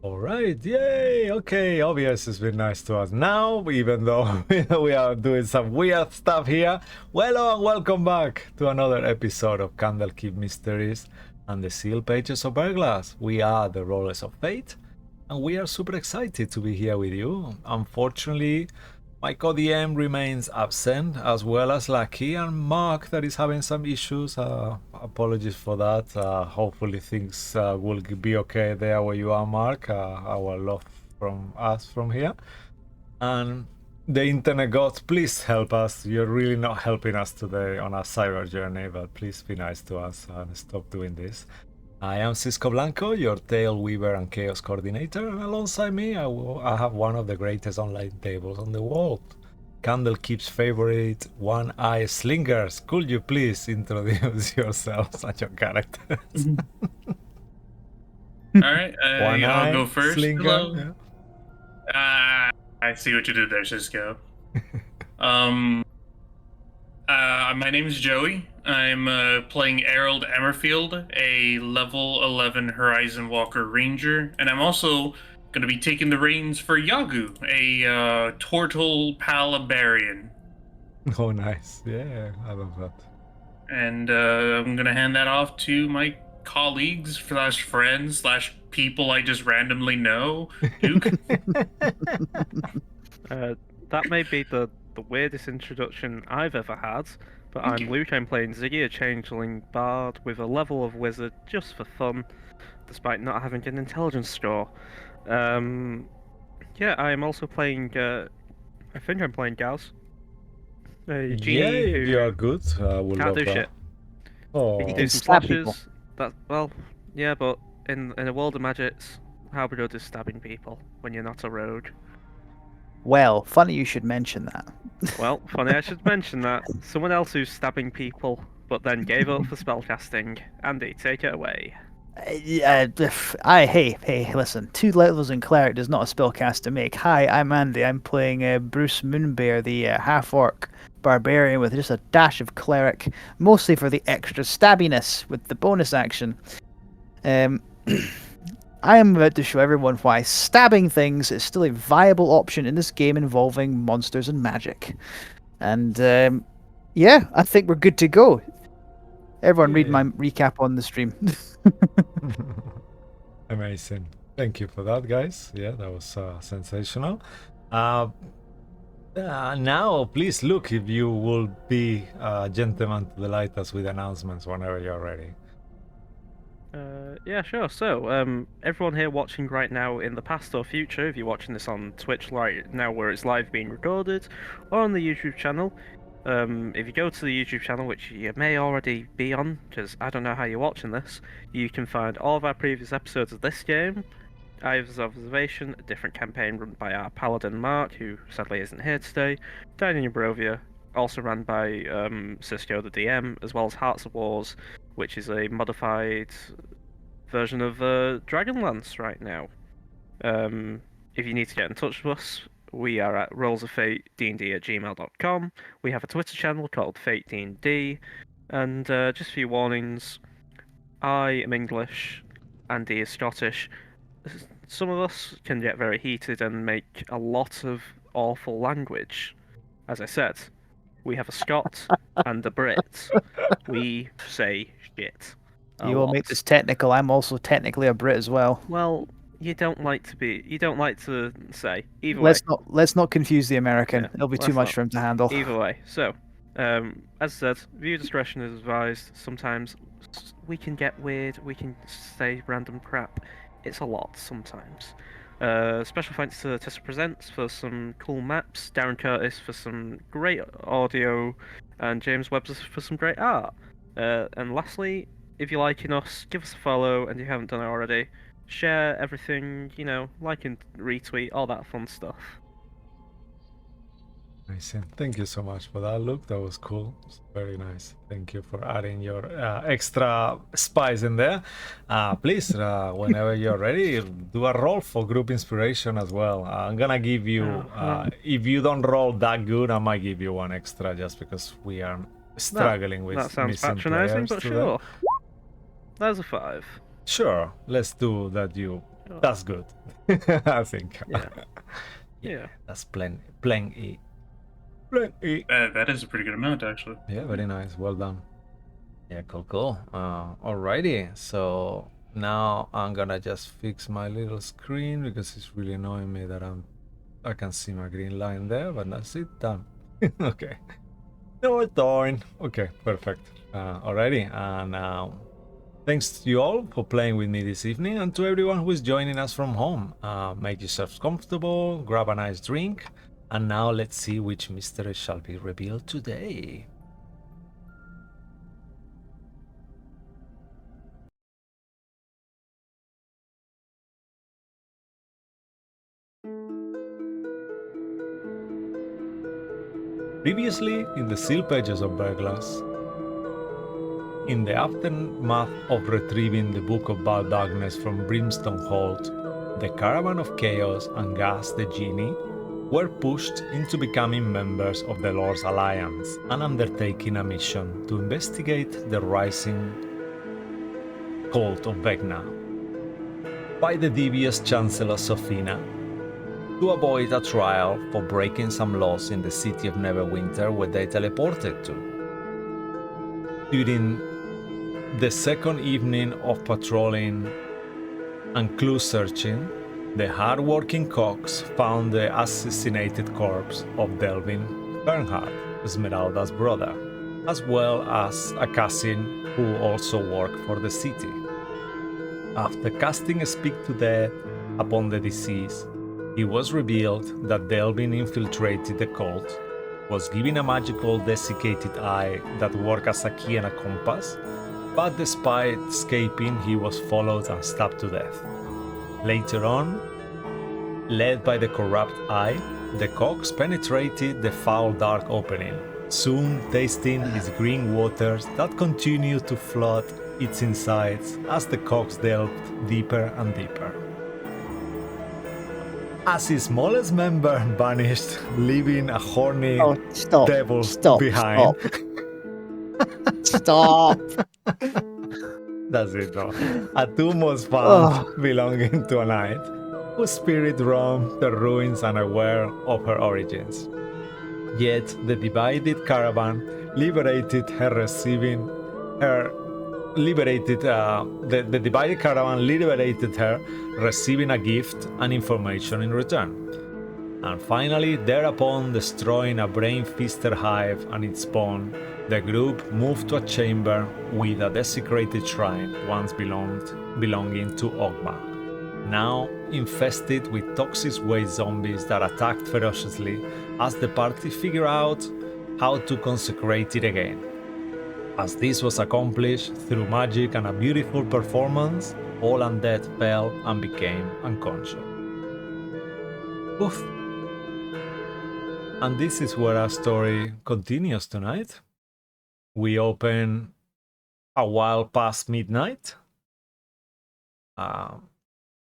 All right, yay! Okay, OBS has been nice to us now, even though we are doing some weird stuff here. Hello and welcome back to another episode of Candlekeep Mysteries and the Seal Pages of Verglas. We are the Rollers of Fate, and we are super excited to be here with you. Unfortunately, my co-DM remains absent, as well as Lucky and Mark that is having some issues. Apologies for that. Hopefully things will be okay there where you are, Mark. Our love from us from here. And the internet gods, please help us. You're really not helping us today on our cyber journey, but please be nice to us and stop doing this. I am Cisco Blanco, your Tale Weaver and Chaos Coordinator, and alongside me I have one of the greatest online tables on the world. Candlekeep's favorite one-eye slingers. Could you please introduce yourselves and your characters? All right, I'll go One-eye first. slinger. Hello. I see what you did there, Cisco. My name is Joey. I'm playing Errol Emmerfield, a level 11 Horizon Walker Ranger, and I'm also going to be taking the reins for Yagu, a Tortle Palabarian. Oh, nice. Yeah, I love that. And I'm going to hand that off to my colleagues slash friends slash people I just randomly know. Duke. That may be the weirdest introduction I've ever had, but I'm Luke. I'm playing Ziggy, a changeling bard with a level of wizard just for fun, despite not having an intelligence score. Yeah, I am also playing. I think I'm playing Gauss, a genie Yeah, who you are good. I would can't love do that. shit. Oh, He can can do some stab people. slashes. Yeah, but in a world of magics, how good is stabbing people when you're not a rogue? Well, funny you should mention that. Well, funny I should mention that. Someone else who's stabbing people, but then gave up for spellcasting. Andy, take it away. Hey, listen. 2 levels in cleric does not a spellcast to make. Hi, I'm Andy. I'm playing Bruce Moonbear, the half-orc barbarian with just a dash of cleric, mostly for the extra stabbiness with the bonus action. I am about to show everyone why stabbing things is still a viable option in this game involving monsters and magic. And yeah, I think we're good to go. Everyone read my recap on the stream. Amazing. Thank you for that, guys. Yeah, that was sensational. Now, please look if you will be gentlemen to delight us with announcements whenever you're ready. Yeah, sure. So, everyone here watching right now in the past or future, if you're watching this on Twitch right now where it's live being recorded, or on the YouTube channel, if you go to the YouTube channel, which you may already be on, because I don't know how you're watching this, you can find all of our previous episodes of this game, Ives Observation, a different campaign run by our Paladin Mark, who sadly isn't here today, Dining in Barovia, also run by Cisco the DM, as well as Hearts of Wars, which is a modified version of Dragonlance right now. If you need to get in touch with us, we are at rollsoffate@gmail.com. We have a Twitter channel called Fate D&D, and just a few warnings. I am English, Andy is Scottish. Some of us can get very heated and make a lot of awful language. As I said, we have a Scot and a Brit. We say shit. You will make this technical. I'm also technically a Brit as well. Well, you don't like to say. Either way. Let's not confuse the American. Yeah, It'll be too much for him to handle. Either way. So, as I said, viewer discretion is advised. Sometimes we can get weird. We can say random crap. It's a lot sometimes. Special thanks to Tessa Presents for some cool maps, Darren Curtis for some great audio, and James Webster for some great art. And lastly, if you're liking us, give us a follow, and if you haven't done it already, share everything, like and retweet, all that fun stuff. Nice. Thank you so much for that, Luke. That was cool. It's very nice. Thank you for adding your extra spice in there. Please, whenever you're ready, do a roll for group inspiration as well. I'm gonna give you, if you don't roll that good, I might give you one extra just because we are struggling with that sounds missing patronizing, players but today. sure. There's a 5. Sure, let's do that. You That's good. I think. Yeah. Yeah, Yeah. that's plenty. Plenty. That is a pretty good amount, actually. Yeah, very nice. Well done. Yeah, cool. Alrighty. So now I'm gonna just fix my little screen because it's really annoying me that I can see my green line there, but that's it. Done. Okay. No, it's done. Okay, perfect. Alrighty, and thanks to you all for playing with me this evening, and to everyone who is joining us from home. Make yourselves comfortable, grab a nice drink, and now let's see which mystery shall be revealed today. Previously, in the sealed pages of Verglas, in the aftermath of retrieving the Book of Bad Darkness from Brimstone Hold, the Caravan of Chaos and Gas the Genie were pushed into becoming members of the Lord's Alliance and undertaking a mission to investigate the rising cult of Vecna by the devious Chancellor Sophina to avoid a trial for breaking some laws in the city of Neverwinter where they teleported to. During the second evening of patrolling and clue searching, the hard-working Cox found the assassinated corpse of Delvin Bernhard, Esmeralda's brother, as well as a cousin who also worked for the city. After casting a Speak to Death upon the deceased, it was revealed that Delvin infiltrated the cult, was given a magical desiccated eye that worked as a key and a compass, but despite escaping, he was followed and stabbed to death. Later on, led by the corrupt eye, the Cox penetrated the foul dark opening, soon tasting its green waters that continued to flood its insides as the Cox delved deeper and deeper. As his smallest member vanished, leaving a horny devil behind. Stop. That's it, though. A tomb was found belonging to a knight whose spirit roamed the ruins unaware of her origins. Yet the divided caravan liberated her, receiving her. The divided caravan liberated her, receiving a gift and information in return. And finally, thereupon destroying a brain-feaster hive and its spawn, the group moved to a chamber with a desecrated shrine once belonging to Ogma, now infested with toxic waste zombies that attacked ferociously as the party figured out how to consecrate it again. As this was accomplished through magic and a beautiful performance, all undead fell and became unconscious. Oof. And this is where our story continues tonight. We open a while past midnight.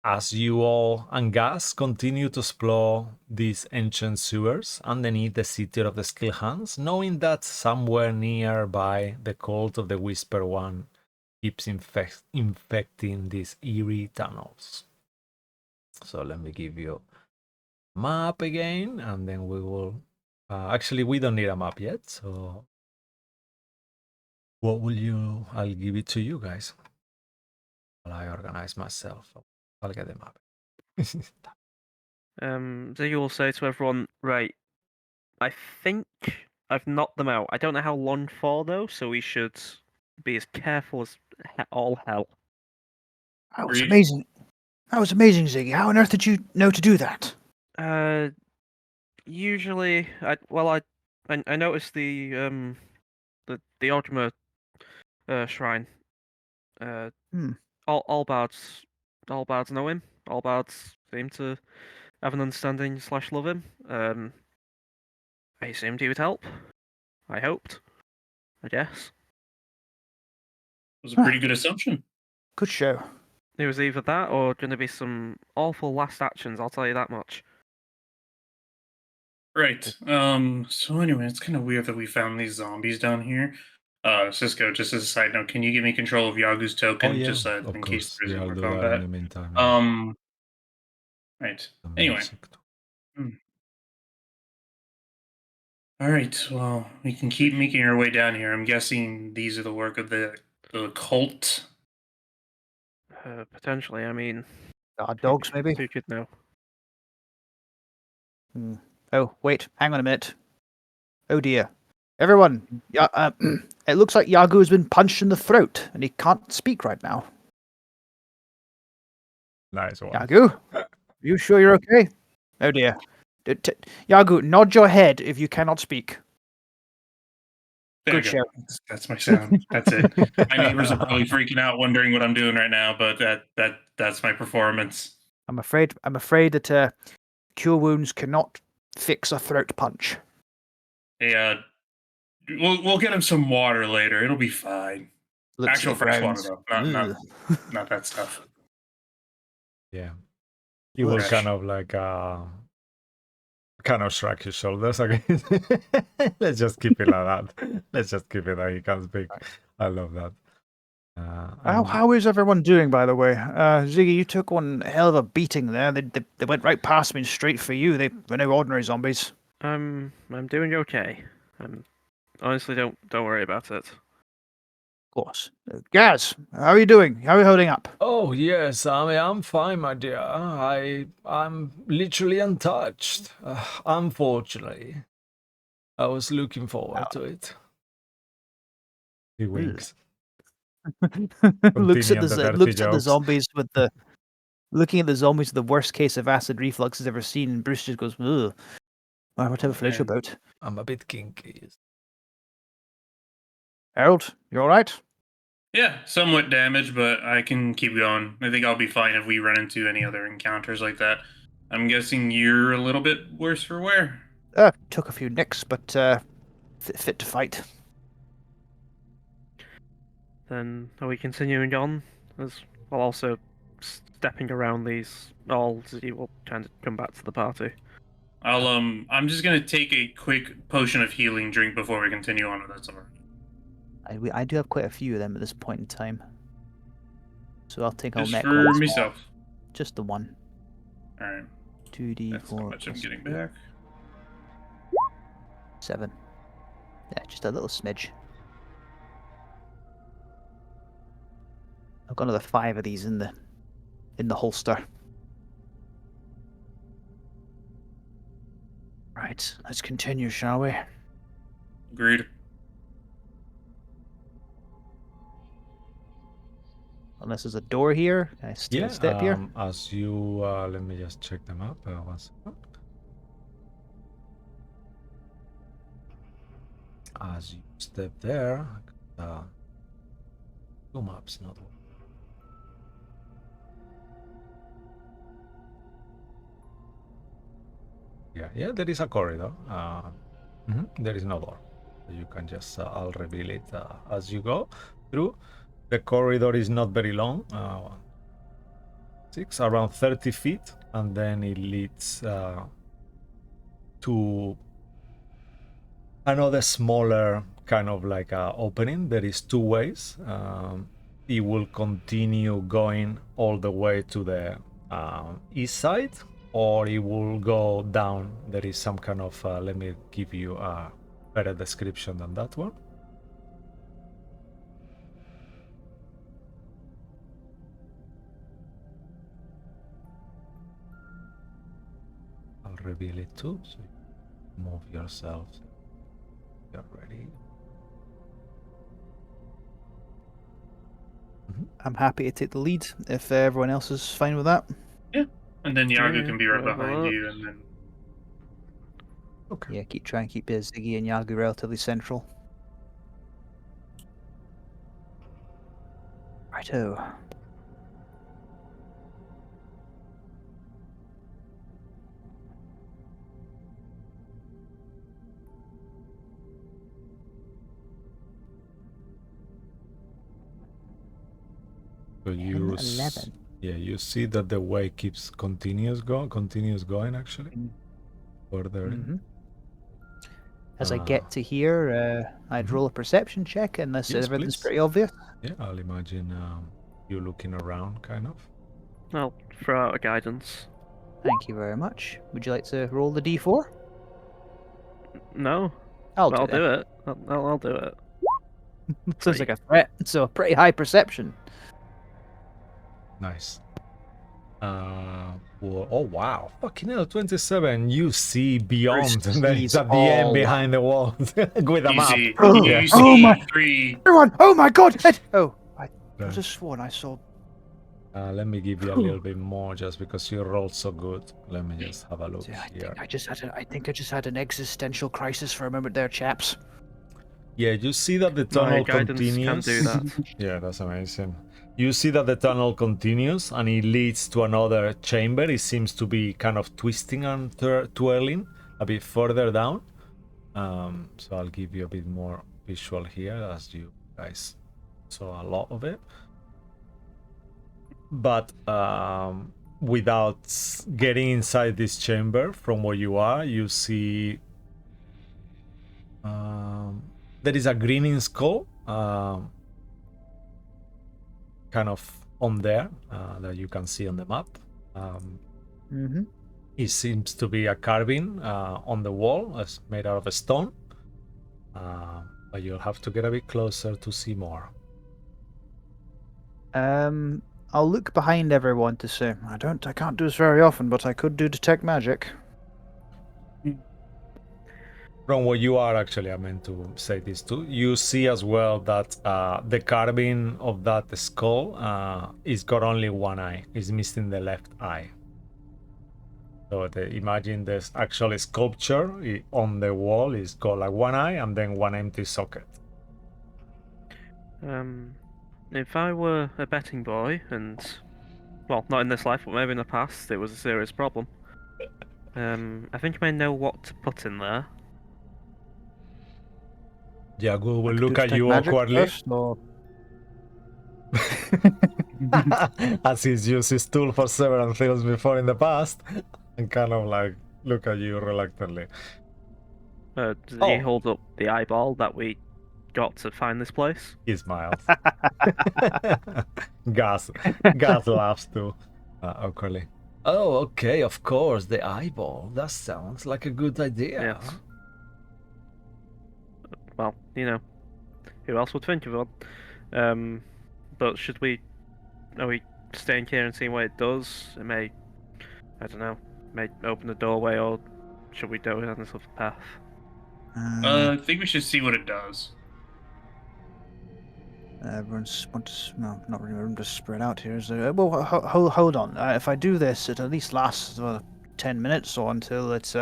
As you all and Gas continue to explore these ancient sewers underneath the city of the Skilled Hands, knowing that somewhere nearby the cult of the Whisper One keeps infecting these eerie tunnels. So let me give you a map again, and then we will... actually, we don't need a map yet, so... What will you... I'll give it to you guys. While I organize myself. I'll get the map. So you will say to everyone, right, I think I've knocked them out. I don't know how long for, though, so we should be as careful as all hell. That was amazing. That was amazing, Ziggy. How on earth did you know to do that? Usually, I noticed the Ogma shrine. All bards know him. All bards seem to have an understanding / love him. I assumed he would help. I hoped. I guess. It was a pretty good assumption. Good show. It was either that or going to be some awful last actions, I'll tell you that much. Right. So anyway, it's kind of weird that we found these zombies down here. Cisco, just as a side note, can you give me control of Yagu's token Oh, yeah, just of in course. case there's Yeah, I'll more do that in combat? the meantime. Right. The Anyway. music. All right. Well, we can keep making our way down here. I'm guessing these are the work of the cult. Potentially, I mean, Guard dogs, maybe? who could know? Hmm. Oh, wait, hang on a minute. Oh dear. Everyone, it looks like Yagu has been punched in the throat, and he can't speak right now. Nice one. Yagu, you sure you're okay? Oh dear. Yagu, nod your head if you cannot speak. There Good you go. show. That's my sound. That's it. My neighbors are probably freaking out, wondering what I'm doing right now, but that's my performance. I'm afraid that cure wounds cannot fix a throat punch. Hey, we'll get him some water later. It'll be fine. Looks at Actual the fresh ground. water though, Ugh. not that stuff. Yeah. You will Fresh. kind of like kind of shrug his shoulders again. Let's just keep it like that. Let's just keep it like he can speak. I love that. How is everyone doing, by the way? Ziggy, you took one hell of a beating there. They went right past me and straight for you. They're no ordinary zombies. I'm doing okay. Honestly, don't worry about it. Of course. Gaz, how are you doing? How are you holding up? Oh yes, I mean I'm fine, my dear. I'm literally untouched. Unfortunately, I was looking forward to it. He winks. looks at Continuing the dirty looks at the jokes. zombies with the looking at the zombies with the worst case of acid reflux he's ever seen, and Bruce just goes, "Ugh, whatever floats your man. boat." I'm a bit kinky. Harold, you all right? Yeah, somewhat damaged, but I can keep going. I think I'll be fine if we run into any other encounters like that. I'm guessing you're a little bit worse for wear. Took a few nicks, but fit to fight. Then are we continuing on? As while also stepping around these alls, you will kind of come back to the party. I'm just gonna take a quick potion of healing drink before we continue on with that summer. I do have quite a few of them at this point in time, so I'll take all Just mech for ones. myself. Just the one. Alright. 2d4 That's how much I'm plus getting 4, back. 7. Yeah, just a little smidge. I've got another 5 of these in the holster. Right, let's continue, shall we? Agreed. Unless there's a door here. Can I steal a step here? As you let me just check them up. One second. As you step there, two maps, not one. Yeah, there is a corridor. There is no door. You can just, I'll reveal it as you go through. The corridor is not very long, around 30 feet, and then it leads to another smaller kind of like opening. There is two ways. It will continue going all the way to the east side, or it will go down. There is some kind of let me give you a better description than that one. I'll reveal it too, so you move yourselves. You're ready. I'm happy to take the lead if everyone else is fine with that. Yeah. And then Yagu Yeah, can be right whatever behind works. you, and then Okay. Yeah, try and keep Ziggy and Yagu relatively central. Righto. So you L11. Yeah, you see that the way continues going actually. Further in. Mm-hmm. As I get to here, I'd roll a perception check unless Yes, everything's please. pretty obvious. Yeah, I'll imagine you looking around kind of. I'll throw out a guidance. Thank you very much. Would you like to roll the d4? No, I'll but I'll do do it. I'll do it. it. Sounds like a threat. So pretty high perception. Nice. Oh wow, fucking hell, 27. You see beyond. Bruce There sees is at the end all. behind the wall with a You map. see, Oh, you yeah. see oh my- 3. Everyone! Oh my god! Oh, I Yeah. could have sworn I saw. Let me give you a little bit more just because you rolled so good. Let me just have a look Yeah, here. I think I just had an existential crisis for a moment there, chaps. Yeah, you see that the My tunnel guidance continues. can do that. Yeah, that's amazing. You see that the tunnel continues and it leads to another chamber. It seems to be kind of twisting and twirling a bit further down. So I'll give you a bit more visual here as you guys saw a lot of it. But without getting inside this chamber from where you are, you see there is a grinning skull kind of on there that you can see on the map. Mm-hmm. It seems to be a carving on the wall, it's made out of a stone. But you'll have to get a bit closer to see more. I'll look behind everyone to say I can't do this very often, but I could do detect magic. From where you are, actually, I meant to say this too. You see as well that the carving of that skull is got only one eye. It's missing the left eye. So imagine this actual sculpture on the wall is got like one eye and then one empty socket. If I were a betting boy, and well, not in this life, but maybe in the past, it was a serious problem. I think I may know what to put in there. Jagu I will could look do at detect you magic awkwardly first, or- as he's used his tool for several things before in the past and kind of like look at you reluctantly. Does he Oh. hold up the eyeball that we got to find this place? He smiles. Gus laughs too, awkwardly. Oh, okay, of course, the eyeball. That sounds like a good idea. Yes. Well, you know, who else would think of one? But are we staying here and seeing what it does? It may, I don't know, may open the doorway, or should we go down this other path? I think we should see what it does. Everyone's not really room to spread out here. Is there? Well, hold on. If I do this, it at least lasts 10 minutes or until it's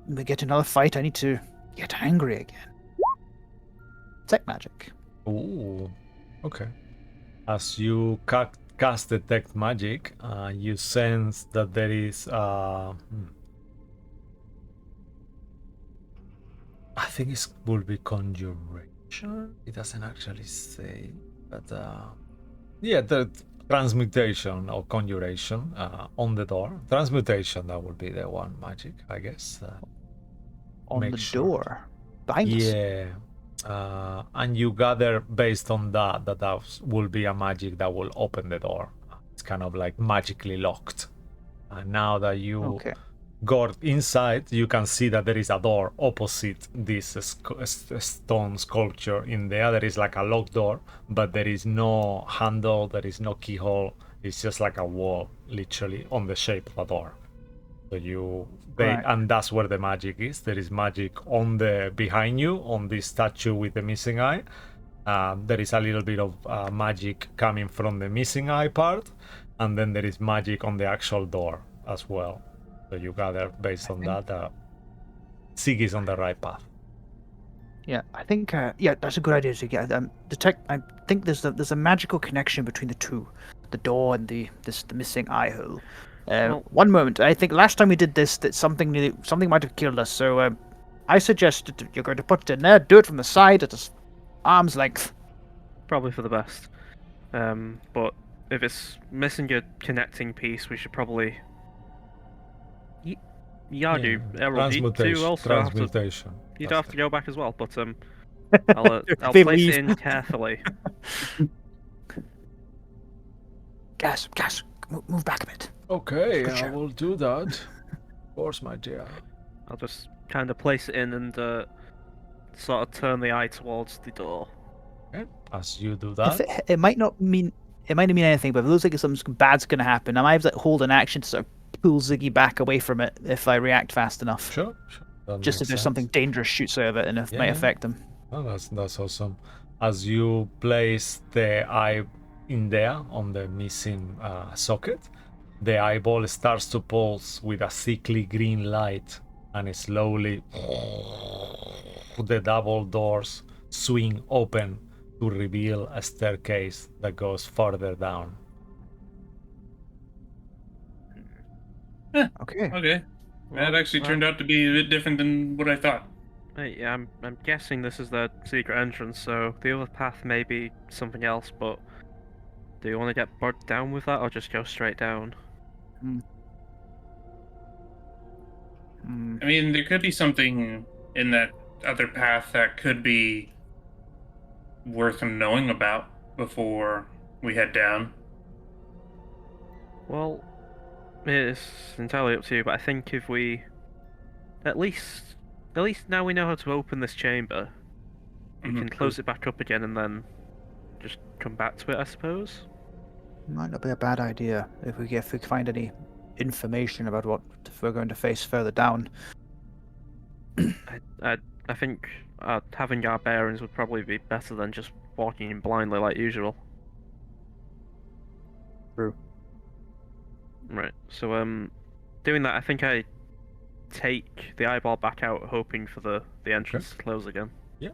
we get another fight. I need to get angry again. Tech magic. Ooh, okay. As you cast detect magic, you sense that there is I think it will be conjuration. It doesn't actually say, but yeah, the transmutation or conjuration on the door. Transmutation, that would be the one magic, I guess. On make the sure. door. Behind us. Yeah. And you gather based on that will be a magic that will open the door. It's kind of like magically locked. And now that you got inside, you can see that there is a door opposite this stone sculpture. In there is like a locked door, but there is no handle, there is no keyhole. It's just like a wall, literally, on the shape of a door. So and that's where the magic is. There is magic on the behind you, on this statue with the missing eye. There is a little bit of magic coming from the missing eye part, and then there is magic on the actual door as well. So you gather based on that, Sig is on the right path. Yeah, I think that's a good idea, Sig. I think there's a magical connection between the two, the door and the missing eye hole. One moment. I think last time we did this, that something might have killed us. So I suggest that you're going to put it in there. Do it from the side at arm's length. Probably for the best. But if it's missing a connecting piece, we should probably. Transmutation. You don't have to go back as well, but I'll place it in carefully. Gas, move back a bit. Okay, I Gotcha. will do that. Of course, my dear. I'll just kind of place it in and sort of turn the eye towards the door. Okay, as you do If that. it might not mean anything, but if it looks like something bad's going to happen, I might have to hold an action to sort of pull Ziggy back away from it if I react fast enough. Sure, that Just makes if there's sense. something dangerous shoots out of it and it might affect them. Oh, that's awesome. As you place the eye in there on the missing socket, the eyeball starts to pulse with a sickly green light, and slowly the double doors swing open to reveal a staircase that goes further down. Okay. Okay. Well, That actually turned out to be a bit different than what I thought. Yeah, I'm guessing this is the secret entrance, so the other path may be something else, but do you want to get bogged down with that or just go straight down? Hmm. Hmm. I mean, there could be something in that other path that could be worth knowing about before we head down. Well, it's entirely up to you, but I think if we at least now we know how to open this chamber, we Mhm. can close it back up again and then just come back to it, I suppose. Might not be a bad idea if we find any information about what we're going to face further down. I think having our bearings would probably be better than just walking in blindly like usual. True. Right. So doing that, I think I take the eyeball back out, hoping for the entrance to close again. Yeah.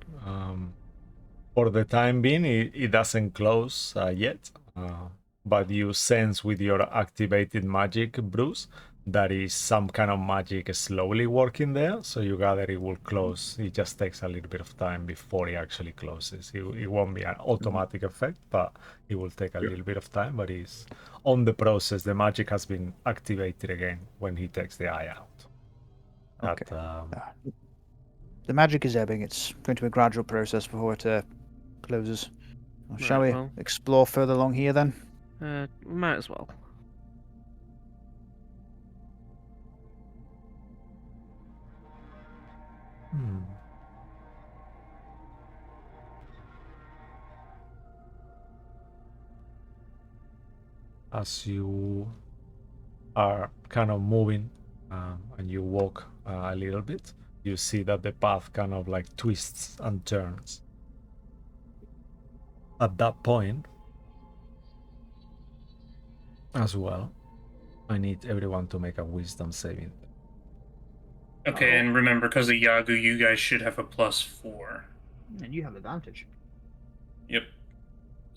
For the time being, it doesn't close yet, but you sense with your activated magic, Bruce, that is some kind of magic slowly working there. So you gather it will close. It just takes a little bit of time before it actually closes. It won't be an automatic effect, but it will take a little bit of time. But it's on the process. The magic has been activated again when he takes the eye out. Okay. That, The magic is ebbing. It's going to be a gradual process before it closes. Well, shall Right, we well. explore further along here then? Might as well. hmm. As you are kind of moving and you walk a little bit, you see that the path kind of like twists and turns. At that point, as well, I need everyone to make a wisdom saving. Okay, and remember, because of Yagu, you guys should have a +4. And you have advantage. Yep.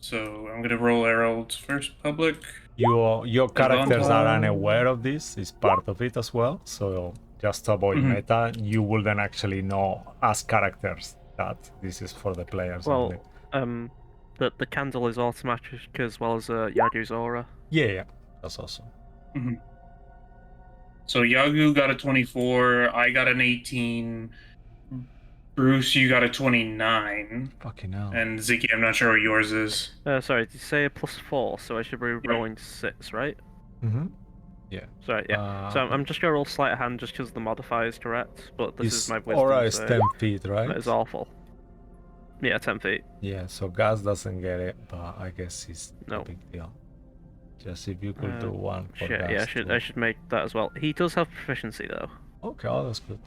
So I'm gonna roll Herald's first public. Your characters are Advantage. unaware of this, is part of it as well. So just to avoid Mhm. meta, you will then actually know as characters that this is for the players only. Well, the candle is automatic as well as Yagu's aura. Yeah, that's awesome. Mhm. So Yagu got a 24. I got an 18. Bruce, you got a 29. Fucking hell. And Ziki, I'm not sure what yours is. Sorry, did you say a +4? So I should be rolling 6, right? Mm-hmm. Yeah. Sorry, yeah. So I'm just gonna roll sleight of hand just because the modifier is correct, but this is my wisdom. Aura is so 10 feet, right? that is awful. Yeah, 10 feet. Yeah, so Gas doesn't get it, but I guess it's no No. big deal. Just if you could do one for Shit, Gas. yeah, I should make that as well. He does have proficiency though. Okay, oh, that's good.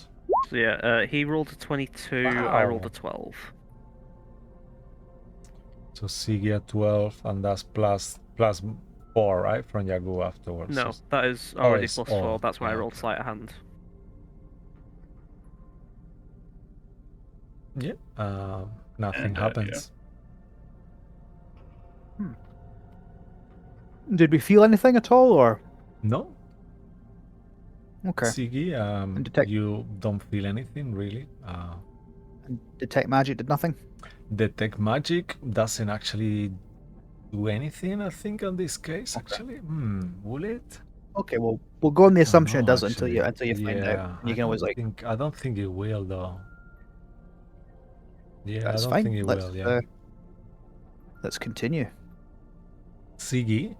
So yeah, he rolled a 22, I rolled a Wow. 12. So Sigi at 12, and that's plus 4, right? From Yagu afterwards. No, So- that is already it's +4, all- that's why I yeah, rolled okay. sleight of hand. Yeah, nothing And, happens. Did we feel anything at all, or No, okay? Sigi, detect- you don't feel anything really. And detect magic did nothing. Detect magic doesn't actually do anything, I think, in this case. Okay. Actually, will it? Okay, well we'll go on the assumption No, it doesn't until you actually. find out. You can always like I don't think it will though. Yeah, that's I don't fine. think it will. Yeah. Let's continue. Ziggy,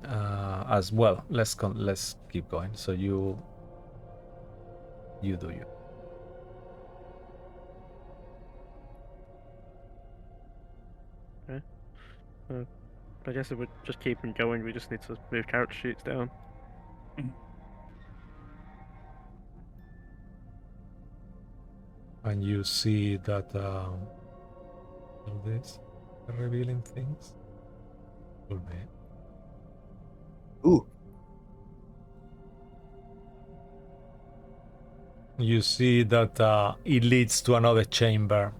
as well. Let's keep going. So you do you. I guess if we're just keeping going, we just need to move character sheets down. And you see that all this revealing things will be. Ooh. You see that it leads to another chamber,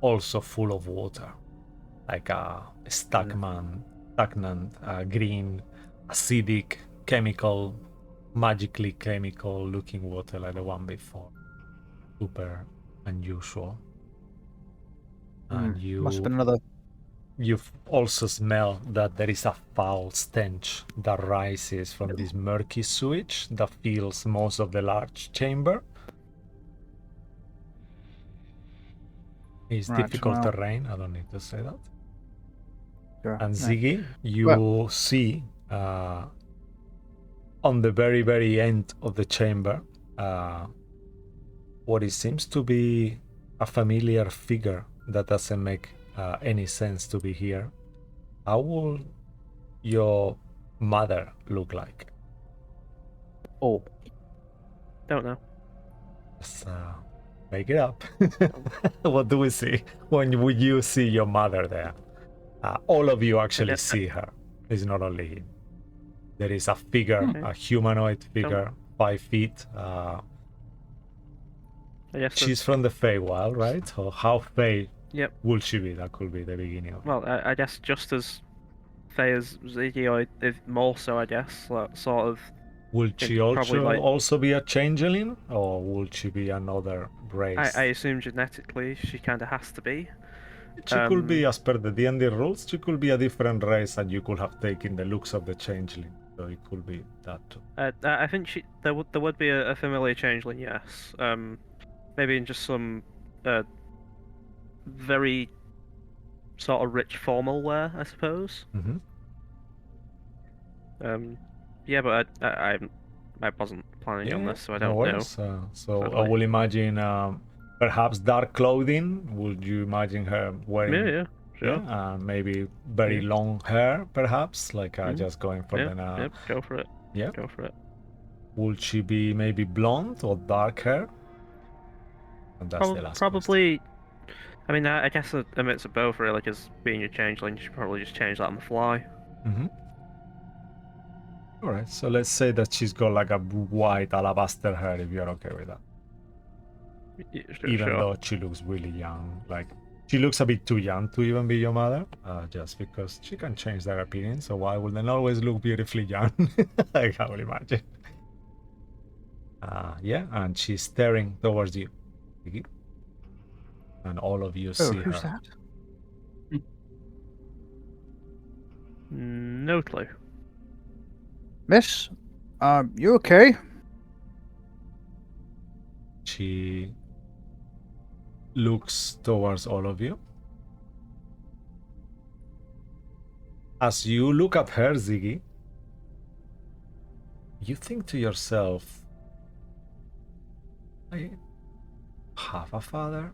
also full of water, like a stagnant, green, acidic, chemical, magically chemical-looking water like the one before. Super unusual. And Must have been another. you also smell that there is a foul stench that rises from this murky sewage that fills most of the large chamber. It's Right, difficult well. terrain, I don't need to say that. Sure. And right. Ziggy, you see on the very, very end of the chamber what it seems to be a familiar figure that doesn't make any sense to be here. How will your mother look like? Oh, Don't know. Just make it up. What do we see when you see your mother there? All of you actually see her. It's not only him. There is a figure, a humanoid figure, 5 feet. I guess She's from the Feywild, right? So how Fey will she be? That could be the beginning of it. Well, I guess just as Fey as Ziggy, or if more so, I guess, like, sort of. Will she probably like. also be a changeling, or will she be another race? I assume genetically she kind of has to be. She could be, as per the D&D rules, she could be a different race, and you could have taken the looks of the changeling. So it could be that too. I think there would be a familiar changeling, yes. Maybe in just some very sort of rich formal wear, I suppose. Mm-hmm. Yeah, but I wasn't planning on this, so I don't know. So I will imagine perhaps dark clothing. Would you imagine her wearing? Yeah, sure. Maybe very long hair, perhaps, like just going for the. Yep, go for it. Yeah. Go for it. Would she be maybe blonde or dark hair? And that's the last probably. I mean, I guess a mix of both, really, because being a changeling, you should probably just change that on the fly. Mm-hmm. All right, so let's say that she's got like a white alabaster hair, if you're okay with that. Even though she looks really young, like she looks a bit too young to even be your mother, just because she can change their appearance. So why would they always look beautifully young? Like I would imagine. Yeah, and she's staring towards you, and all of you see who's her. that? No clue. Miss, you okay? She looks towards all of you. As you look at her, Ziggy, you think to yourself, I have a father?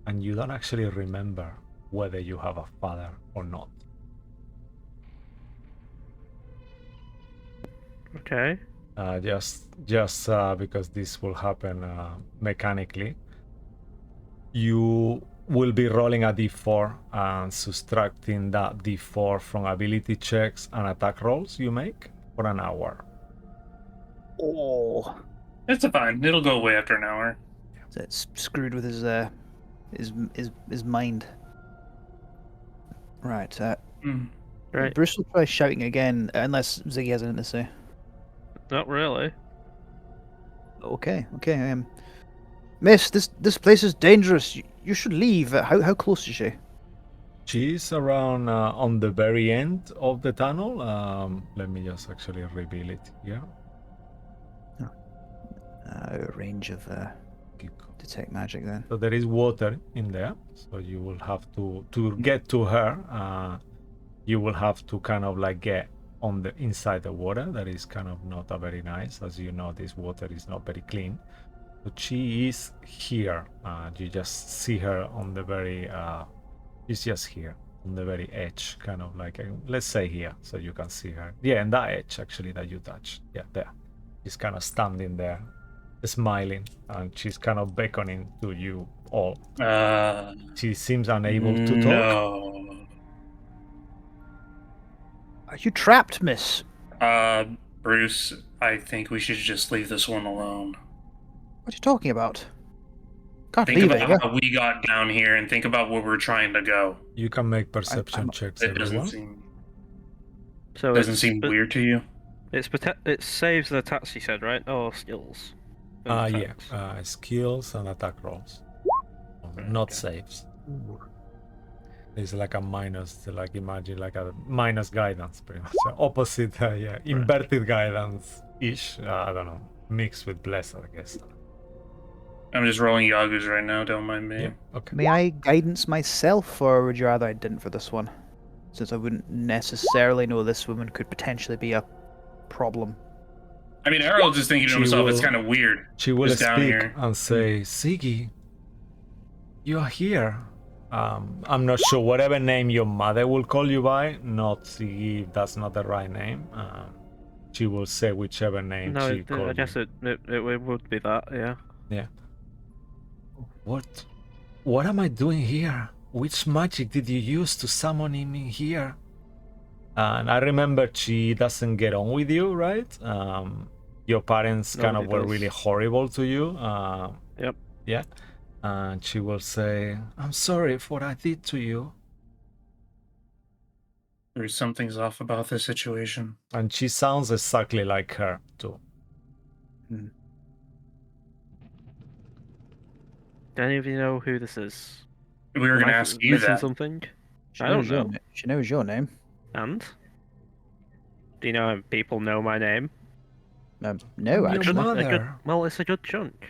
And you don't actually remember whether you have a father or not. Okay. Just because this will happen mechanically, you will be rolling a d4 and subtracting that d4 from ability checks and attack rolls you make for an hour. Oh, It's fine. It'll go away after an hour. that's screwed with his mind. Right. Right. Bruce will try shouting again, unless Ziggy has anything to say. Not really. Okay. Miss, this place is dangerous. You should leave. How close is she? She's around on the very end of the tunnel. Let me just actually reveal it here. Range of keep going. Detect magic then. So there is water in there, so you will have to get to her. You will have to kind of like get on the inside the water. That is kind of not a very nice, as you know, this water is not very clean. But she is here. You just see her on the very. She's just here on the very edge, kind of like let's say here, so you can see her. Yeah, and that edge actually that you touched. Yeah, there. She's kind of standing there, smiling, and she's kind of beckoning to you all. She seems unable to talk. No. Are you trapped, miss? Bruce, I think we should just leave this one alone. What are you talking about? Can't Think leave it about here. how we got down here and think about where we're trying to go. You can make perception checks, It doesn't everyone. seem weird to you. It saves and attacks, you said, right? Or skills? And Yeah, attacks. skills and attack rolls, not Okay. saves. It's like a minus, like imagine like a minus guidance, pretty much. Opposite, yeah, inverted guidance-ish. I don't know, mixed with blessed, I guess. I'm just rolling Yagus right now, don't mind me. Yeah, okay. May I guidance myself, or would you rather I didn't for this one? Since I wouldn't necessarily know this woman could potentially be a problem. I mean, Errol's just thinking to She himself, it's will- kind of weird. She will Just down speak here. and say, Siggy, you are here. I'm not sure whatever name your mother will call you by, not Siggy, if that's not the right name. She will say whichever name No, she calls I guess it would be that, yeah. Yeah. What am I doing here? Which magic did you use to summon me here? And I remember she doesn't get on with you, right? Your parents kind of Nobody were does. really horrible to you. Yep. Yeah. And she will say, I'm sorry for what I did to you. There's something's off about this situation. And she sounds exactly like her, too. Do any of you know who this is? We were Am going to I ask you missing that. something? She I don't knows your know. She knows your name. And? Do you know if people know my name? No, And your actually. mother. Well, it's a good chunk.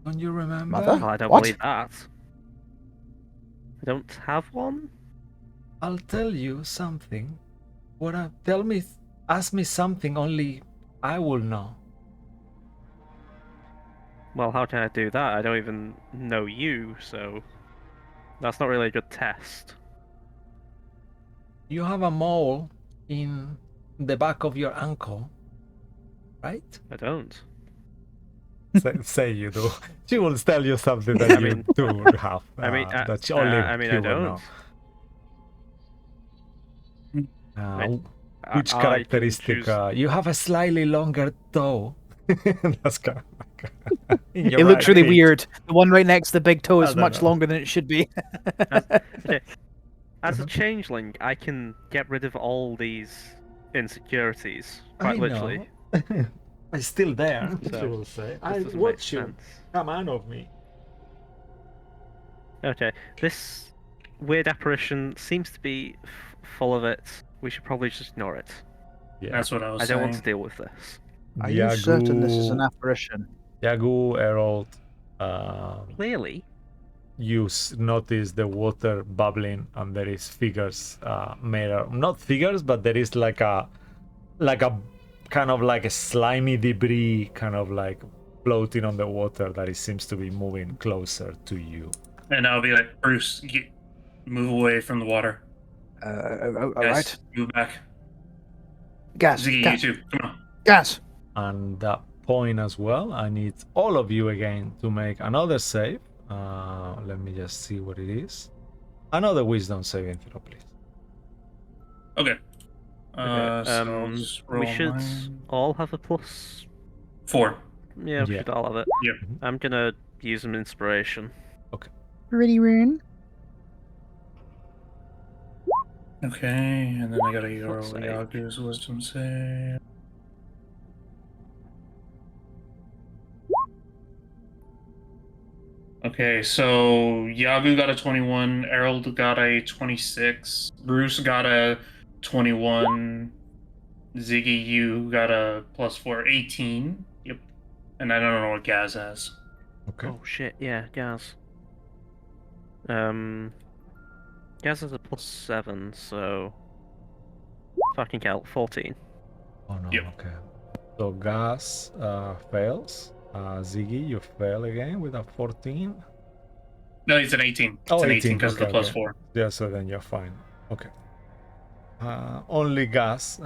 Don't you remember? Mother? Well, I don't What? believe that. I don't have one? I'll tell you something. Ask me something only I will know. Well, how can I do that? I don't even know you, so that's not really a good test. You have a mole in the back of your ankle, right? I don't. Say you do. She will tell you something that I you mean- do have. That she only I you will don't. know. I Which can characteristic? choose- You have a slightly longer toe. That's kind of like in your It looks right really feet. weird. The one right next to the big toe I is don't much know. longer than it should be. Okay. As a changeling, I can get rid of all these insecurities, quite I literally. know. It's still there. So, she will say. This I doesn't make watch you. sense. Come on of me. Okay, this weird apparition seems to be full of it. We should probably just ignore it. Yeah. That's what I was I saying. don't want to deal with this. Are you certain this is an apparition? Yagu, Herald, Clearly, you notice the water bubbling and there is figures made of, not figures, but there is like a kind of like a slimy debris kind of like floating on the water that it seems to be moving closer to you. And I'll be like, Bruce, move away from the water. All Guys, right. move back. Gas. Ziggy, Gas. you too. Come on. Gas. And that point as well, I need all of you again to make another save. Let me just see what it is. Another wisdom saving throw, please. Okay. okay, So I'll just roll we should mine. all have a plus. 4. Yeah, we Yeah. should all have it. Yep. I'm gonna use some inspiration. Ready, rune. Okay, and then I gotta roll Fuck's sake. Yagu's wisdom save. Okay, so Yagu got a 21, Errol got a 26, Bruce got a 21, Ziggy, you got a +4, 18. Yep. And I don't know what Gaz has. Okay. Oh shit, yeah, Gaz. Gaz is a +7, so fucking hell, 14. Oh no. Yep. Okay. So Gas fails. Ziggy, you fail again with a 14. No, it's an 18. It's Oh, an 18 18. because of Okay, the okay. +4. Yeah, so then you're fine. Okay. Only Gas.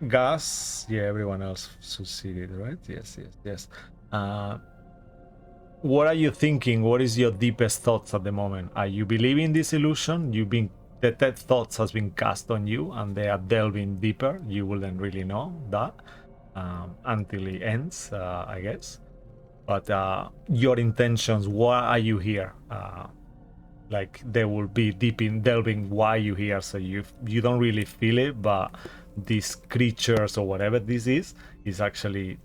Gas. Yeah, everyone else succeeded, right? Yes, yes, yes. What are you thinking? What is your deepest thoughts at the moment? Are you believing this illusion? The dead thoughts has been cast on you, and they are delving deeper. You wouldn't really know that until it ends, I guess. But your intentions, why are you here? Like they will be deep in delving why you here, so you don't really feel it, but these creatures or whatever this is actually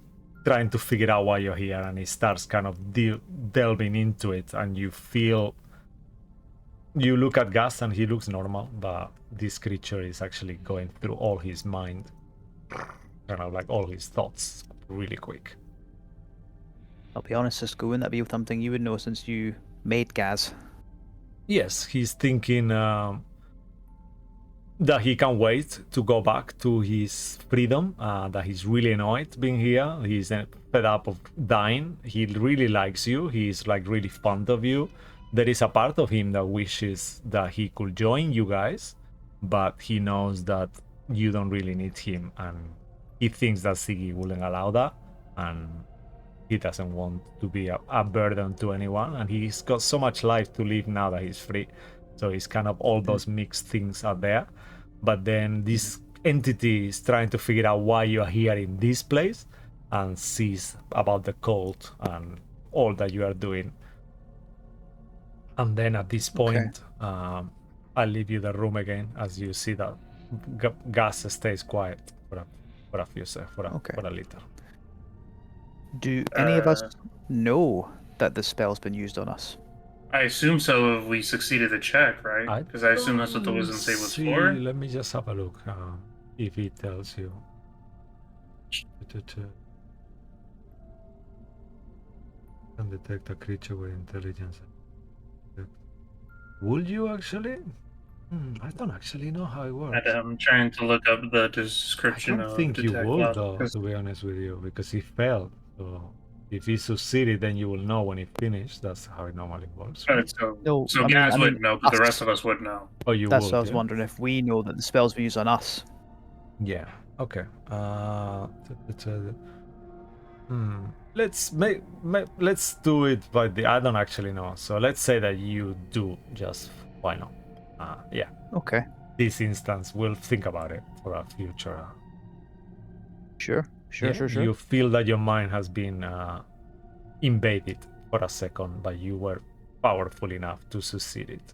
trying to figure out why you're here, and it starts kind of delving into it, and you look at Gus and he looks normal, but this creature is actually going through all his mind, kind of like all his thoughts really quick. I'll be honest, Cisco, wouldn't that be something you would know since you made Gaz? Yes, he's thinking that he can't wait to go back to his freedom, that he's really annoyed being here. He's fed up of dying. He really likes you. He's like really fond of you. There is a part of him that wishes that he could join you guys, but he knows that you don't really need him, and he thinks that Siggy wouldn't allow that, and he doesn't want to be a burden to anyone, and he's got so much life to live now that he's free. So it's kind of all those mixed things are there. But then this entity is trying to figure out why you are here in this place, and sees about the cult and all that you are doing. And then at this point, I'll leave you the room again as you see that Gas stays quiet for a few seconds, for a little. Do any of us know that the spell's been used on us? I assume so if we succeeded the check, right? Because I assume that's what the wisdom save was for. Let me just have a look if it tells you. Can detect a creature with intelligence. Would you actually? I don't actually know how it works. I'm trying to look up the description I of don't think you detect would, love, though, because- to be honest with you, because he failed. So if he succeeded, then you will know when he finished. That's how it normally works. Alright, so No, so I mean- Gaz I mean, would know, but the us. rest of us would know. Oh, you That's would, what I was yeah? wondering, if we know that the spell's been used on us. Yeah. Okay. Let's do it by the. I don't actually know. So let's say that you do. Just why not? Yeah. Okay, This instance, we'll think about it for a future. sure. You feel that your mind has been invaded for a second, but you were powerful enough to succeed it.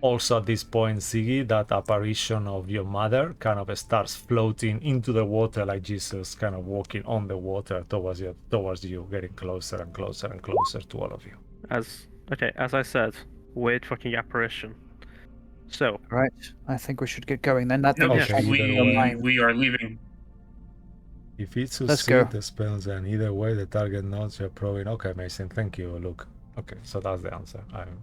Also, at this point, Ziggy, that apparition of your mother kind of starts floating into the water like Jesus, kind of walking on the water towards you, getting closer and closer and closer to all of you. As I said, weird fucking apparition. So, Right, I think we should get going then. That Nope, thing Okay, was either your way. mind. we are leaving. If it Let's go. succeeds the spells, and either way, the target knows you're probing. Okay, amazing. Thank you, Luke. Okay, so that's the answer. I'm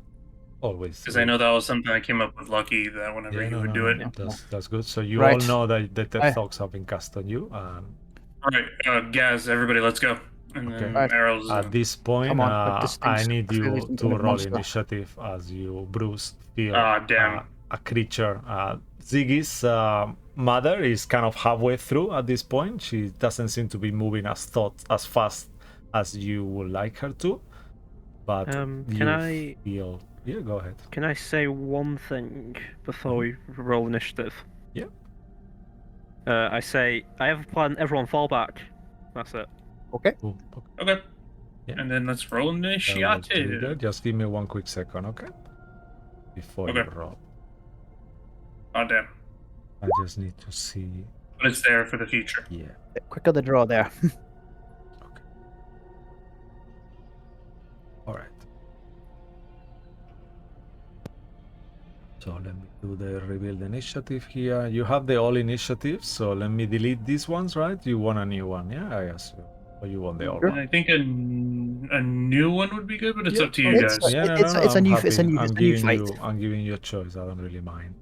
always. Because I know that was something I came up with Lucky, that whenever Yeah, he no, would no, do no, it. That's good. So you Right. all know that the I- thoughts have been cast on you. Alright, Gaz, everybody, let's go. And Okay. then Right. Arrow's At this point, Come on, but this I thing's need clearly you some to kind of roll monster. initiative as you, Bruce, feel damn. a creature. Ziggy's mother is kind of halfway through at this point. She doesn't seem to be moving as fast as you would like her to. But Can you I- feel? Yeah, go ahead. can I say one thing before we roll initiative? Yeah. I say, I have a plan, everyone fall back. That's it. Okay. Ooh, okay. Okay. Yeah. And then let's roll That was pretty initiative. good. Just give me 1 quick second, okay? Before you Okay. roll. Oh, damn. I just need to see. But it's there for the future. Yeah. Quick on the draw there. Okay. All right. So let me do the rebuild initiative here. You have the all initiatives, so let me delete these ones, right? You want a new one, yeah? I assume. Or you want the old Sure. And one? I think a new one would be good, but it's Yeah, up to you okay. guys. Yeah, no, It's no, a I'm new happy. it's a new I'm it's a new giving fight. I'm giving you a choice. I don't really mind.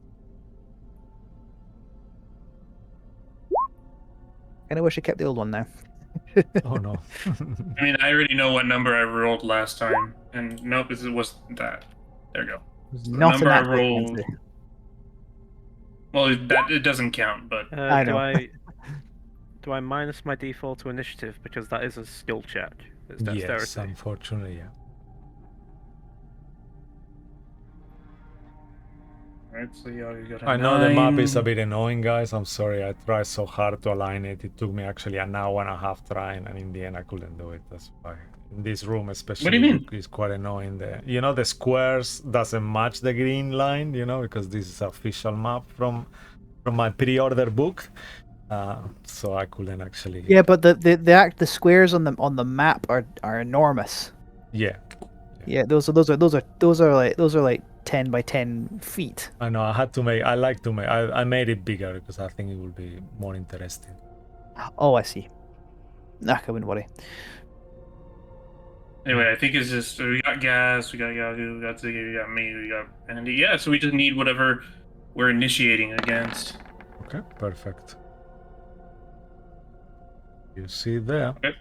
Kind of wish I kept the old one now. Oh no. I mean, I already know what number I rolled last time, and nope, it wasn't that. There you go. There's So the nothing number I that rolled, fancy. well, that it doesn't count, but I know. Do I minus my default to initiative because that is a skill check? It's Yes, dexterity. unfortunately, yeah. alright. So yeah, you got a I know the map is a 9. bit annoying, guys. I'm sorry. I tried so hard to align it. It took me actually an hour and a half trying, and in the end, I couldn't do it. That's why. In this room, especially, mean? it's quite annoying. The squares doesn't match the green line, because this is official map from my pre-order book. So I couldn't actually. Yeah, but the squares on the map are enormous. Yeah. Yeah, those are like 10 by 10 feet. I know. I made it bigger because I think it will be more interesting. Oh, I see. Nah, I wouldn't worry. Anyway, I think it's just we got Gas, we got Yagu, we got Ziggy, we got me, we got Andy. Yeah, so we just need whatever we're initiating against. Okay, perfect. You see there. Okay.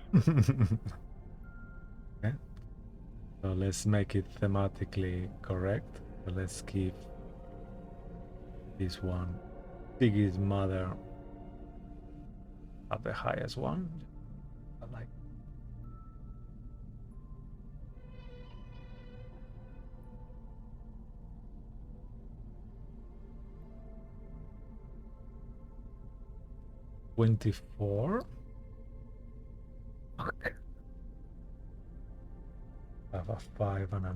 Okay. So let's make it thematically correct. So let's keep this one. Ziggy's mother at the highest one. I like. $24. Fuck. I have a 5 and a 8.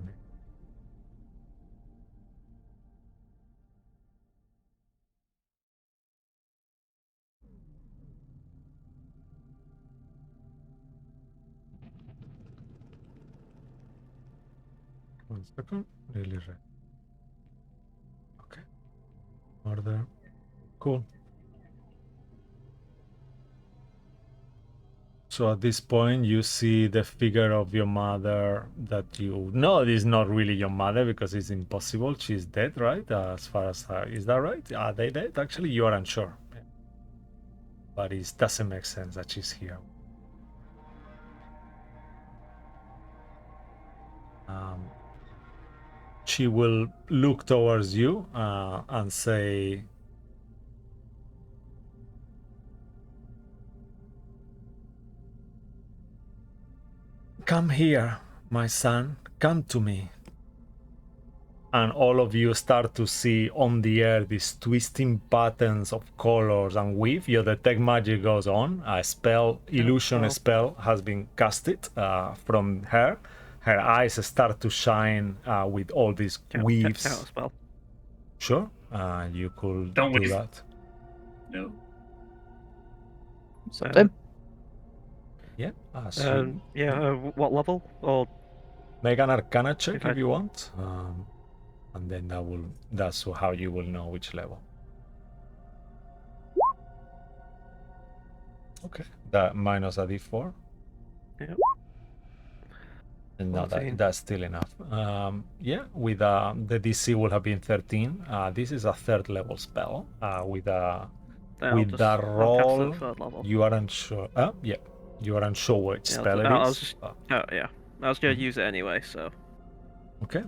One second. Really red. Okay. Order. Cool. So at this point, you see the figure of your mother that you know is not really your mother because it's impossible. She's dead, right? As far as is that right? Are they dead? Actually, you are unsure, but it doesn't make sense that she's here. She will look towards you and say, "Come here, my son. Come to me." And all of you start to see on the air these twisting patterns of colors and weave. Your detect magic goes on. A spell, illusion spell, has been casted from her. Her eyes start to shine with all these weaves. Count spell. Sure, you could Don't do wave. that. No. Something. Yeah. What level? Or Make an Arcana check If if I- you want, and then that's how you will know which level. Okay, that minus a d4. Yep. And no, 14. that's still enough. Yeah, with the DC will have been 13. This is a third level spell. With then with the I'll cast it roll, at third level. you are unsure. Yeah, you are unsure which Yeah, spell I it was is. just- yeah. I was gonna use it anyway, so Okay.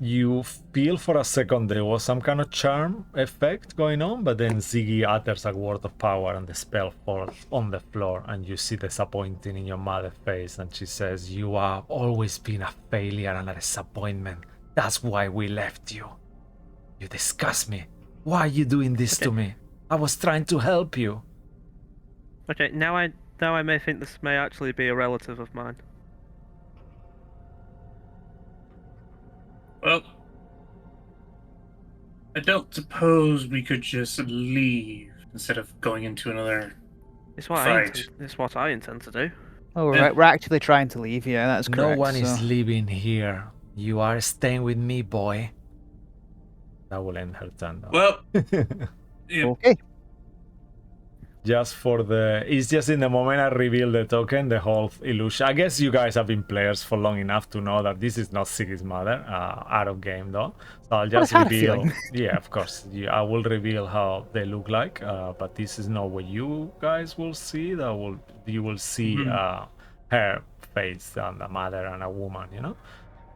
You feel for a second there was some kind of charm effect going on, but then Ziggy utters a word of power and the spell falls on the floor, and you see disappointing in your mother's face, and she says, "You have always been a failure and a disappointment. That's why we left you. You disgust me. Why are you doing this to me? I was trying to help you." okay. Now I may think this may actually be a relative of mine. Well, I don't suppose we could just leave instead of going into another. It's Fight. what I intend to do. Oh, Yeah. right. We're actually trying to leave. Yeah, that's correct. No one is so- leaving here. You are staying with me, boy. That will end her turn. Though. Well, yeah, Okay. just for the... It's just in the moment I reveal the token, the whole illusion. I guess you guys have been players for long enough to know that this is not Siggy's mother, out of game though. So I'll just had a reveal... feeling. Yeah, of course. I will reveal how they look like, but this is not what you guys will see. You will see her face and a mother and a woman, you know?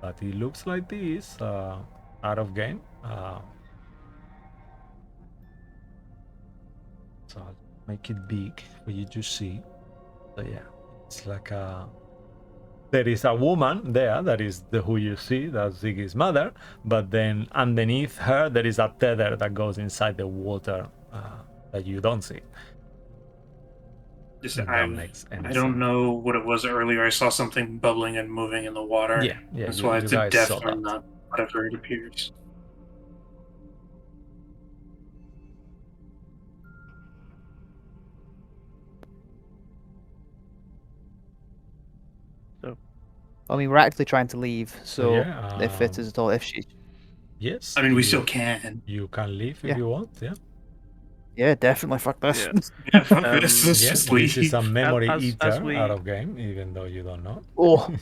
But it looks like this, out of game. So I'll make it big for you to see. So yeah, it's like a... There is a woman there, that is who you see, that's Ziggy's mother, but then underneath her there is a tether that goes inside the water that you don't see. Just, If that makes any I don't sense. know what it was earlier. I saw something bubbling and moving in the water. Yeah, That's you why it's guys saw definitely that. not whatever it appears. I mean, we're actually trying to leave, so yeah, if it is at all, if she, Yes. I mean, we still can. You can leave if Yeah. you want, yeah. yeah, definitely fuck this. Yeah. Yeah, fuck this. Let's Yeah, just this is leave. a memory As eater we- out of game, even though you don't know. Oh,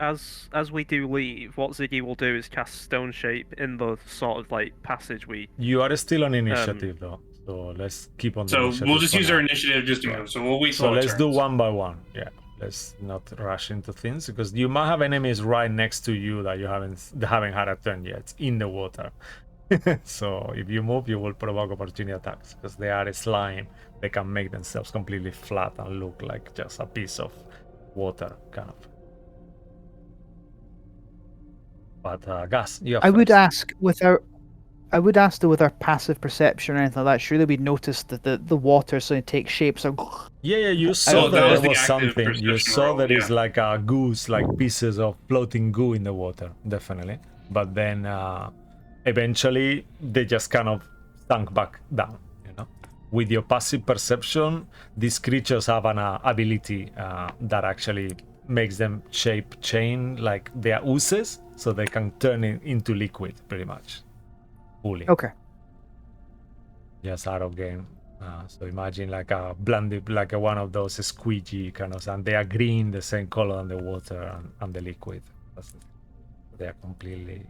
As we do leave, what Ziggy will do is cast Stone Shape in the sort of like passage we. You are still on initiative though, so let's keep on the So initiative we'll just for use now. our initiative just to Yeah. move. So we'll wait So till it let's do turns. one by one. Yeah, let's not rush into things because you might have enemies right next to you that you haven't had a turn yet in the water. So if you move, you will provoke opportunity attacks because they are slime. They can make themselves completely flat and look like just a piece of water, kind of. But Gus, you. I would ask with our, I would ask though with our passive perception or anything like that. Surely we'd notice that the water suddenly takes shape. So Yeah, you saw that that was there the was active something. You perception saw roll, there is yeah. like a goose, like pieces of floating goo in the water, definitely. But then eventually they just kind of sunk back down, you know. With your passive perception, these creatures have an ability that actually makes them shape change, like their oozes, so they can turn it into liquid, pretty much. Fully. okay, Just out of game. So imagine like a blended, like one of those squeegee kind of, and they are green, the same color on the water and the liquid. They are completely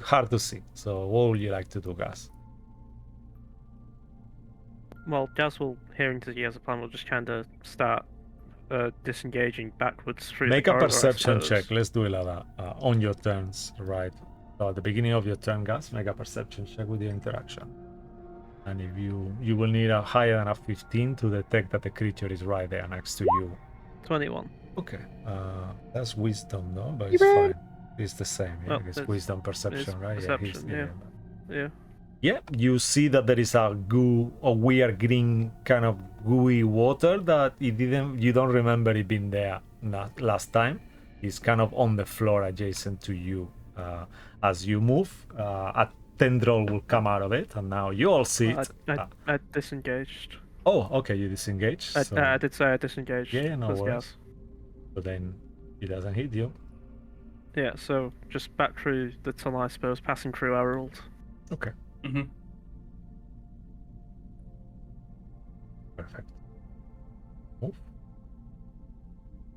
hard to see. So what would you like to do, Gus? Well, Jazz will, hearing Ziggy has a plan, will just kind of start disengaging backwards through. Make the a corridor, I perception suppose. check. Let's do it like that. On your turns, right? So at the beginning of your turn, Gus, make a perception check with your interaction. And if you will need a higher than a 15 to detect that the creature is right there next to you. 21. Okay, that's wisdom, though, but it's Yeah. fine. It's the same. Yeah, Well, it's it's- wisdom perception, it's right? perception, yeah. Yeah. Yeah, you see that there is a weird green kind of gooey water that you don't remember it being there last time. It's kind of on the floor adjacent to you. As you move, a tendril will come out of it, and now you all see it. I disengaged. Oh, okay, you disengage. I So, did say I disengaged. Yeah, no with worries. Gaz. but then it doesn't hit you. Yeah, so just back through the tunnel, I suppose, passing through Harold. Okay, hmm perfect. Move.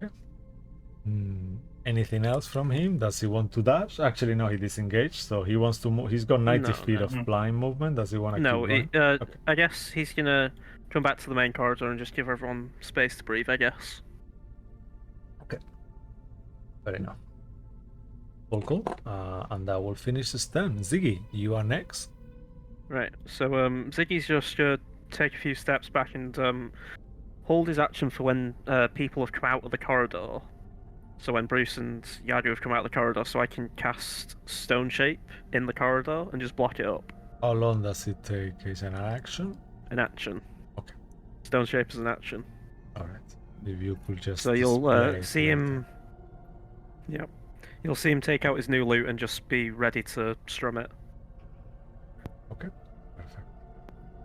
Yeah. Anything else from him? Does he want to dash? Actually, no, he disengaged, so he wants to move. He's got 90 No, feet no. of flying movement. Does he want to No, keep going? Okay. I guess he's gonna come back to the main corridor and just give everyone space to breathe, I guess. Fair enough. Cool. And that will finish his turn. Ziggy, you are next. Right, so Ziggy's just gonna take a few steps back and hold his action for when people have come out of the corridor. So when Bruce and Yagu have come out of the corridor, so I can cast Stone Shape in the corridor and just block it up. How long does it take? Is an action? An action. Okay. Stone Shape is an action. All right. If you could just. So you'll display see that. him. Yep. You'll see him take out his new loot and just be ready to strum it. Okay. Perfect.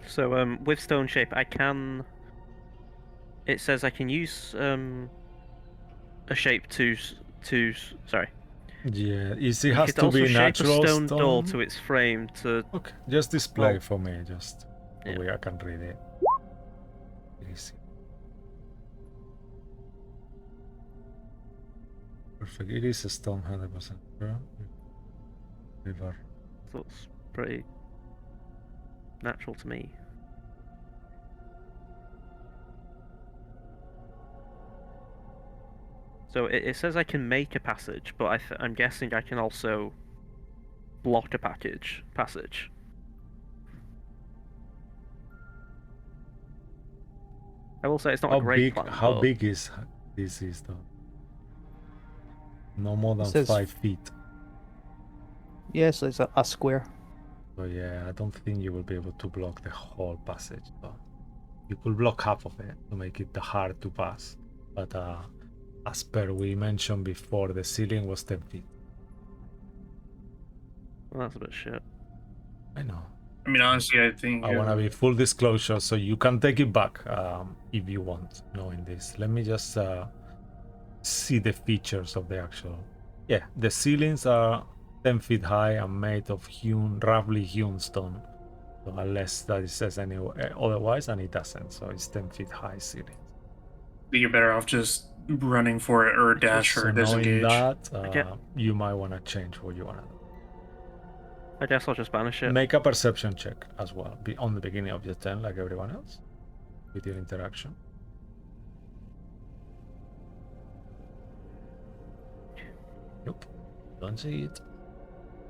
So with Stone Shape, I can. It says I can use a shape to. Sorry. Yeah. It You has could to also be shape natural a stone door stone. to its frame to. Okay. Just display Well- for me. Just. Yeah. I can read it. Easy. Perfect. It is a stone 100% sure. River. So it's pretty natural to me. So it says I can make a passage, but I'm guessing I can also block a passage. I will say it's not a great plan. How but big is this is though? No more than says- 5 feet. Yeah, so it's a square. So yeah, I don't think you will be able to block the whole passage. So you could block half of it to make it hard to pass. But as per we mentioned before, the ceiling was 10 feet. Well, that's a bit shit. I know. I mean, honestly, I think I want to be full disclosure, so you can take it back if you want, knowing this. Let me just see the features of the actual. Yeah, the ceilings are 10 feet high and made of roughly hewn stone. So unless that it says any otherwise, and it doesn't. So it's 10 feet high ceiling. you're better off just running for it or dash So or knowing disengage. that, you might want to change what you want to do. I guess I'll just banish it. Make a perception check as well, on the beginning of your turn, like everyone else, with your interaction. Nope, don't see it.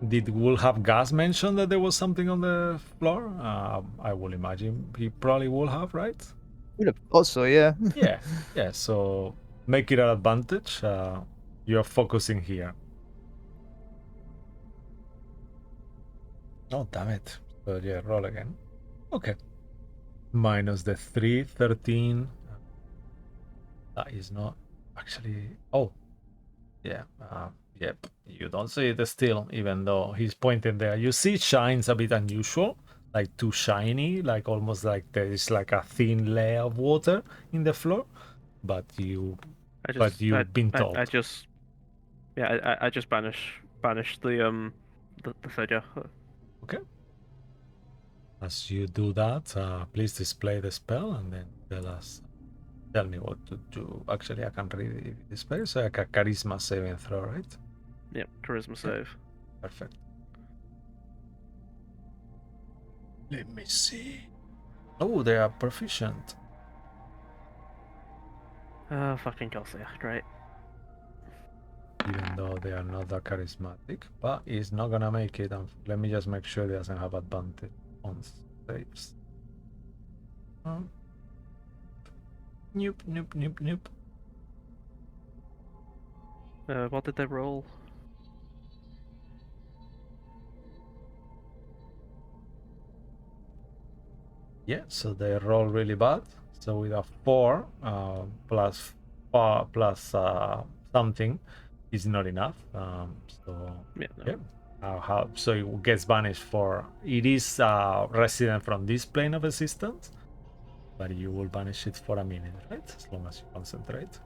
Did Wool have Gas mention that there was something on the floor? I will imagine he probably will have, right? Would have thought so, yeah. Yeah. So make it an advantage. You're focusing here. Oh, damn it. So yeah, roll again. Okay. Minus the 3, 13. That is not actually. Oh, yeah. Yep. You don't see it still, even though he's pointing there. You see, shines a bit unusual, like too shiny, like almost like there is like a thin layer of water in the floor. But you've been told. I just banish the third. Yeah. Okay. As you do that, please display the spell and then tell me what to do. Actually, I can read the spell. So like a charisma saving throw, right? Yep. Charisma save. Perfect. Let me see. Oh, they are proficient. Fucking course they are. Great. Even though they are not that charismatic, but he's not gonna make it. And let me just make sure he doesn't have advantage on saves. Nope. What did they roll? Yeah, so they roll really bad. So with a 4 plus 4 plus something is not enough. So Yeah. No. yeah. So it gets banished for. It is resident from this plane of existence, but you will banish it for a minute, right? As long as you concentrate.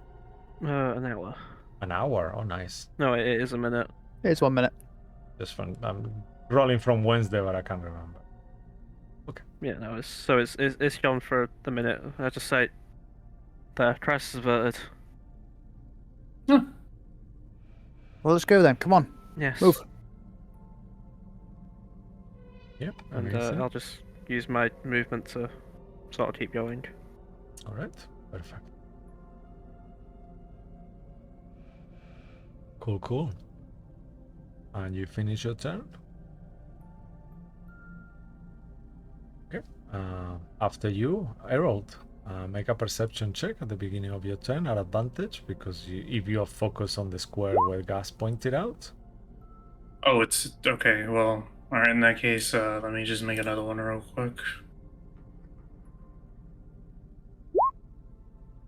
An hour. An hour. Oh, nice. No, it is a minute. It's 1 minute. Just from I'm rolling from Wednesday, but I can't remember. Yeah, no, it's gone for the minute. I just say the crisis averted. Well, let's go then. Come on. Yes. Move. Yep. And Amazing. I'll just use my movement to sort of keep going. All right. Perfect. Cool. And you finish your turn. Okay. After you, Harold, make a perception check at the beginning of your turn at advantage because if you are focused on the square where Gas pointed out. Oh, it's okay. Well, all right. In that case, let me just make another one real quick.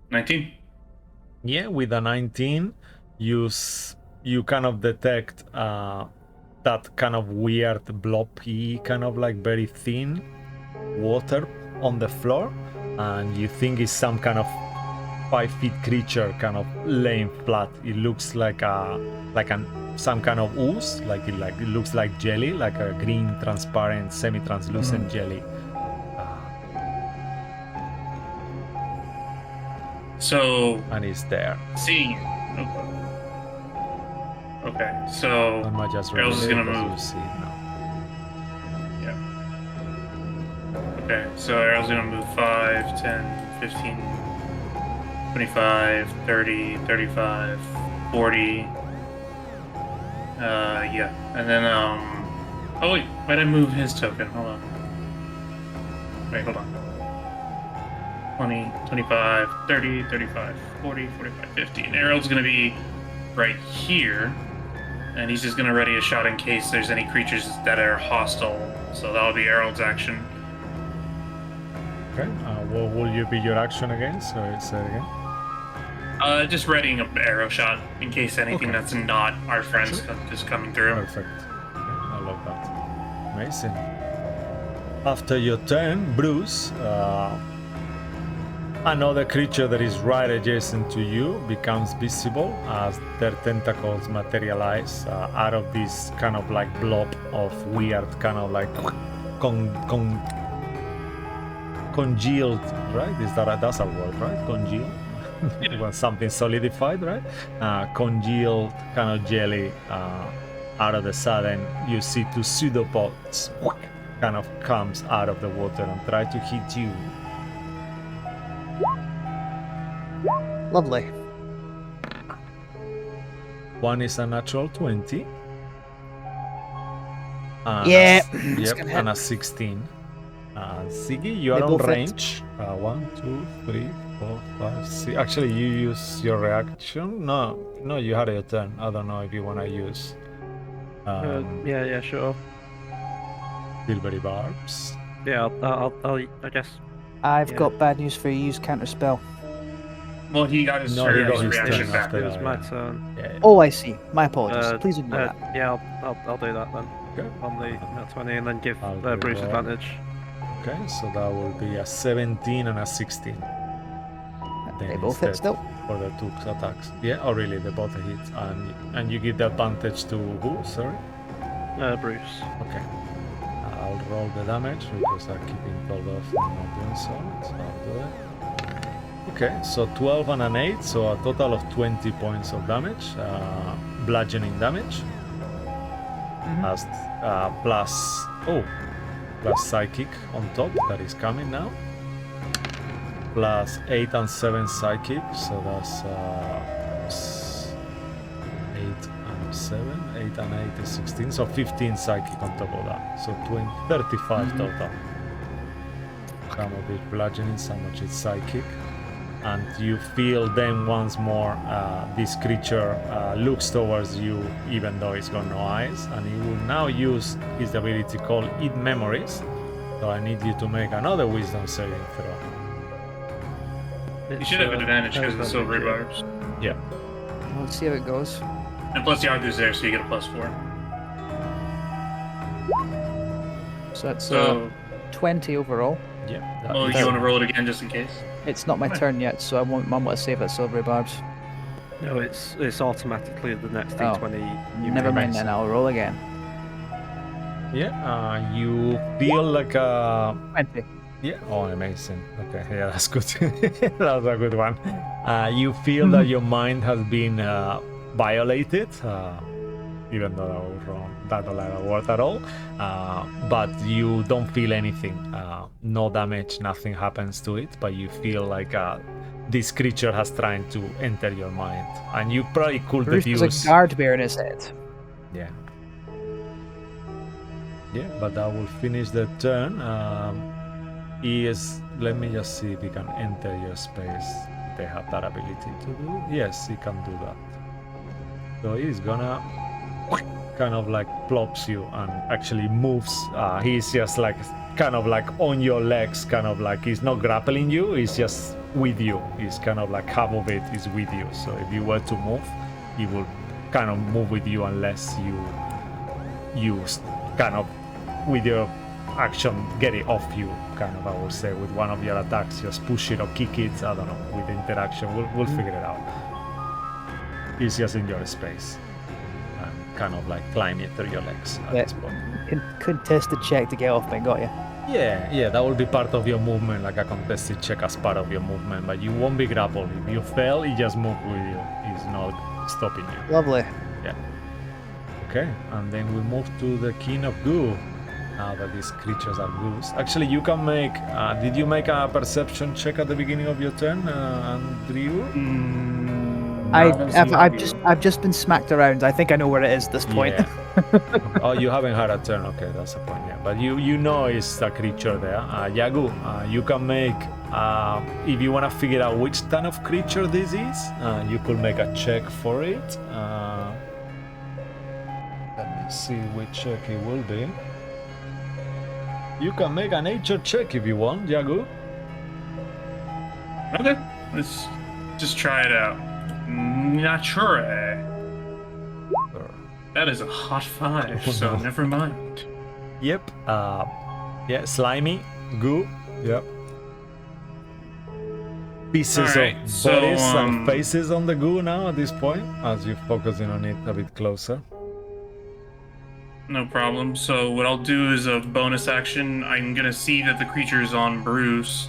19. Yeah, with a 19, you kind of detect that kind of weird bloppy, kind of like very thin water on the floor, and you think it's some kind of 5 feet creature kind of laying flat. It looks like some kind of ooze, it looks like jelly, like a green, transparent, semi-translucent jelly. So and he's there. seeing you. Okay, so I might just Errol's is reveal gonna it as move. you see it now. Yeah. Okay, so Errol's gonna move 5, 10, 15, 25, 30, 35, 40. Yeah. And then, oh wait, why'd I move his token? Hold on. Wait, hold on. 20, 25, 30, 35, 40, 45, 50. And Errol's gonna be right here. And he's just gonna ready a shot in case there's any creatures that are hostile. So that'll be Errol's action. Okay. What will you be your action again? Sorry, say it again. Just readying an arrow shot in case anything Okay. that's not our friends Sure. just coming through. Perfect. Okay, I love that. Amazing. After your turn, Bruce, another creature that is right adjacent to you becomes visible as their tentacles materialize out of this kind of like blob of weird, kind of like congealed, right? That's a word, right? Congealed. When something solidified, right? Congealed kind of jelly. Out of the sudden, you see two pseudopods kind of comes out of the water and try to hit you. Lovely. One is a natural 20. And Yeah, a, it's yep, gonna and hit. a 16. Siggy, you are They on both hit. range. 1, 2, 3, 4, 5, 6. Actually, you use your reaction. No, you had your turn. I don't know if you want to use Yeah, sure. silvery barbs. Yeah, I guess. I've Yeah. got bad news for you. Use counter spell. Well, he got his No, turn, he got his his reaction turn back. after It was that, my yeah. turn. Yeah. Oh, I see. My apologies. Please ignore that. Yeah, I'll do that then. Okay. On the nat 20 and then give I'll Bruce reroll. advantage. Okay, so that will be a 17 and a 16. They Then both hit instead still. for the two attacks. Yeah, oh really, they both hit. And you give the advantage to who, sorry? Bruce. Okay. I'll roll the damage because I'm keeping told of not doing so, so I'll do it. Okay, so 12 and an 8, so a total of 20 points of damage, bludgeoning damage. As, plus psychic on top, that is coming now. Plus 8 and 7 psychic, so that's 8 and 7, 8 and 8 is 16, so 15 psychic on top of that. So 35 total. Some of it bludgeoning, some of it psychic. And you feel then once more this creature looks towards you even though it's got no eyes, and he will now use his ability called Eat Memories. So I need you to make another wisdom saving throw. You should have advantage because of the silvery barbs. Yeah. Let's see how it goes. And plus Yagu's there, so you get a +4. So that's So, 20 overall. Yeah. well, you want to roll it again just in case? It's not my turn yet, so I want to save that silvery barbs. No, it's automatically the next Oh, D20. Never mind then, I'll roll again. Yeah, you feel like a... 20. Yeah, oh, amazing. Okay, yeah, that's good. That's a good one. You feel that your mind has been violated, even though that was wrong. That don't like a word at all. But you don't feel anything. No damage, nothing happens to it, but you feel like this creature has tried to enter your mind. And you probably could Bruce deduce... has a guard bear in his head. Yeah. Yeah, but that will finish the turn. Let me just see if he can enter your space. They have that ability to do. Yes, he can do that. So he's gonna kind of like plops you and actually moves. He's just like kind of like on your legs, kind of like he's not grappling you, he's just with you. He's kind of like half of it is with you. So if you were to move, he will kind of move with you unless you kind of with your action get it off you, kind of, I would say, with one of your attacks, just push it or kick it, I don't know, with interaction, we'll figure it out. He's just in your space and kind of like climbing through your legs at Yeah. this point. Contested check to get off me, got you. Yeah, that will be part of your movement, like a contested check as part of your movement, but you won't be grappled. If you fail, it just move with you. It's not stopping you. Lovely. Yeah. Okay, and then we move to the King of Goo. Now that these creatures are goos. Actually, you can make... did you make a perception check at the beginning of your turn, Andrew? I've just been smacked around. I think I know where it is at this point. Yeah. Oh, you haven't had a turn. Okay, that's the point. Yeah, but you know it's a creature there. Yagu, you can make if you want to figure out which kind of creature this is. You could make a check for it. Let me see which check it will be. You can make a nature check if you want, Yagu. Okay, let's just try it out. Nature. That is a hot 5, so never mind. Yep. Yeah, slimy, goo. Yep. Pieces Alright, of so, bodies and faces on the goo now at this point, as you're focusing on it a bit closer. No problem. So what I'll do is a bonus action. I'm gonna see that the creature is on Bruce,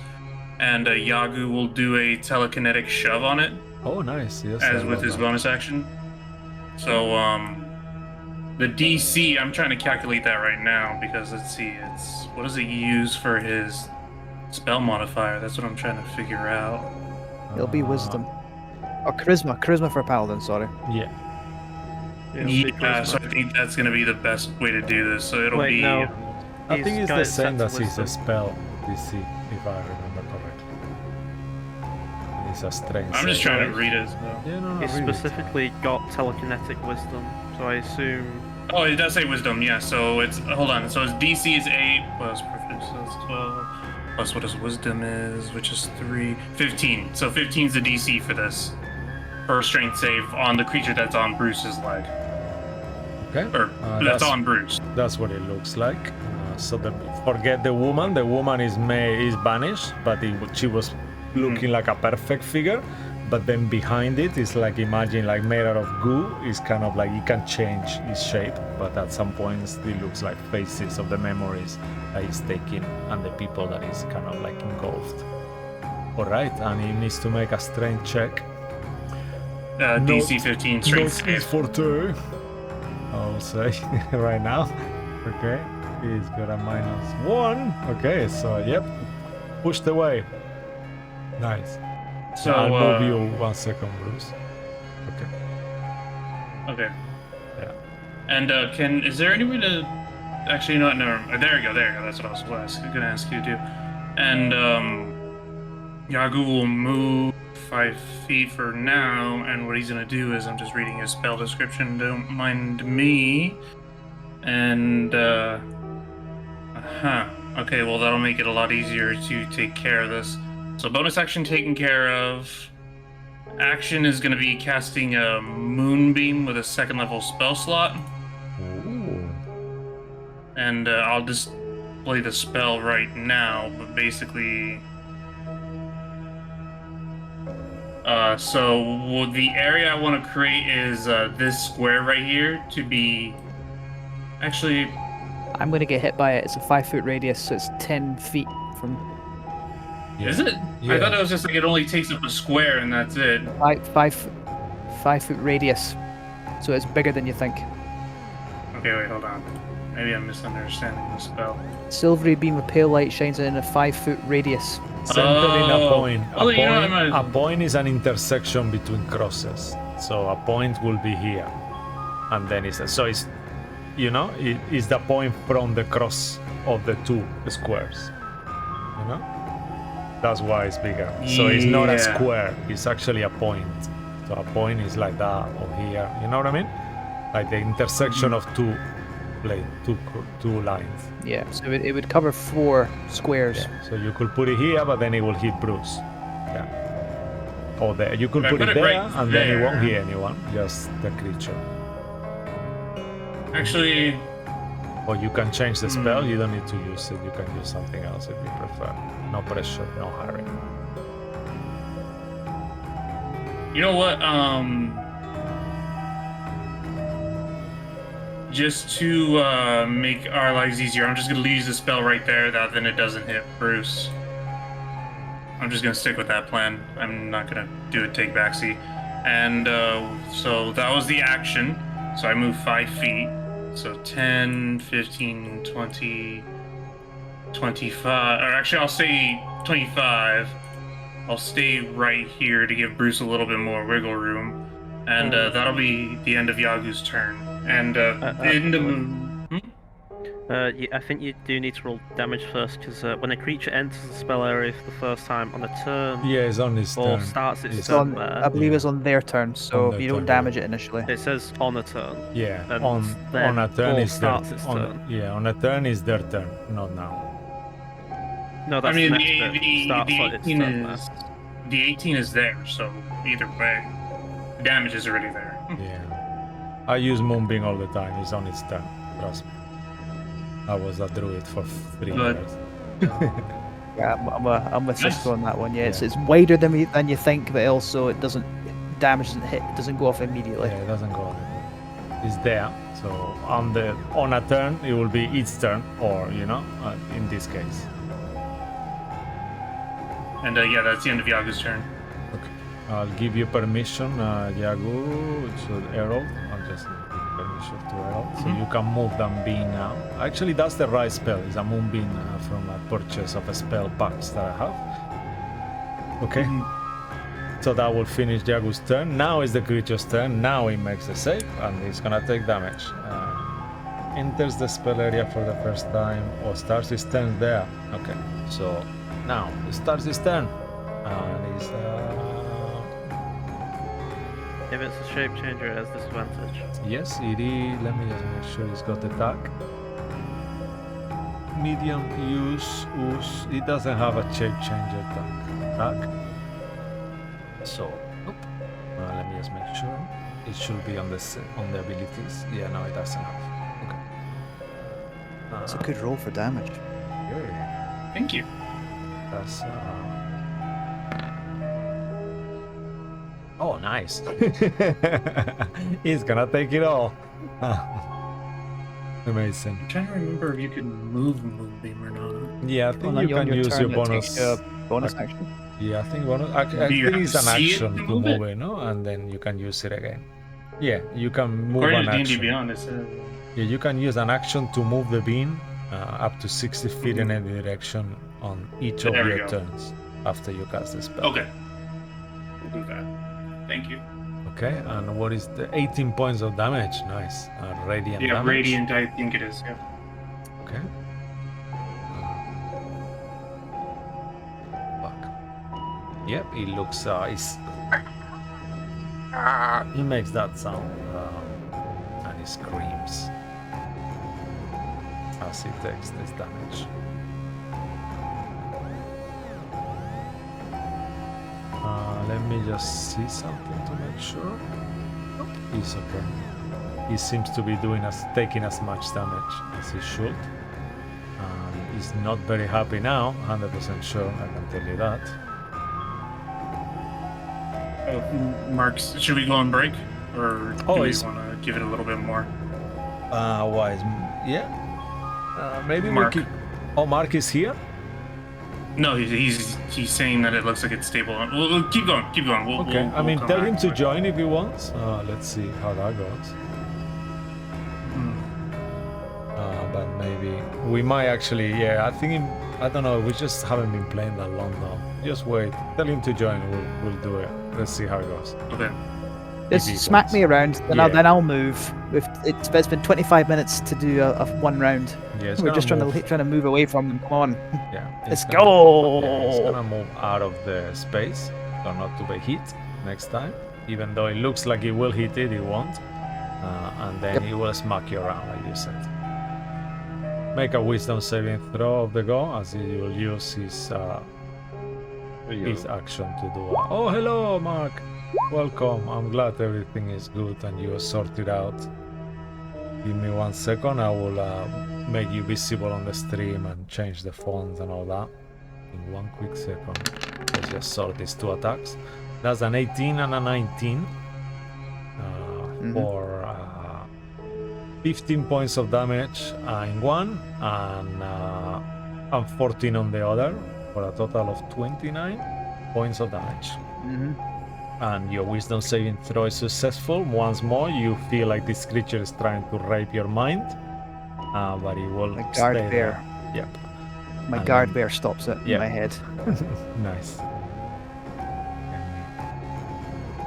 and Yagu will do a telekinetic shove on it, Oh, nice. Yes. as I with love his that. bonus action. So the DC, I'm trying to calculate that right now because let's see, it's what does it use for his spell modifier? That's what I'm trying to figure out. It'll be wisdom. Or charisma. Charisma for paladin, sorry. Yeah. It'll be Yeah, so charisma. I think that's gonna be the best way to do this. So it'll Wait, be no. I He's think it's got the it set same to as his wisdom. spell DC, if I remember correctly. It's a strength. I'm just save. trying to read it. So. Yeah, no, He's read it. specifically got telekinetic wisdom, so I assume. Oh, it does say wisdom, yeah. So it's hold on. So his DC is 8 plus proficiency, so it's 12 plus what his wisdom is, which is 3, 15. So 15 is the DC for this, for a strength save on the creature that's on Bruce's leg, Okay. or that's on Bruce. That's what it looks like. So forget the woman. The woman is banished, but she was looking like a perfect figure. But then behind it is like, imagine like made out of goo. It's kind of like it can change its shape, but at some points it looks like faces of the memories that he's taking and the people that is kind of like engulfed. All right, and he needs to make a strength check. DC 15 strength Not save. for two, I'll say right now. Okay, he's got a -1. Okay, so yep, pushed away. Nice. So I'll move you 1 second, Bruce. Okay. Okay. Yeah. And is there any way to actually, you know what? No, there you go. That's what I was gonna ask you to do. And Yagu will move 5 feet for now, and what he's gonna do is, I'm just reading his spell description. Don't mind me. And okay, well that'll make it a lot easier to take care of this. So bonus action taken care of. Action is going to be casting a moonbeam with a 2nd level spell slot. Ooh. And I'll just play the spell right now, but basically... so the area I want to create is this square right here to be... Actually... I'm going to get hit by it. It's a 5-foot radius, so it's 10 feet from... Yeah. Is it? Yeah. I thought it was just like it only takes up a square and that's it. 5-foot radius, so it's bigger than you think. Okay, wait, hold on. Maybe I'm misunderstanding the spell. Silvery beam of pale light shines in a 5-foot radius. Centering a point. Oh, you know, I might- A point is an intersection between crosses. So a point will be here, and then it's you know, it is the point from the cross of the two squares. You know, that's why it's bigger. So it's not a Yeah. square. It's actually a point. So a point is like that or here. You know what I mean? Like the intersection of two lines. Yeah, so it would cover 4 squares. Yeah. So you could put it here, but then it will hit Bruce. Yeah. Or there. You could I put put it it there, right and then it won't there. hit anyone. Just the creature. Actually, Or you can change the spell. You don't need to use it. You can use something else if you prefer. No pressure, no hurry. you know what? just to make our lives easier, I'm just gonna use the spell right there. Then it doesn't hit Bruce. I'm just gonna stick with that plan. I'm not gonna do a take backseat. And so that was the action. So I move 5 feet. So 10, 15, 20, 25. Or actually, I'll say 25. I'll stay right here to give Bruce a little bit more wiggle room. And that'll be the end of Yagu's turn. And in the moon. I think you do need to roll damage first, because when a creature enters the spell area for the first time on a turn, Yeah, it's on his or turn. starts its It's turn on, there, I believe Yeah. it's on their turn, so their you don't turn, damage yeah. it initially. it says on a turn. Yeah, And on then a turn ball is their starts its on, turn. yeah, on a turn is their turn, not now. No, I that's mean, the next bit. the Starts on its 18 turn is the 18 is there, so either way, the damage is already there. Yeah, I use Moonbeam all the time. It's on its turn. Trust me. I was a druid for 3 But- years. Yeah, I'm with Nice. Cisco on that one. Yeah, Yeah. it's wider than you think, but also it doesn't damage doesn't hit, doesn't go off immediately. Yeah, it doesn't go on it. It's there. So on a turn, it will be its turn, or in this case. And yeah, that's the end of Yagu's turn. Okay. I'll give you permission, Yagu, to Herald. I'll just give permission to Herald. So you can move that bean now. Actually, that's the right spell. It's a moonbeam from a purchase of a spell packs that I have. Okay. So that will finish Yagu's turn. Now is the creature's turn. Now he makes the save, and he's gonna take damage. Enters the spell area for the first time, or starts his turn there. Okay. So now he starts his turn, and he's If it's a shape changer, it has disadvantage. yes, it is. Let me just make sure he's got attack. Medium use. It doesn't have a shape changer attack. So, nope. Let me just make sure. It should be on the abilities. Yeah, no, it doesn't have. Okay. It's a good roll for damage. Yeah, Thank you. that's. Oh, nice. He's gonna take it all. Amazing. I'm trying to remember if you can move Moonbeam or not. Yeah, I think On you can use turn, your it takes bonus. bonus action. Yeah, I think bonus. I Do you think have it's to an see it action to to move it? move it, no? And then you can use it again. Yeah, you can move According an to D&D action. Beyond, it says... Yeah, you can use an action to move the bean up to 60 feet in any direction on each of There we your go. turns after you cast the spell. Okay. We'll do that. Thank you. Okay, and what is the 18 points of damage? Nice. Radiant Yeah, damage. Radiant, I think it is. Yeah. Okay. Fuck. Yep, it looks. He makes that sound, and he screams as he takes this damage. Let me just see something to make sure. Nope, he's okay. He seems to be taking as much damage as he should. He's not very happy now, 100% sure, I can tell you that. Marks, should we go on break? Or do Oh, we it's- want to give it a little bit more? Why? Yeah. Maybe Mark. we keep. Oh, Mark is here? No, he's saying that it looks like it's stable. We'll keep going, keep going. Okay, I mean, come tell back him to it. join if he wants. Let's see how that goes. But maybe we might actually, yeah, I don't know, we just haven't been playing that long though. Just wait, tell him to join, we'll do it. Let's see how it goes. Okay. Just he smack wants. me around, then Yeah. I'll move. It's been 25 minutes to do a one round. Yeah, it's We're gonna just trying move. to move away from them. Come on. Yeah, Let's it's gonna- go. Yeah, it's gonna move out of the space, so not to be hit next time. Even though it looks like it will hit it won't. And then Yep. he will smack you around, like you said. Make a wisdom saving throw of the go, as he will use his action to do it. Oh, hello, Mark. Welcome. I'm glad everything is good and you are sorted out. Give me 1 second. I will make you visible on the stream and change the fonts and all that. In 1 quick second. Let's just sort these 2 attacks. That's an 18 and a 19 Mhm. for 15 points of damage in one and 14 on the other, for a total of 29 points of damage. And your wisdom saving throw is successful. Once more, you feel like this creature is trying to rape your mind, but it will My guard stay bear. there. Yep. My And guard then- bear stops it yeah. in my head. Nice.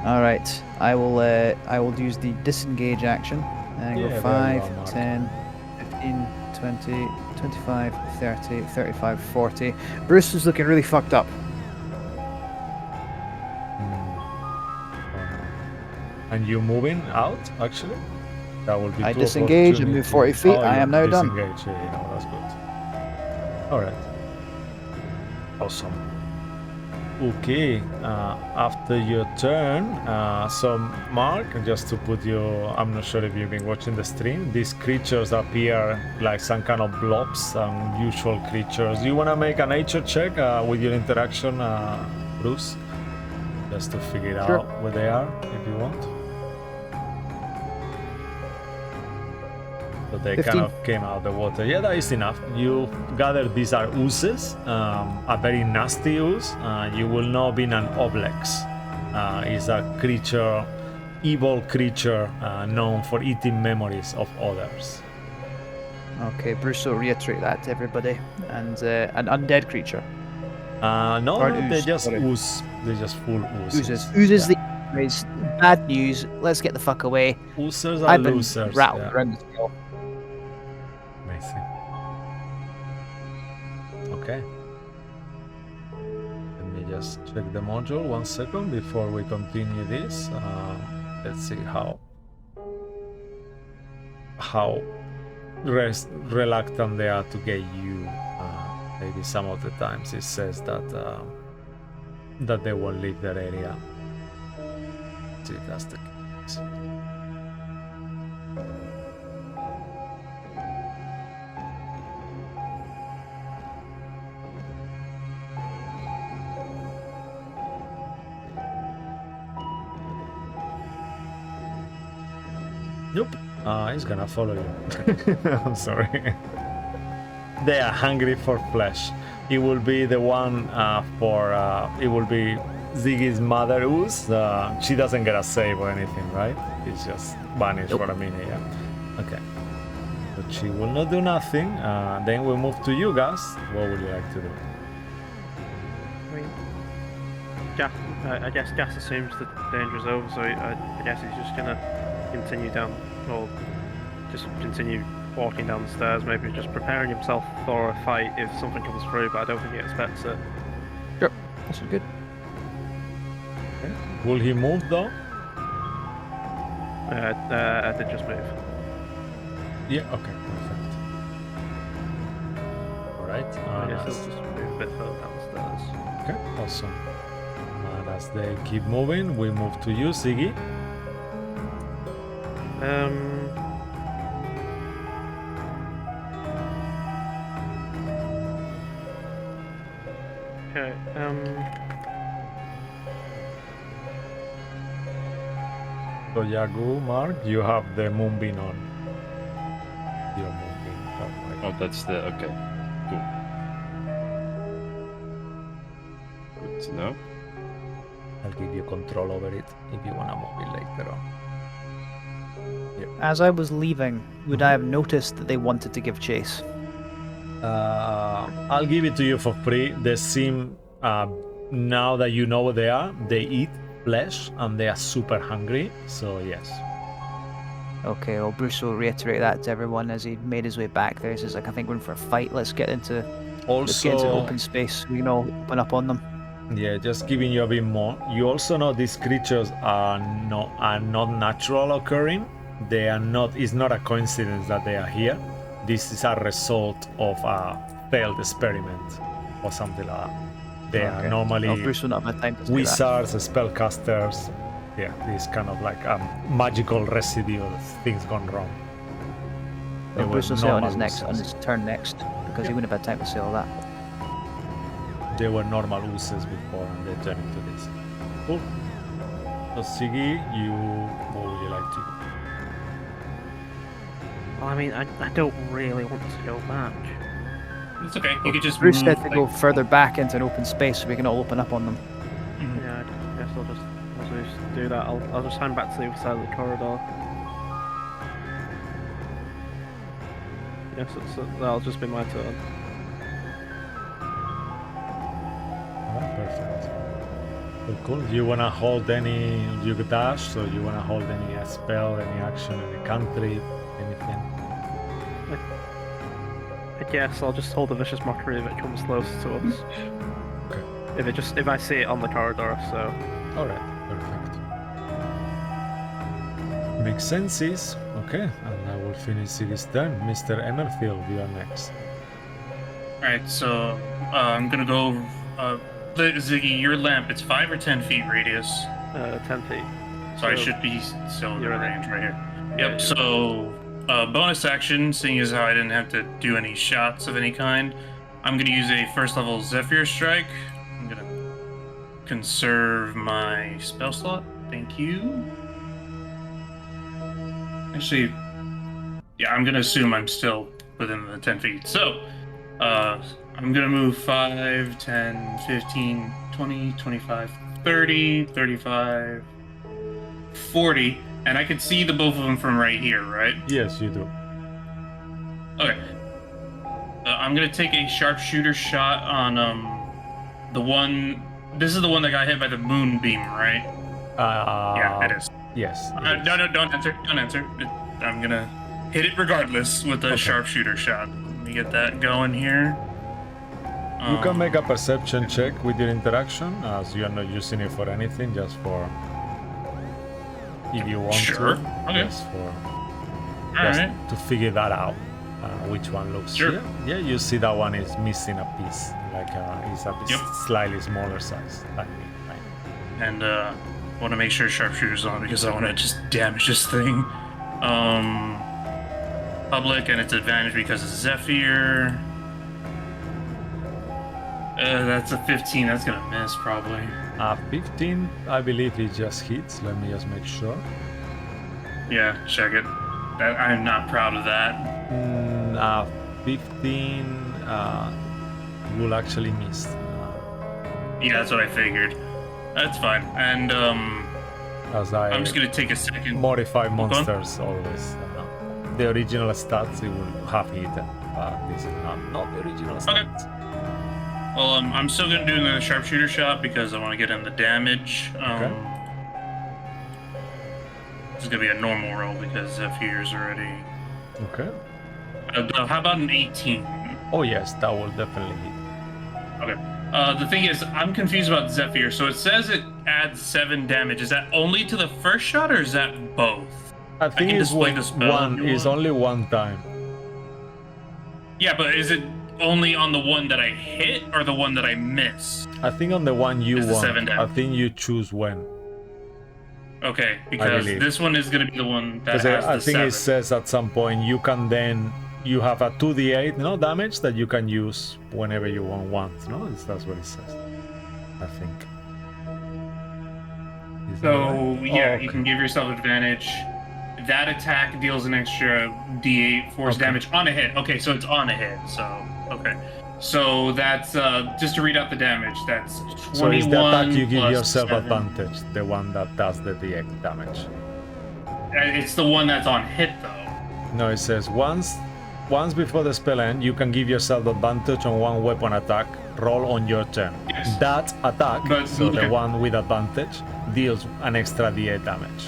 All right, I will use the disengage action. And Yeah, go there 5, you are, Mark. 10, 15, 20, 25, 30, 35, 40. Bruce is looking really fucked up. And you moving out, actually? That will be I two of disengage and move 40 opportunity. feet. I you am now done. disengage. Yeah, no, that's good. All right. Awesome. Okay. After your turn, so Mark, just to put you, I'm not sure if you've been watching the stream. These creatures appear like some kind of blobs, unusual creatures. You want to make a nature check with your interaction, Bruce, just to figure Sure. out where they are, if you want. So they 15. kind of came out of the water. Yeah, that is enough. You gather these are oozes, a very nasty ooze. You will know being an oblex. Is a creature, evil creature known for eating memories of others. Okay, Bruce will reiterate that to everybody. And an undead creature. No, Or no, they ooze, just sorry. ooze. They just full oozes. Oozes Yeah. the is bad news. Let's get the fuck away. Oozers are I've been losers. rattled Yeah. around the tail. Amazing. Okay. Let me just check the module 1 second before we continue this. Let's see how reluctant they are to get you. Maybe some of the times it says that they won't leave their area. See if that's the case. Nope. He's gonna follow you. I'm sorry. They are hungry for flesh. It will be the one it will be Ziggy's mother Ooze. She doesn't get a save or anything, right? It's just vanished for a minute, yeah. Okay. But she will not do nothing. Then we move to you guys. What would you like to do? I mean, I guess Gas assumes the danger is over, so I guess he's just gonna continue down, or just continue walking down the stairs, maybe just preparing himself for a fight if something comes through, but I don't think he expects it. Sure, this is good. Will he move though? I did just move. Yeah, okay, perfect. Alright. I guess he'll just move a bit further down the stairs. Okay, awesome. And as they keep moving, we move to you, Ziggy. Okay, So Yagu, Mark, you have the moonbeam on. Your moonbeam. Oh, that's the okay. Cool. Good to know. I'll give you control over it if you wanna move it later on. As I was leaving, would I have noticed that they wanted to give chase? I'll give it to you for free. They seem, now that you know what they are, they eat flesh and they are super hungry. So yes. Okay, well, Bruce will reiterate that to everyone as he made his way back there. He says, like, I think we're in for a fight. Let's get into Also, open space. We can all open up on them. yeah, just giving you a bit more. You also know these creatures are not natural occurring. They are not. It's not a coincidence that they are here. This is a result of a failed experiment or something like that. They are Okay. normally Well, Bruce will not have time to do that. wizards, spellcasters. Yeah, these kind of like magical residual things gone wrong. They Well, were Bruce will say on normal his oozes. turn next, because he wouldn't have had time to say all that. They were normal oozes before and they turned into this. Cool. So Siggy, what would you like to do? Well, I mean, I don't really want to go back. It's okay. You could just Bruce move, said to go further back into an open space so we can all open up on them. Yeah, I guess I'll just do that. I'll just hang back to the other side of the corridor. Yes, that'll just be my turn. Alright, perfect. Well, cool. Do you wanna hold any? You could dash, so you wanna hold any spell, any action, any cantrip, anything? I guess I'll just hold a vicious mockery if it comes close to us. Okay. If I see it on the corridor, so. Alright, perfect. Makes sense. Okay, and I will finish this turn. Mr. Emerfield, you are next. Alright, so I'm gonna go. Ziggy, your lamp, it's 5 or 10 feet radius. 10 feet. So I So- should be still in the You're in it. range right here. Yeah, Yep, so bonus action, seeing as how I didn't have to do any shots of any kind, I'm going to use a first level Zephyr Strike. I'm going to conserve my spell slot. Thank you. Actually, yeah, I'm going to assume I'm still within the 10 feet. So, I'm going to move 5, 10, 15, 20, 25, 30, 35, 40, and I can see the both of them from right here, right? Yes, you do. Okay. I'm gonna take a sharpshooter shot on the one. This is the one that got hit by the moonbeam, right? Yeah, it is. Yes. it is. No, don't answer. Don't answer. I'm gonna hit it regardless with a Okay. sharpshooter shot. Let me get that going here. You can make a perception check with your interaction, as you are not using it for anything, just for if you want Sure. to. Okay. Just for All just right. to figure that out, which one looks. Sure. Yeah, you see that one is missing a piece, like it's a Yep. slightly smaller size. Like, And want to make sure sharpshooter's on because I want to just damage this thing. Public, and it's advantage because of Zephyr. That's a 15. That's gonna miss probably. 15, I believe it just hits. Let me just make sure. Yeah, check it. I'm not proud of that. 15 will actually miss. Yeah, that's what I figured. That's fine. And As I I'm just gonna take a second. modify on. monsters always. The original stats it will have hit, but this is not the original stats. Well, I'm still gonna do another sharpshooter shot because I want to get in the damage. Okay. This is gonna be a normal roll because Zephyr's already. Okay. How about an 18? Oh yes, that will definitely hit. Okay. The thing is, I'm confused about Zephyr. So it says it adds 7 damage. Is that only to the first shot, or is that both? I think can it's display the spell one. if you It's want. only one time. Yeah, but is it only on the one that I hit or the one that I miss? I think on the one you It's the want. 7 I damage. think you choose when. Okay, because believe. this one is going to be the one that Because has I the think 7. it says at some point you can then you have a 2d8 damage that you can use whenever you want once. No, that's what it says. I think. Is that So right? yeah, Oh, you okay. can give yourself advantage. That attack deals an extra d8 force Okay. damage on a hit. Okay, so it's on a hit. So okay, so that's just to read out the damage. That's 21 So it's the attack you give plus yourself 7. advantage, the one that does the d8 damage. It's the one that's on hit though. No, it says once before the spell end, you can give yourself advantage on one weapon attack roll on your turn. Yes. That attack, But- so the okay. one with advantage, deals an extra d8 damage.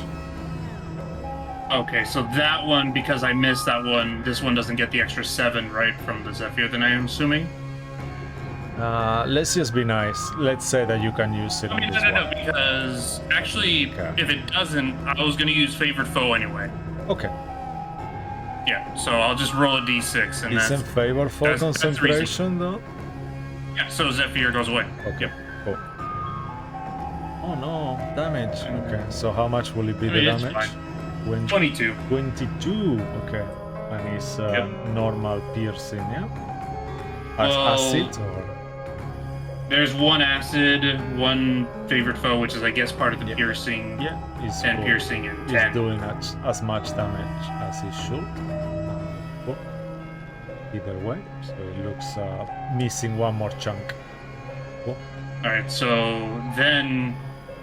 Okay, so that one, because I missed that one, this one doesn't get the extra 7, right, from the Zephyr, then I am assuming? Let's just be nice. Let's say that you can use it I on mean, this no, one. because actually, Okay. if it doesn't, I was going to use Favored Foe anyway. Okay. Yeah, so I'll just roll a d6, and Is in that's... favor for that's concentration though? Yeah, so Zephyr goes away. Okay. Yep. Cool. Oh no, damage. Okay, so how much will it be I the mean, it's damage? 22. 22. Okay. And it's Yep. normal piercing, yeah? Well, Acid or? There's one acid, one Favored Foe, which is, I guess, part of the Yeah. piercing, Yeah, it's 10 cool. piercing, and It's 10. doing as much damage as it should. either way. So it looks missing one more chunk. Cool. Alright, so then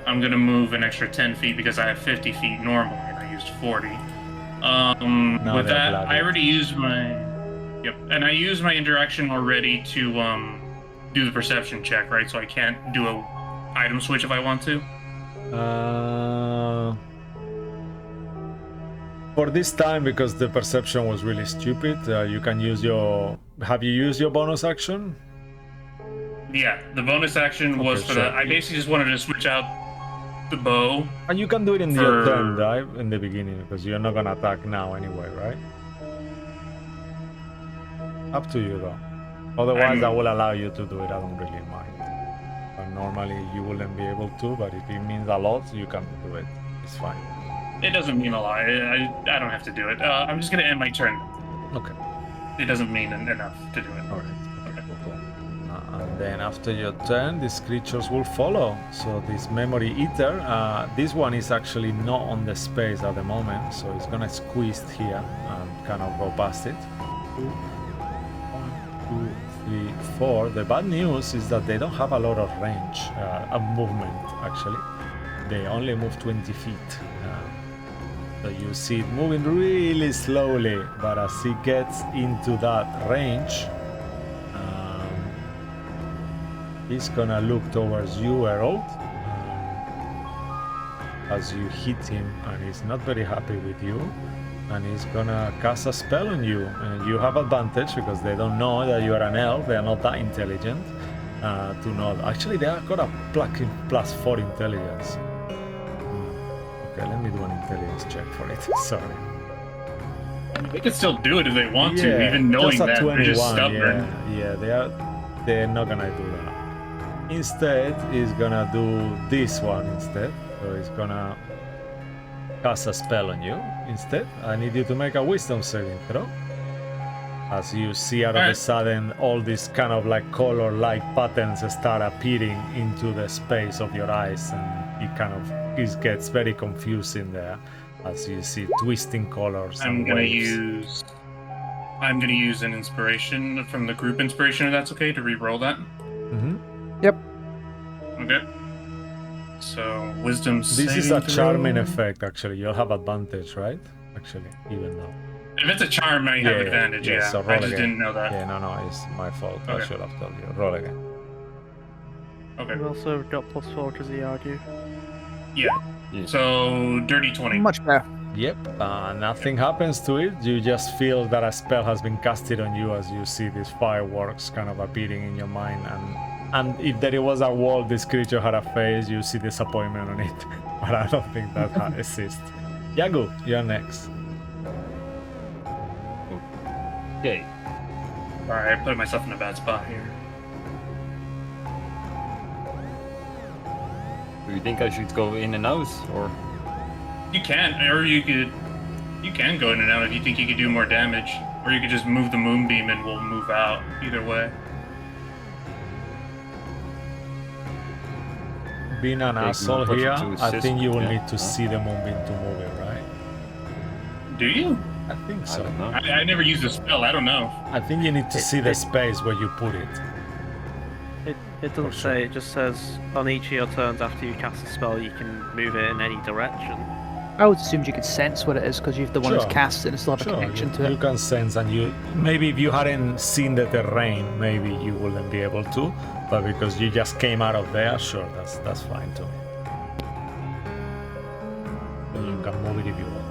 I'm gonna move an extra 10 feet because I have 50 feet normally and I used 40. Now With they're that, bloody. I already used my... Yep, and I used my interaction already to do the perception check, right? So I can't do a item switch if I want to. For this time, because the perception was really stupid, you can use your... Have you used your bonus action? Yeah, the bonus action was Okay, for sure. that. I basically just wanted to switch out the bow. And you can do it in your For- turn, right? In the beginning, because you're not gonna attack now anyway, right? Up to you, though. Otherwise, I will allow you to do it. I don't really mind. But normally, you wouldn't be able to, but if it means a lot, you can do it. It's fine. It doesn't mean a lot. I don't have to do it. I'm just gonna end my turn. Okay. It doesn't mean enough to do it. All right. Okay, cool. And then after your turn, these creatures will follow. So this memory eater, this one is actually not on the space at the moment, so it's gonna squeeze here and kind of go past it. 1, 2, 3, 4. The bad news is that they don't have a lot of range of movement. Actually, they only move 20 feet. So you see it moving really slowly, but as it gets into that range, he's gonna look towards you, Harold, as you hit him, and he's not very happy with you, and he's gonna cast a spell on you, and you have advantage because they don't know that you are an elf. They are not that intelligent to know. Actually, they have got a +4 intelligence. Okay, let me do an intelligence check for it. Sorry. They can still do it if they want to, Yeah, even knowing just a that they're just 21, stubborn. Yeah, they're not gonna do that. Instead, he's gonna do this one instead. So he's gonna cast a spell on you instead. I need you to make a wisdom saving throw. As you see out of a Alright. sudden, all these kind of like color-like patterns start appearing into the space of your eyes, and it gets very confusing there as you see twisting colors. I'm and gonna waves. use an inspiration from the group inspiration, if that's okay, to re-roll that. Mhm. Okay. So wisdom. This is a saving throw. charming effect, actually. You'll have advantage, right? Actually, even though. If it's a charm, I have advantage. Yeah, so I roll just again. didn't know that. Yeah, no, it's my fault. I Okay. should have told you. Roll again. Okay. We've also got +4 to the argue. Yeah. Yeah. So dirty 20. Much better. Yep, nothing happens to it. You just feel that a spell has been casted on you as you see these fireworks kind of appearing in your mind. And if there was a wall, this creature had a face, you see disappointment on it. But I don't think that exists. Yagu, you're next. Okay. Alright, I put myself in a bad spot here. Do you think I should go in and out, or? You can, or you can go in and out if you think you could do more damage. Or you could just move the moonbeam and we'll move out. Either way. Being an Take asshole my here, person to I assist think you will me, yeah. need to see the moonbeam to move it, right? Do you? I think I so. don't know. I never used the spell, I don't know. I think you need to see the space where you put it. It doesn't For sure. say, it just says on each of your turns after you cast a spell you can move it in any direction. I would assume you could sense what it is because you're the one Sure. who's cast it and still have a Sure, connection you, to you it. can sense, and you maybe if you hadn't seen the terrain, maybe you wouldn't be able to. But because you just came out of there, sure, that's fine too. But you can move it if you want,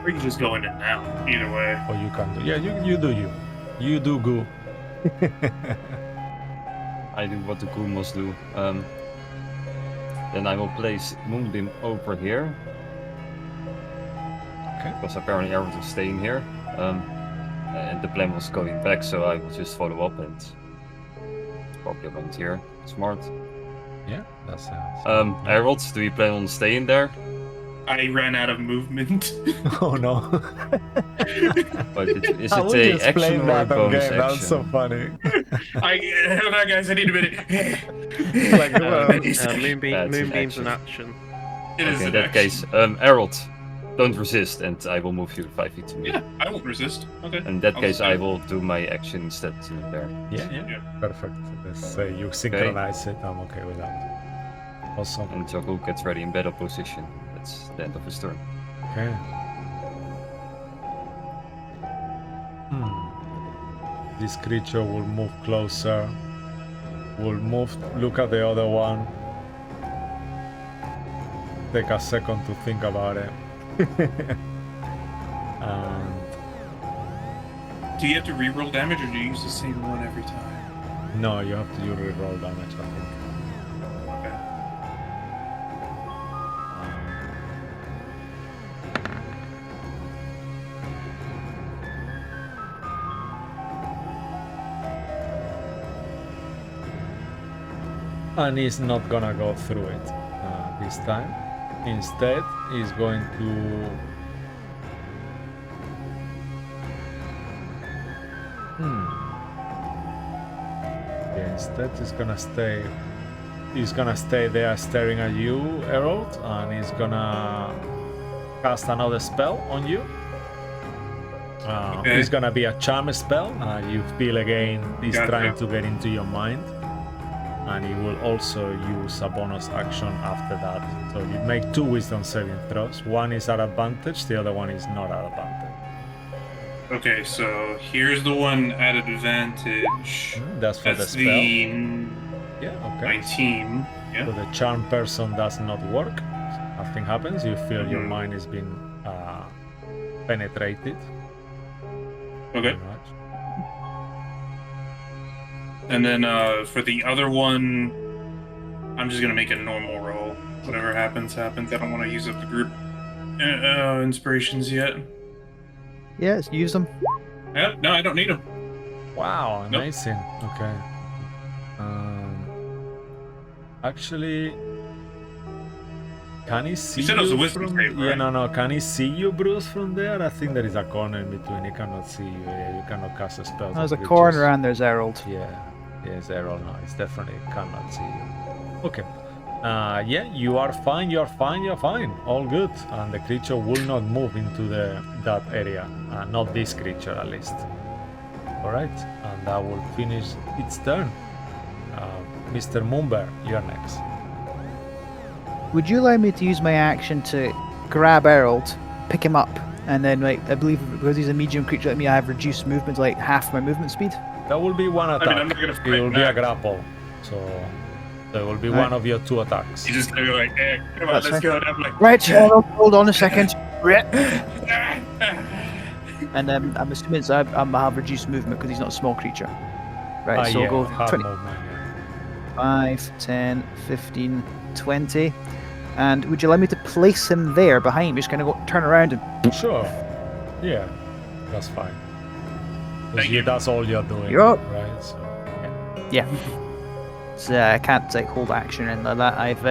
Or you can just go in and out. Either way. or you can do. Yeah, you do you. You do go. I do what the ghoul must do. Then I will place Moonbeam over here. Okay. Because apparently everyone's staying here. And the plan was going back, so I will just follow up and probably went here. Smart. Yeah, that's Harold, do you plan on staying there? I ran out of movement. Oh no. But is I it will a just action play or a that bonus again. That's so action? funny. Hold on, guys. I need a minute. Like, well, It is Moonbeam's an an action. action. an Okay, in that action. case, Harold, don't resist, and I will move you 5 feet to me. Yeah, I won't resist. Okay. In that I'll case, just I do it. will do my action instead there. Yeah. Perfect. Let's say you synchronize it. I'm okay with that. Awesome. And Jogul gets ready in battle position. That's the end of his turn. Okay. This creature will move closer. Will move. Look at the other one. Take a second to think about it. And Do you have to reroll damage, or do you use the same one every time? no, you have to do reroll damage, I think. Okay. And he's not gonna go through it this time. Instead, he's going to. Yeah, instead, he's gonna stay. He's gonna stay there staring at you, Herald, and he's gonna cast another spell on you. Okay. It's gonna be a charm spell. You feel again he's Gotcha. trying to get into your mind. And he will also use a bonus action after that. So you make 2 wisdom saving throws. One is at advantage, the other one is not at advantage. Okay, so here's the one at advantage. That's for the That's spell. Yeah, okay. 19. Yeah. So the charm person does not work. Nothing happens. You feel your Mhm. mind is being penetrated. Okay. Pretty much. And then for the other one, I'm just gonna make a normal roll. Whatever happens, happens. I don't want to use up the group inspirations yet. Yes, use them. Yep, no, I don't need them. Wow, Nope. amazing. Okay. Actually, can he see said it was a you wisdom from? save, Yeah, right? no. Can he see you, Bruce, from there? I think there is a corner in between. He cannot see you. Yeah, you cannot cast a spell. There's a corner and there's Herald. Yes, Errol. No, it's definitely cannot see you. Okay. Yeah, you are fine. You're fine. You're fine. All good. And the creature will not move into that area. Not this creature, at least. All right, and that will finish its turn. Mr. Moonbear, you're next. Would you allow me to use my action to grab Herald, pick him up, and then, like, I believe because he's a medium creature like me, I have reduced movement to like half my movement speed? That will be one attack. I'm not gonna It fight will be a back. grapple. So there will be Right. one of your 2 attacks. He's just gonna be like, come on, That's let's fine. go. And I'm like, Right, Herald, hold on a second. ah. And I'm assuming I have reduced movement because he's not a small creature. Right, so yeah, we'll go half 20, movement, 5, 10, 15, 20. And would you allow me to place him there behind me? Just kind of go turn around and yeah. Sure. Yeah, that's fine. 'Cause Thank you. That's all you're doing, You're up. right? So, yeah. So, I can't like hold action and like that. I've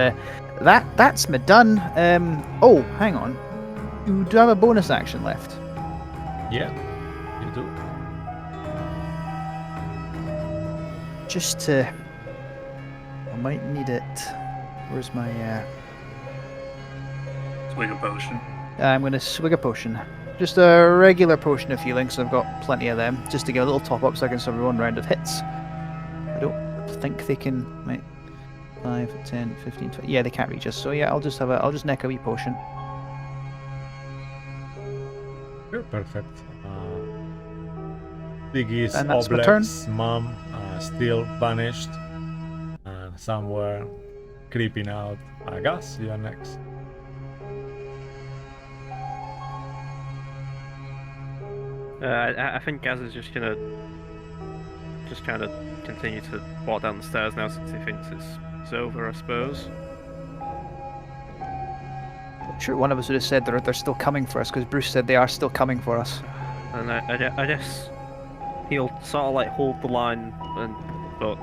that's me done. Oh, hang on. You do have a bonus action left. yeah, you do. Just to, I might need it. Where's my? Swig a potion. I'm gonna swig a potion. Just a regular potion of healing, so I've got plenty of them. Just to give a little top up so I can survive 1 round of hits. I don't think they can. Wait, 5, 10, 15, 20. Yeah, they can't reach us. So yeah, I'll just neck a wee potion. You're perfect. Diggy's And that's my turn. Oblex mom still vanished. And somewhere creeping out. I guess you're next. I think Gaz is just gonna kind of continue to walk down the stairs now since he thinks it's over, I suppose. I'm sure one of us would have said they're still coming for us because Bruce said they are still coming for us. And I guess he'll sort of like hold the line, but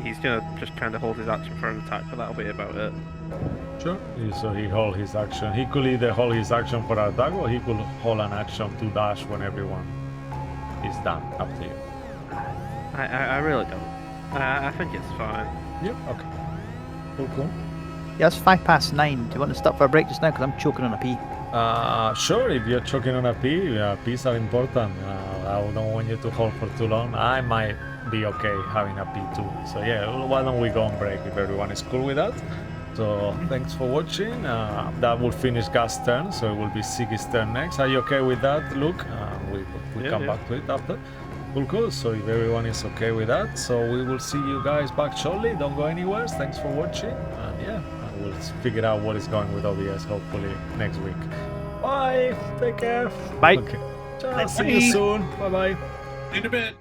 he's gonna just kind of hold his action for an attack, but that'll be about it. Sure. So he hold his action. He could either hold his action for an attack or he could hold an action to dash when everyone is done. Up to you. I really don't. I think it's fine. Yep. Okay. Cool. Yeah, it's 9:05. Do you want to stop for a break just now? Because I'm choking on a pee. Sure, if you're choking on a pee, pees are important. I don't want you to hold for too long. I might be okay having a pee too. So yeah, why don't we go on break if everyone is cool with that? So thanks for watching. That will finish Gast's turn, so it will be Siggy's turn next. Are you okay with that, Luke? We Yeah, come yeah. back to it after. Cool. So if everyone is okay with that, so we will see you guys back shortly. Don't go anywhere. Thanks for watching. And yeah, we'll figure out what is going with OBS hopefully next week. Bye. Take care. Bye. Okay. Ciao. See you soon. Bye bye. In a bit.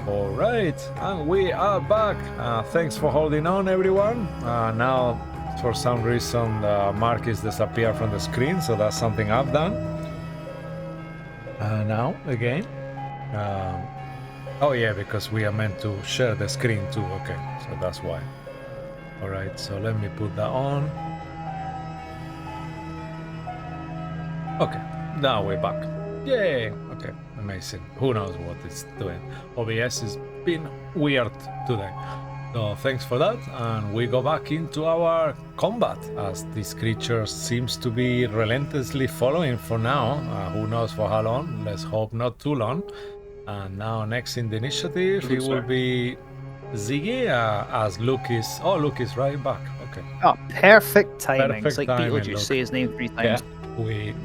All right, and we are back. Thanks for holding on, everyone. Now, for some reason, the mark is disappeared from the screen, so that's something I've done. Now, again. Oh yeah, because we are meant to share the screen too. Okay, so that's why. All right, so let me put that on. Okay, now we're back. Yay! Okay, amazing. Who knows what it's doing? OBS has been weird today. So thanks for that, and we go back into our combat as this creature seems to be relentlessly following for now. Who knows for how long? Let's hope not too long. And now next in the initiative, it will be Ziggy as Luke is... Oh, Luke is right back. Okay. Oh, perfect timing. It's Perfect like timing, Beetlejuice, Luke. say his name 3 Yeah, times.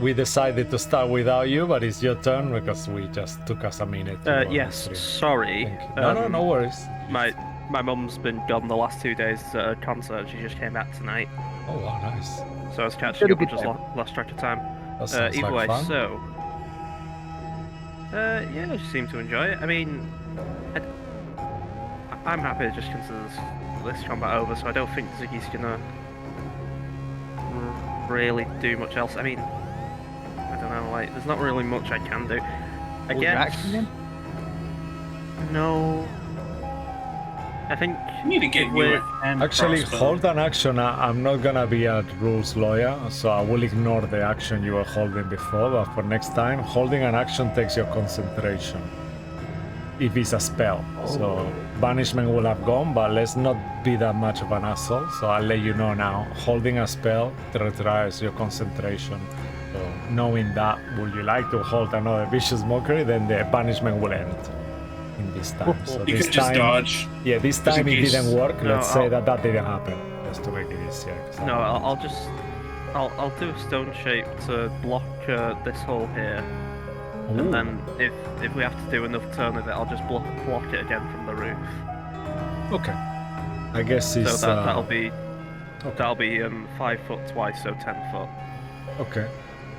we decided to start without you, but it's your turn because we just took us a minute. To Yes, stream. sorry. Thank you. No worries. My mum's been gone the last 2 days at a concert. She just came back tonight. Oh wow, nice. So I was catching Pretty up and good just time. lost track of time. That sounds Either like way, fun. so... yeah, I seem to enjoy it. I mean... I'm happy just consider this combat over, so I don't think Ziggy's gonna... really do much else. I mean... I don't know, like, there's not really much I can do. I Hold your guess... action then? No... I think... You need to get you With- a hand Actually, crossbow. hold an action. I'm not gonna be a rules lawyer, so I will ignore the action you were holding before. But for next time, holding an action takes your concentration. If it's a spell, so banishment will have gone, but let's not be that much of an asshole. So I'll let you know now. Holding a spell retires your concentration. So knowing that, would you like to hold another vicious mockery? Then the banishment will end in this time. So You this could just time, dodge. yeah, this Just in time it case. didn't work. No, Let's say I'll- that didn't happen, just to make it easier. 'cause I No, don't- I'll just... I'll do a stone shape to block this hole here. Ooh. And then if we have to do another turn of it, I'll just block it again from the roof. Okay. I guess it's So that'll be okay. that'll be 5 foot twice, so 10 foot. Okay.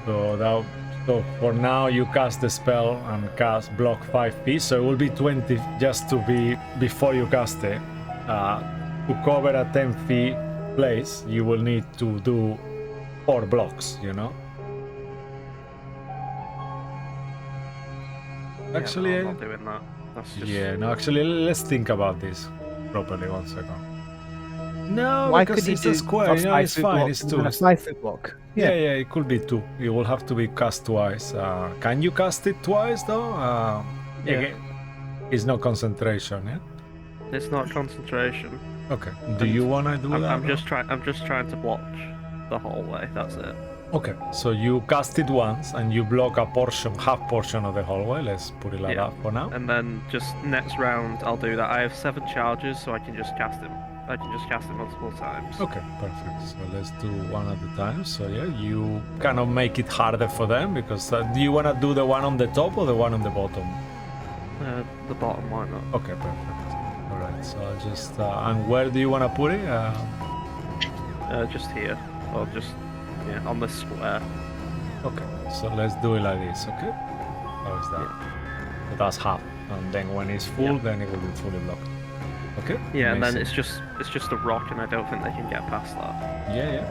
So for now you cast the spell and cast block 5 feet, so it will be 20 just to be before you cast it. To cover a 10 feet place, you will need to do 4 blocks, you know? Actually, yeah, no, I'm not doing that. That's just yeah, no, actually, let's think about this properly 1 second. No, Why because could you it's do a square, a you know, it's 5-foot fine, block it's and 2. then a It's 5-foot block? Yeah, it could be 2. It will have to be cast twice. Can you cast it twice though? Yeah. Again, it's no concentration, yeah? it's not concentration. Okay. Do you wanna do that? I'm though? just trying to block the hallway. That's it. Okay. So you cast it once and you block a portion, half portion of the hallway. Let's put it like Yeah. that for now. And then just next round, I'll do that. I have 7 charges, so I can just cast him. I can just cast it multiple times. Okay, perfect. So let's do one at a time. So yeah, you kind of make it harder for them because do you wanna do the one on the top or the one on the bottom? The bottom, why not? Okay, perfect. All right. So I'll just and where do you wanna put it? Just here, or just on this square. Okay, so let's do it like this, okay? How is that? So that's half, and then when it's full, Yeah. then it will be fully blocked. Okay? Yeah, and then amazing. it's just a rock, and I don't think they can get past that. Yeah.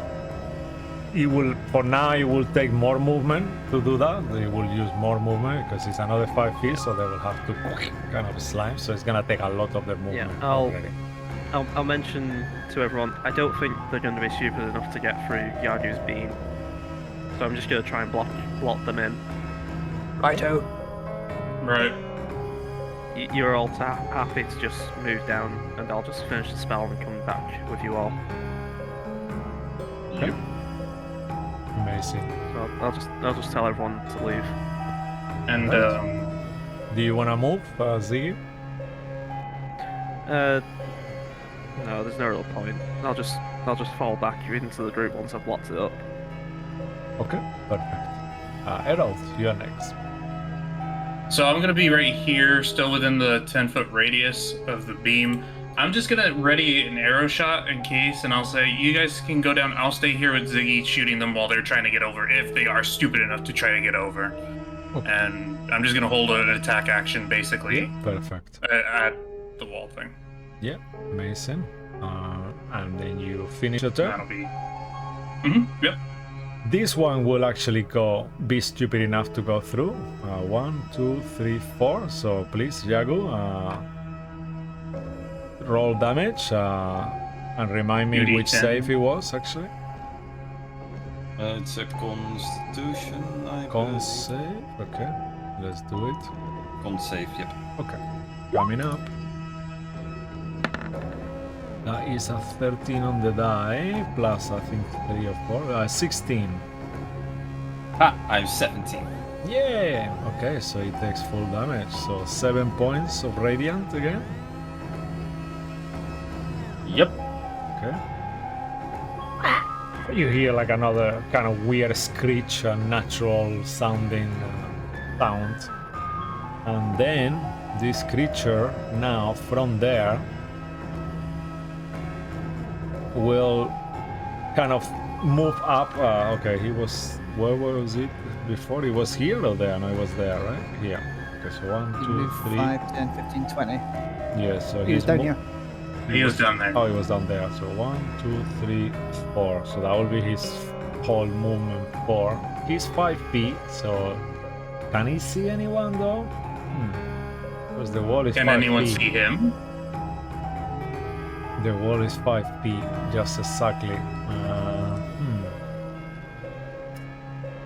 It will, for now, it will take more movement to do that. They will use more movement because it's another 5 feet, so they will have to kind of slime. So it's gonna take a lot of their movement already. I'll mention to everyone, I don't think they're going to be stupid enough to get through Yagu's beam. So I'm just going to try and block them in. Righto. Right. You're all happy to just move down, and I'll just finish the spell and come back with you all. Okay. Amazing. So I'll just tell everyone to leave. And Right. Do you wanna move, Ziggy? No, there's no real point. I'll just fall back into the group once I've blocked it up. Okay, perfect. Errol, you're next. so I'm gonna be right here, still within the 10-foot radius of the beam. I'm just gonna ready an arrow shot in case, and I'll say, you guys can go down. I'll stay here with Ziggy shooting them while they're trying to get over, if they are stupid enough to try to get over. and I'm just gonna hold an attack action basically Yeah, perfect. at the wall thing. Yeah, amazing. And then you finish your turn. That'll be. Yep. This one will actually be stupid enough to go through. 1, 2, 3, 4. So please, Yagu, roll damage and remind me 2d10. which save it was actually. It's a Constitution. Con save. Okay, let's do it. Con save. Yep. Okay, coming up. That is a 13 on the die, plus I think 3 or 4. 16. Ha! I'm 17. Yeah! Okay, so it takes full damage. So 7 points of radiant again. Yep. Okay. You hear like another kind of weird screech, a natural sounding sound. And then this creature now from there will kind of move up. Okay, he was. Where was it before? He was here or there? No, he was there, right? Here. Okay, so 1, 2, 3. 5, 10, 15, 20. Yeah, so He was down here. He was down there. Oh, he was down there. So 1, 2, 3, 4. So that will be his whole movement 4. He's 5 feet, so can he see anyone though? Because the wall is Can 5 anyone feet. see him? The wall is 5 feet, just exactly.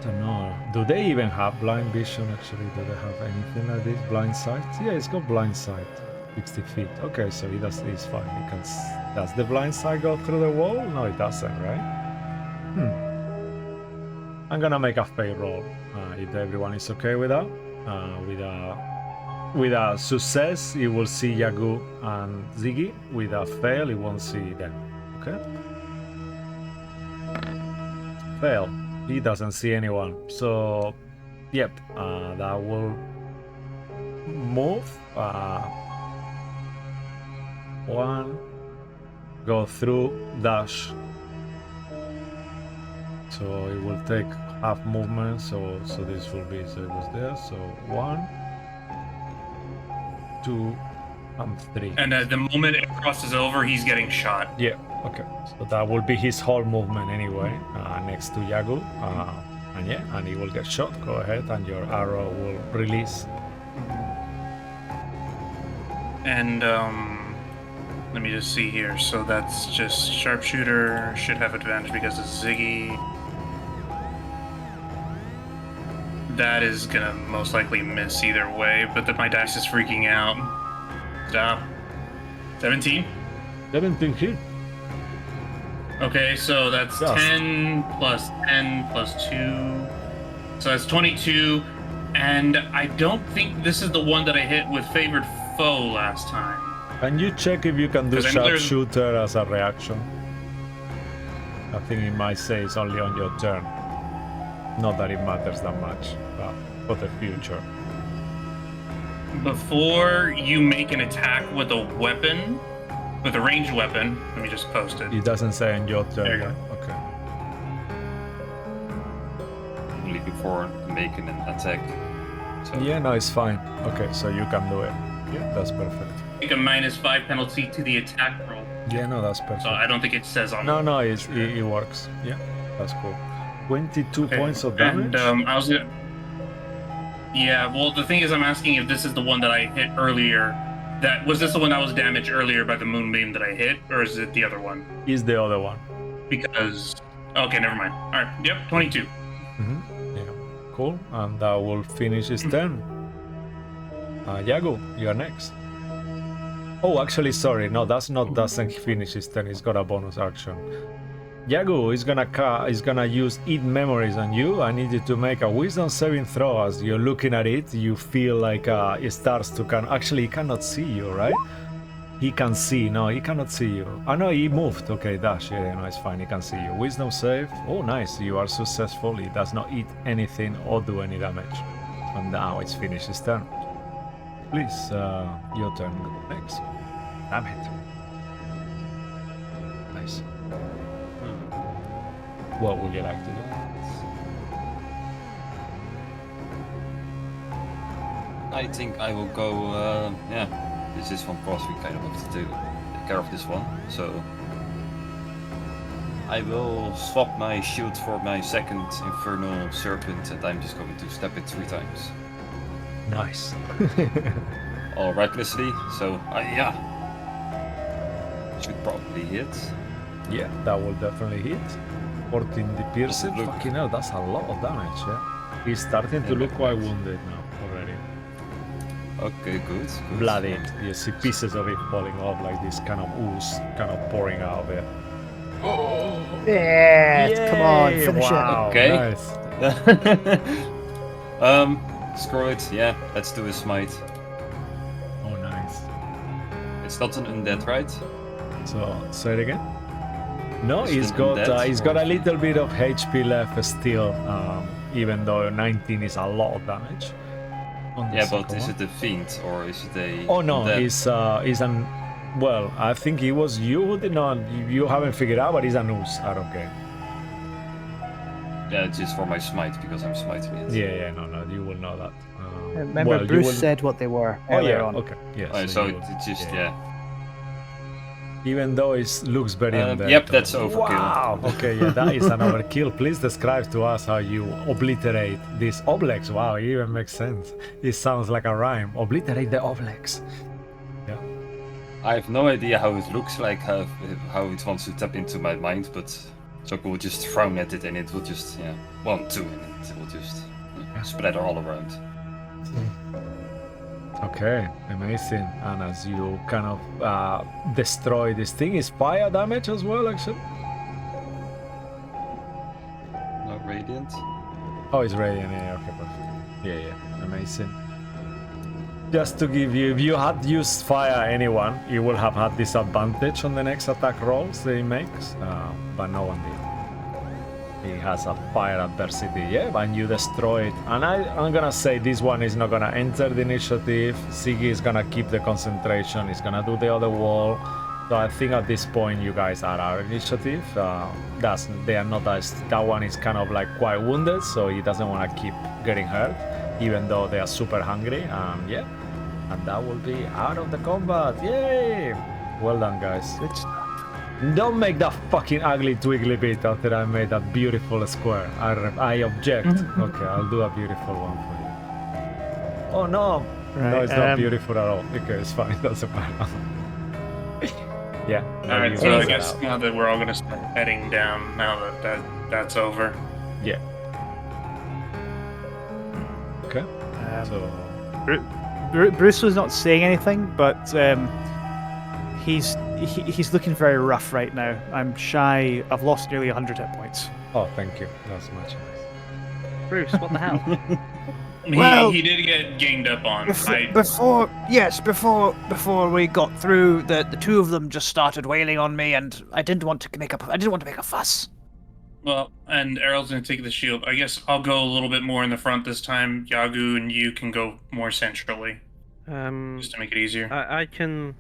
Don't know. Do they even have blind vision? Actually, do they have anything like this? Blind sight? Yeah, it's got blind sight. 60 feet. Okay, so he's fine. He can. Does the blind sight go through the wall? No, it doesn't, right? I'm gonna make a fail roll. If everyone is okay with that. With a success, you will see Yagu and Ziggy. With a fail, you won't see them. Okay? Fail. He doesn't see anyone. So, yep, that will move. 1, go through, dash. So it will take half movement. So this will be. So it was there. So 1, 2, and 3. And at the moment it crosses over, he's getting shot. Yeah, okay. So that will be his whole movement anyway, next to Yagu. And yeah, and he will get shot. Go ahead, and your arrow will release. And let me just see here. So that's just sharpshooter should have advantage because of Ziggy. That is gonna most likely miss either way, but my dice is freaking out. Stop. 17? 17 hit. Okay, so that's Yes. 10 plus 10 plus 2. So that's 22. And I don't think this is the one that I hit with favored foe last time. Can you check if you can do 'Cause I know there's- sharpshooter as a reaction? I think it might say it's only on your turn. Not that it matters that much, but for the future. Before you make an attack with a weapon, with a ranged weapon, let me just post it. It doesn't say on your turn. There you go. right? Okay. Only before making an attack. So Yeah, no, it's fine. Okay, so you can do it. Yeah, that's perfect. Take a -5 penalty to the attack roll. Yeah, no, that's perfect. So I don't think it says on. No, it works. Yeah, that's cool. 22 Okay, points of damage. And I was gonna. Yeah, well, the thing is, I'm asking if this is the one that I hit earlier. Was this the one that was damaged earlier by the moonbeam that I hit, or is it the other one? Is the other one. Because. Okay, never mind. All right. Yep, 22. Yeah, cool. And that will finish his turn. Yago, you are next. Oh, actually, sorry. No, doesn't finish his turn. He's got a bonus action. Yagu is gonna use Eat Memories on you. I need you to make a Wisdom saving throw. As you're looking at it, you feel like it starts to actually, he cannot see you, right? He can see. No, he cannot see you. Oh no, he moved. Okay, dash. Yeah, no, it's fine. He can see you. Wisdom save. Oh, nice. You are successful. He does not eat anything or do any damage. And now it's finished his turn. Please, your turn next. Damn it. Nice. What would you like to do? I think I will go, yeah, this is one boss we kind of have to do. Take care of this one, so... I will swap my shield for my second Infernal Serpent, and I'm just going to step it 3 times. Nice. All recklessly, so, yeah. Should probably hit. Yeah, that will definitely hit. 14 the piercing. Look. Fucking hell, that's a lot of damage, yeah. He's starting to Yeah, look look quite nice. wounded now already. Okay, good. Bloody. You see pieces of it falling off, like this kind of ooze kind of pouring out of it. Yeah, come on, Yay! finish Wow, Okay. nice. Screw it, yeah, let's do a smite. Oh, nice. It's not an undead, right? So, say it again. No, Is he's it got undead he's got or- a little bit of HP left still, even though 19 is a lot of damage. On the Yeah, but second is one. it a fiend or is it a Oh no, undead? he's an. Well, I think it was you who did not. You haven't figured out, but he's a noose out of game. Yeah, it's just for my smite because I'm smiting it. Yeah, no, you will know that. Remember, well, you Bruce will- said what they were Oh earlier yeah, on. okay, yeah. Oh, so you will- it's just, yeah. yeah. Even though it looks very undead. Yep, that's overkill. Wow. Okay, yeah, that is an overkill. Please describe to us how you obliterate this oblex. Wow, it even makes sense. It sounds like a rhyme. Obliterate the oblex. Yeah. I have no idea how it looks like, how it wants to tap into my mind, but Zoku will just frown at it and it will just, yeah, 1, 2, and it will just splatter all around. Okay, amazing. And as you kind of destroy this thing, is fire damage as well, actually? No radiant. Oh, it's radiant. Yeah, okay, perfect. Yeah, amazing. Just to give you, if you had used fire anyone, you will have had disadvantage on the next attack rolls that he makes, but no one did. He has a fire adversity, yeah, and you destroy it. And I'm gonna say this one is not gonna enter the initiative. Siggy is gonna keep the concentration. He's gonna do the other wall. So I think at this point you guys are our initiative. They are not as, that one is kind of like quite wounded, so he doesn't want to keep getting hurt, even though they are super hungry. Yeah, and that will be out of the combat. Yay! Well done, guys. Good stuff. Don't make that fucking ugly twiggly bit after I made that beautiful square. I object. Okay, I'll do a beautiful one for you. Oh no! No, Right, it's not beautiful at all. Okay, it's fine. Doesn't matter. Yeah. no, All right, you so I guys are guess out. now that we're all gonna start heading down, now that's over. Yeah. Okay. So. Bruce was not saying anything, but he's looking very rough right now. I'm shy. I've lost nearly 100 hit points. Oh, thank you. That's much nice. Bruce, what the hell? Well- He did get ganged up on. Before we got through, the two of them just started wailing on me, and I didn't want to make a fuss. Well, and Errol's gonna take the shield. I guess I'll go a little bit more in the front this time. Yagu and you can go more centrally, just to make it easier. I can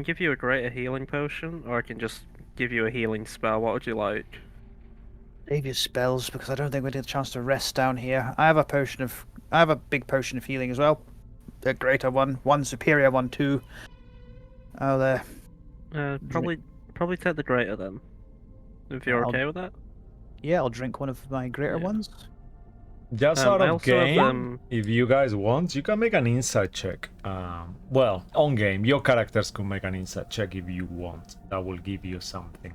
give you a greater healing potion, or I can just give you a healing spell. What would you like? Save your spells because I don't think we get a chance to rest down here. I have a big potion of healing as well. A greater one superior one too. Oh there. Probably take the greater then. If you're I'll- okay with that. Yeah, I'll drink one of my greater Yeah. ones. Just I out of also have, game, if you guys want, you can make an insight check. Well, on game, your characters can make an insight check if you want. That will give you something.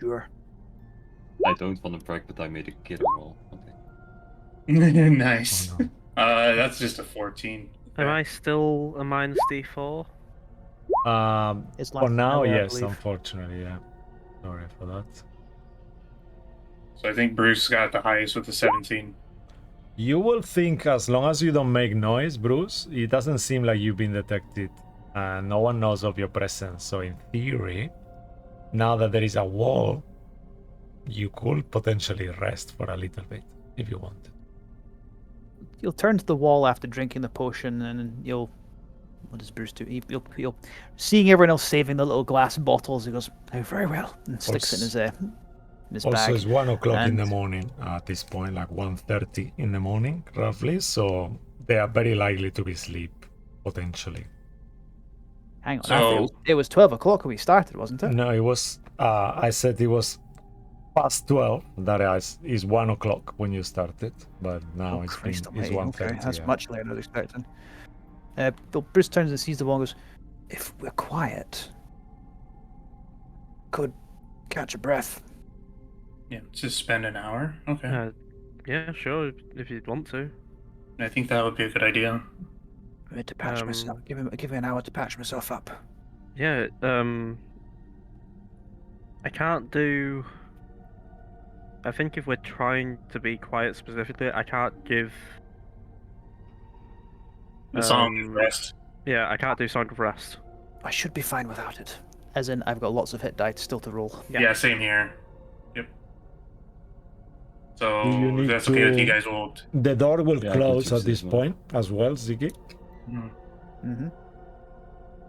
Sure. I don't want to brag, but I made a killer roll. Okay. Nice. Oh, no. That's just a 14. Am I still a minus D4? It's For now, vanilla, I yes, believe. unfortunately, yeah. Sorry for that. So I think Bruce got the highest with the 17. You will think as long as you don't make noise, Bruce, it doesn't seem like you've been detected. And no one knows of your presence. So in theory, now that there is a wall, you could potentially rest for a little bit if you want. You'll turn to the wall after drinking the potion, and then you'll. What does Bruce do? He'll seeing everyone else saving the little glass bottles. He goes, "Oh, very well," and sticks it in his in his Also, bag. it's 1 o'clock in the And- morning at this point, like 1:30 in the morning, roughly. So they are very likely to be asleep, potentially. Hang on, So- I thought it was 12 o'clock when we started, wasn't it? No, it was. I said it was past 12. That is 1 o'clock when you started, but now it's Christ it's almighty, 1:30. okay, that's yeah. much later than I was expecting. Bruce turns and sees the wall and goes, if we're quiet, could catch a breath. Yeah, just spend an hour. Okay. Yeah, sure, if you'd want to. I think that would be a good idea. I need to patch myself. Give me an hour to patch myself up. Yeah, I can't do. I think if we're trying to be quiet specifically, I can't give. The song is rest. Yeah, I can't do Song of Rest. I should be fine without it. As in, I've got lots of hit die still to roll. Yeah, same here. Yep. So Do you if need that's okay with you to- guys, will. The door will Yeah, I could close use at this this one. point as well, Ziggy. Mm-hmm.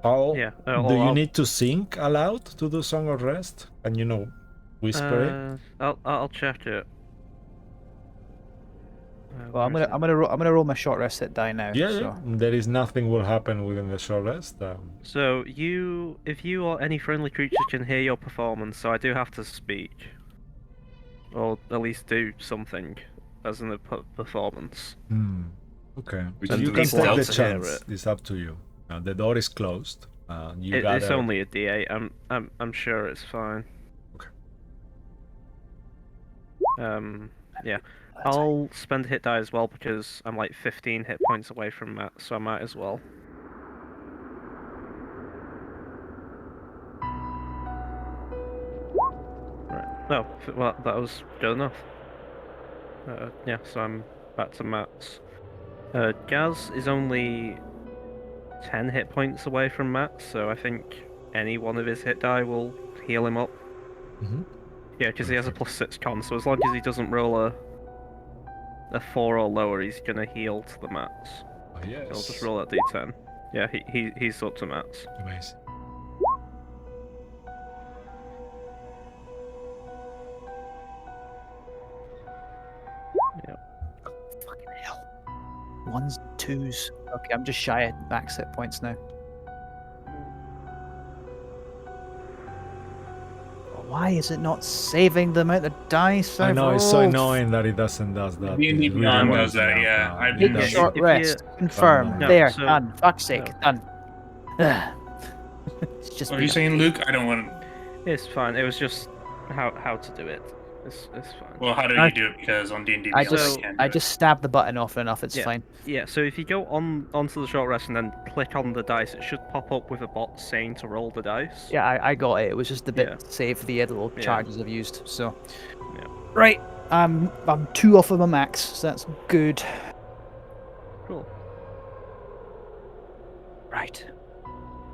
How Yeah. do you need to sync aloud to do Song of Rest? And whisper it? I'll check it. Well, I'm gonna roll my short rest hit die now. Yeah, so. yeah. There is nothing will happen within the short rest. So if you or any friendly creature can hear your performance, so I do have to speak, or at least do something as an performance. Okay. We So can you do can it take the without to hear chance. it. It's up to you. The door is closed. It's only a D8. I'm sure it's fine. Okay. Yeah. I'll spend hit die as well because I'm like 15 hit points away from Matt, so I might as well. Right. Oh, well, that was good enough. Yeah, so I'm back to Matt's. Gaz is only 10 hit points away from Matt, so I think any one of his hit die will heal him up. Mhm. Yeah, because he has a +6 con, so as long as he doesn't roll a 4 or lower, he's gonna heal to the mats. Oh, yes. I'll just roll that d10. Yeah, he's up to mats. Amazing. Yeah. Fucking hell. Ones, twos. Okay, I'm just shy of max hit points now. Why is it not saving the amount of dice? I I've know it's so rolled? annoying that it doesn't does that. D&D It really Beyond winds does that, me up yeah. now. I've It been does. If Short you- rest. Confirm. No, There. so- Done. Fuck's sake. no. Done. It's just What are you saying, Luke? I don't want. It's fine. It was just how to do it. It's fine. Well, how do you do it? Because on D&D I Beyond, just can't do I it. just stabbed the button often enough. It's Yeah. fine. Yeah, so if you go onto the short rest and then click on the dice, it should pop up with a bot saying to roll the dice. Yeah, I got it. It was just a bit Yeah. save for the little Yeah. charges I've used. So. Yeah. Right. I'm 2 off of my max, so that's good. Cool. Right.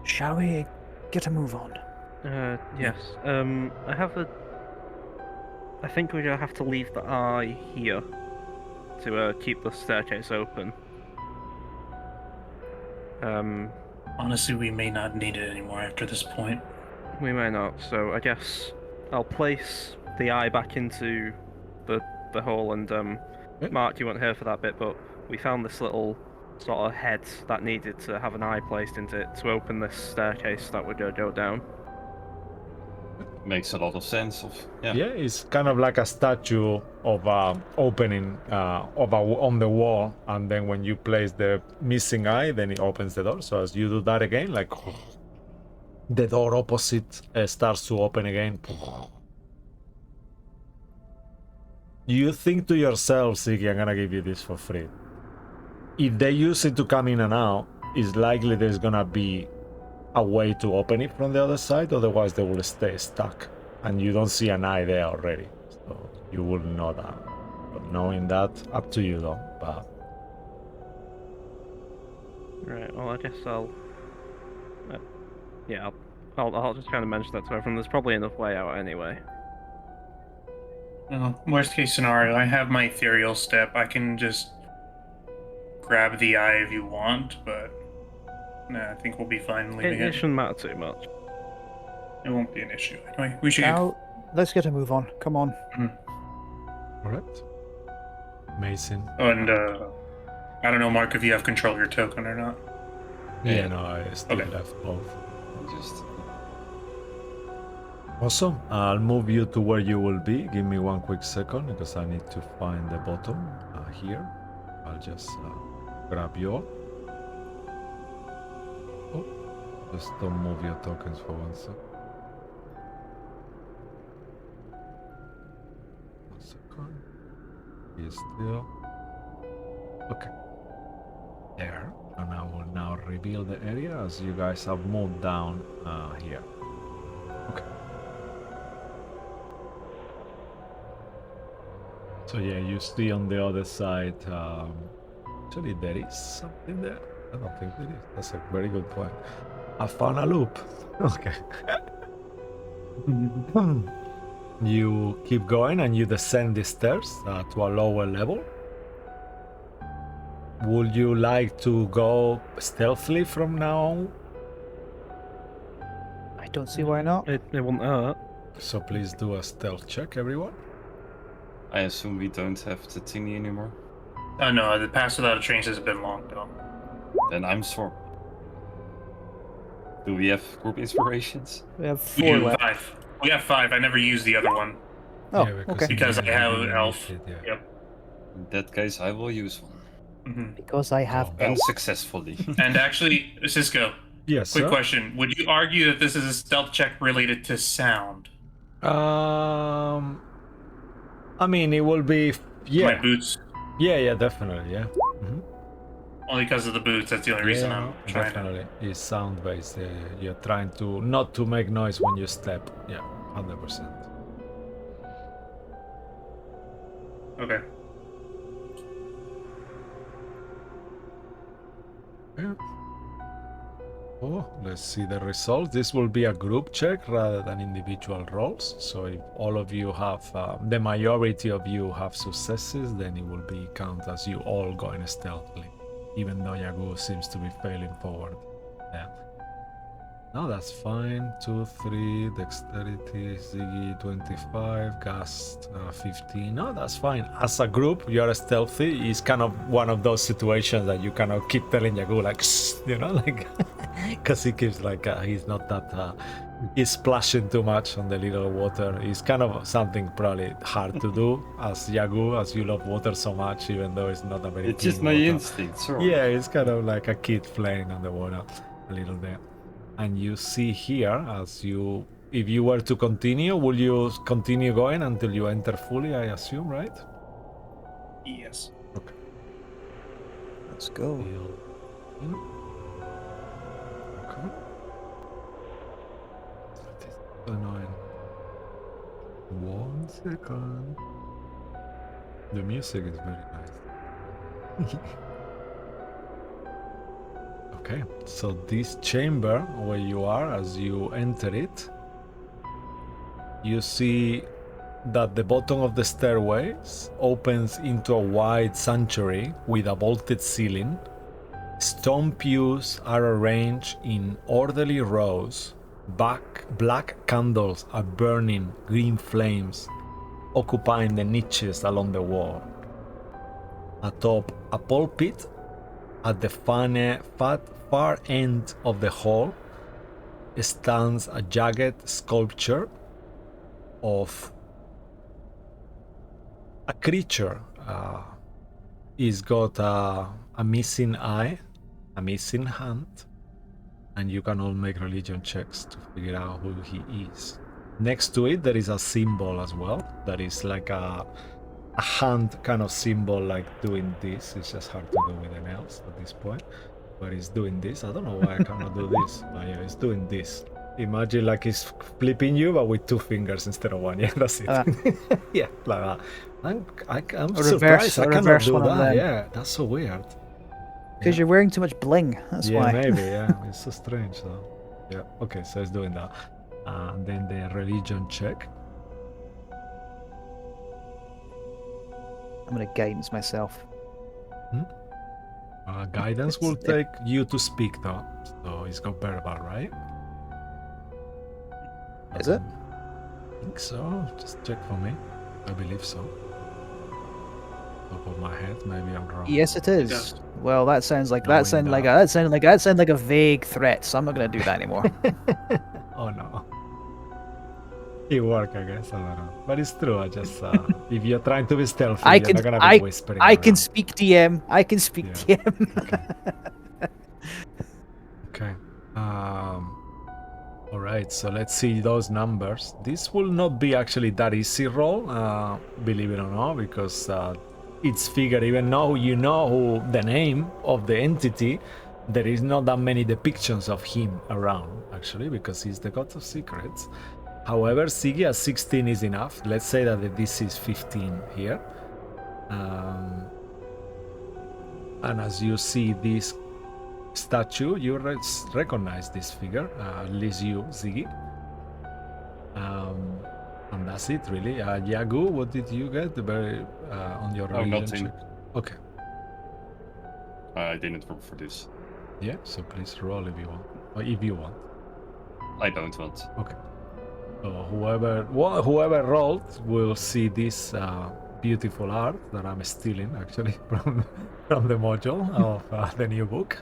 Shall we get a move on? Yes. I think we're gonna have to leave the eye here to keep the staircase open. Honestly, we may not need it anymore after this point. We may not. So I guess I'll place the eye back into the hole, and Mark, you weren't here for that bit, but we found this little sort of head that needed to have an eye placed into it to open this staircase that we're gonna go down. Makes a lot of sense. Yeah, it's kind of like a statue of opening on the wall, and then when you place the missing eye, then it opens the door. So as you do that again, like the door opposite starts to open again. You think to yourself, Ziggy, I'm gonna give you this for free. If they use it to come in and out, it's likely there's gonna be a way to open it from the other side, otherwise they will stay stuck. And you don't see an eye there already. So you wouldn't know that. But knowing that, up to you though. But Right. Well, I guess I'll. Yeah, I'll just kind of mention that to everyone. There's probably enough way out anyway. Well, worst case scenario, I have my ethereal step. I can just grab the eye if you want, but nah, I think we'll be fine leaving It it. shouldn't matter too much. It won't be an issue. Anyway, we should. Now, let's get a move on. Come on. Alright. Amazing. And I don't know, Mark, if you have control of your token or not. Yeah, no, I still Okay. left both. Just Awesome. I'll move you to where you will be. Give me one quick second because I need to find the bottom here. I'll just grab you all. Oh, just don't move your tokens for 1 second. 1 second. Be still. Okay. There. And I will now reveal the area as you guys have moved down here. Okay. So yeah, you see on the other side, actually there is something there. I don't think there is. That's a very good point. I found a loop. Okay. You keep going and you descend the stairs to a lower level. Would you like to go stealthily from now on? I don't see why not. It won't hurt. So please do a stealth check, everyone. I assume we don't have the thingy anymore. Oh no, the Pass Without a Trace has been long though. Then I'm sore. Do we have group inspirations? We have We 4 do left. 5. We have 5. I never used the other one. Oh, Yeah, okay. Because I you have didn't elf. need it, yeah. Yep. In that case, I will use one. Because I have Oh. elf. Unsuccessfully. And actually, Cisco, Yes, quick sir. question. Would you argue that this is a stealth check related to sound? I mean, it will be, My yeah, boots. yeah, definitely, yeah. Mhm. Only because of the boots. That's the only reason Yeah, I'm trying to. definitely. It's sound based. You're trying to not to make noise when you step. Yeah, 100%. Okay. Yeah. Oh, let's see the results. This will be a group check rather than individual rolls. So if all of you have, the majority of you have successes, then it will be count as you all going stealthily, even though Yagu seems to be failing forward. Yeah. No, that's fine. 2, 3, dexterity, Ziggy 25, Gast 15. No, that's fine. As a group, you're stealthy. It's kind of one of those situations that you kind of keep telling Yagu, like, you know, like, because he keeps like, he's not that, he's splashing too much on the little water. It's kind of something probably hard to do as Yagu, as you love water so much, even though it's not a very It's just clean my water. instinct, sure. Yeah, it's kind of like a kid playing on the water a little bit. And you see here, as you, if you were to continue, will you continue going until you enter fully, I assume, right? Yes. Okay. Let's go. Feel in. Okay. That is annoying. 1 second. The music is very nice. Okay, so this chamber where you are, as you enter it, you see that the bottom of the stairways opens into a wide sanctuary with a vaulted ceiling. Stone pews are arranged in orderly rows. Black candles are burning green flames, occupying the niches along the wall. Atop a pulpit at the far end of the hall stands a jagged sculpture of a creature. He's got a missing eye, a missing hand, and you can all make religion checks to figure out who he is. Next to it, there is a symbol as well. That is like a hand kind of symbol, like doing this. It's just hard to do with the nails at this point, but it's doing this. I don't know why I cannot do this, but yeah, it's doing this. Imagine like it's flipping you, but with 2 fingers instead of 1. Yeah, that's it. Yeah, like that. I'm surprised I cannot do that. Yeah, that's so weird. Because you're wearing too much bling. That's Yeah, why. maybe. Yeah, it's so strange though. Yeah. Okay, so it's doing that, and then the religion check. I'm gonna guidance myself. Guidance will take you to speak though, so it's got verbal, right? Is it? think so. Just check for me. I believe so. Top of my head, maybe I'm wrong. Yes, it is. does. Well, that sounds like Knowing that sound like that. that sound like a vague threat. So I'm not gonna do that anymore. Oh no. It worked, I guess. I don't know. But it's true. I just if you're trying to be stealthy, I you're can not gonna be whispering. I can around. speak DM. I can speak Yeah. DM. Okay. All right. So let's see those numbers. This will not be actually that easy roll, believe it or not, because it's figured. Even though you know who the name of the entity, there is not that many depictions of him around actually, because he's the god of secrets. However, Siggy at 16 is enough. Let's say that the DC is 15 here. And as you see this statue, you recognize this figure, at least you, Ziggy. And that's it, really. Yagu, what did you get on your Oh, religion nothing. check? Okay. I didn't roll for this. Yeah, so please roll if you want. Or if you want. I don't want. Okay. So whoever rolled will see this beautiful art that I'm stealing actually from the module of the new book.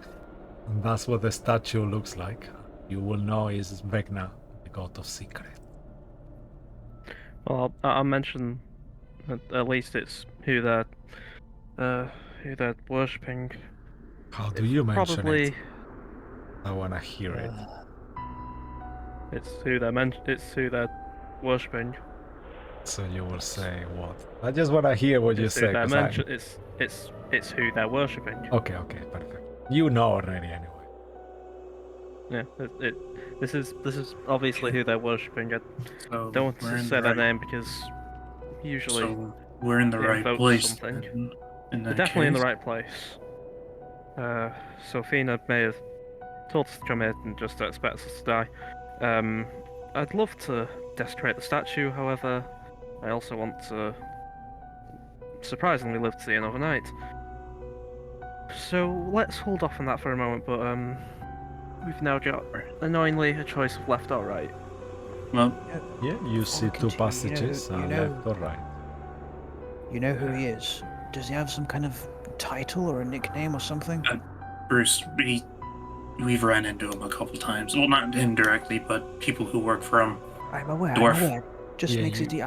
And that's what the statue looks like. You will know is Vecna, the god of secret. Well, I'll mention at least it's who they're worshipping. How do you mention Probably it? I wanna hear it. it's who they're worshipping. So you will say what? I just wanna hear what you It's who say. they're 'Cause I... it's who they're worshipping. Okay, perfect. You know already anyway. Yeah, this is obviously who they're worshipping. I So don't want we're to in say the their right- name because usually So we're in the it right invokes place. something. then, in they're that definitely in the case. right place. Sophina may have told us to come here and just expects us to die. I'd love to desecrate the statue, however, I also want to surprisingly live to see another night. So let's hold off on that for a moment, but we've now got annoyingly a choice of left or right. Well, Yeah, you Before see we two continue, passages, you know- left or right. You know who he is? Does he have some kind of title or a nickname or something? Bruce, we've ran into him a couple times. Well, not him directly, but people who work for him. I'm aware. Dwarf. I'm aware. Just Yeah, makes you- it.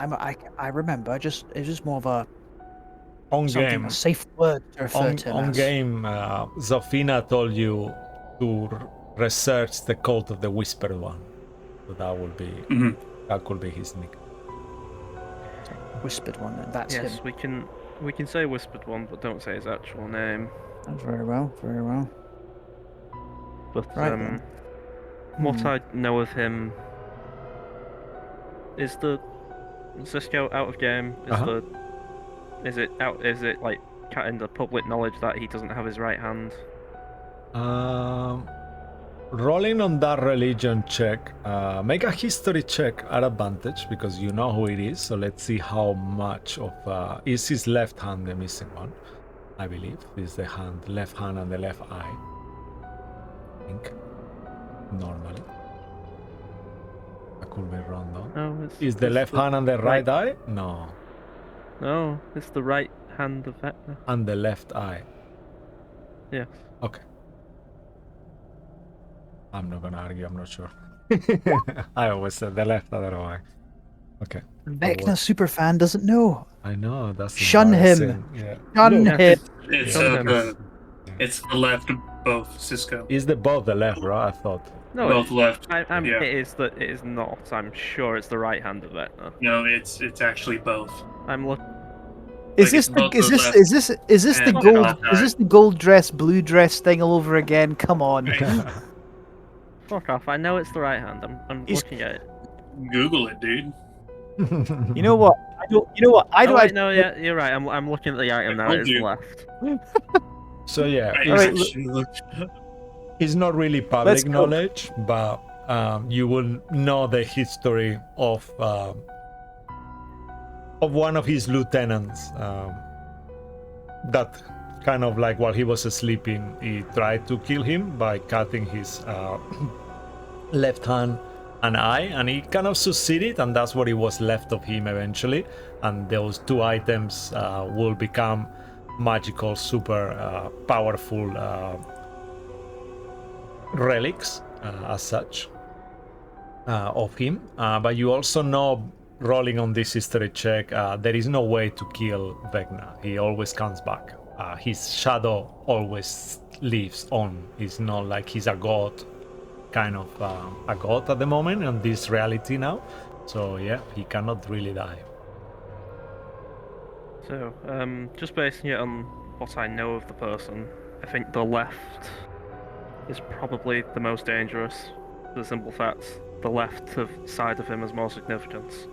I remember. It's just more of a On something, game, a safe word to refer to him on as. game, Zofina told you to research the cult of the Whispered One. So that could be his nick. Whispered one. And that's Yes, him. we can say whispered one, but don't say his actual name. Very well. Very well. But Right then. what Hmm. I know of him is the Cisco out of game. Is it like in the public knowledge that he doesn't have his right hand? Rolling on that religion check, make a history check at advantage because you know who it is. So let's see how much of is his left hand the missing one. I believe is the left hand and the left eye. I think normally. I could be wrong though. No, Is the left hand and the right eye? No, No, it's the right hand of Vecna. and the left eye. Yes. Okay. I'm not gonna argue. I'm not sure. I always said the left other eye. Okay. Vecna what? superfan doesn't know. I know that's Shun him. embarrassing. Yeah. Shun Look, him. It's Sometimes. it's the left of both, Cisco. is the both the left, right? I thought. No, Both left. it Yeah. is not. I'm sure it's the right hand of Vecna. No, it's actually both. I'm looking. Is Like, this it's the both is the this left is this is this the and gold left is eye. this the gold dress blue dress thing all over again? Come on. Fuck off! I know it's the right hand. I'm He's- looking at it. Google it, dude. You know what? I don't. You know what? I Oh, don't. wait, no, yeah, you're right. I'm looking at the item now. told It is you. left. So yeah, I Alright, actually looked. it's not really Let's public go. knowledge, but you will know the history of one of his lieutenants. That kind of like while he was sleeping, he tried to kill him by cutting his left hand an eye, and he kind of succeeded, and that's what it was left of him eventually. And those two items will become magical, super powerful relics as such of him. But you also know, rolling on this history check, there is no way to kill Vecna. He always comes back. His shadow always lives on. It's not like he's a god, kind of a god at the moment in this reality now. So yeah, he cannot really die. So, just basing it on what I know of the person, I think the left is probably the most dangerous. For the simple fact, the left side of him has more significance.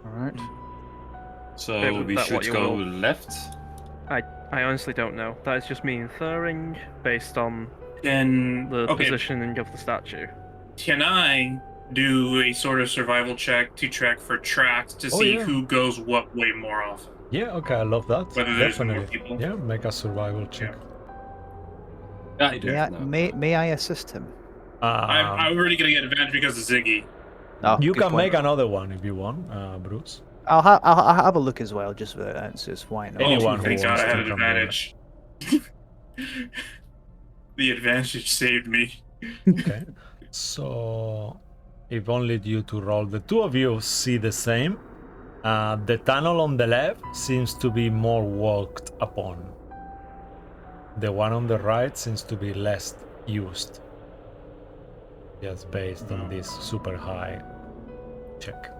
Alright. So Bit with we that, what should you go will. left. I honestly don't know. That is just me inferring based on Then the okay, positioning of the statue. can I do a sort of survival check to track for tracks to Oh, see yeah. who goes what way more often? Yeah, okay, I love that. Whether there's more Definitely. people. Yeah, make a survival check. I do May I, know. may I assist him? I'm already gonna get advantage because of Ziggy. Oh, You good can point. make another one if you want, Bruce. I'll have a look as well, just for answers. Why not? Anyone who Thank God wants I to had an come there. advantage. The advantage saved me. Okay. So, if only you to roll, the two of you see the same. The tunnel on the left seems to be more walked upon. The one on the right seems to be less used. Just based on this super high check.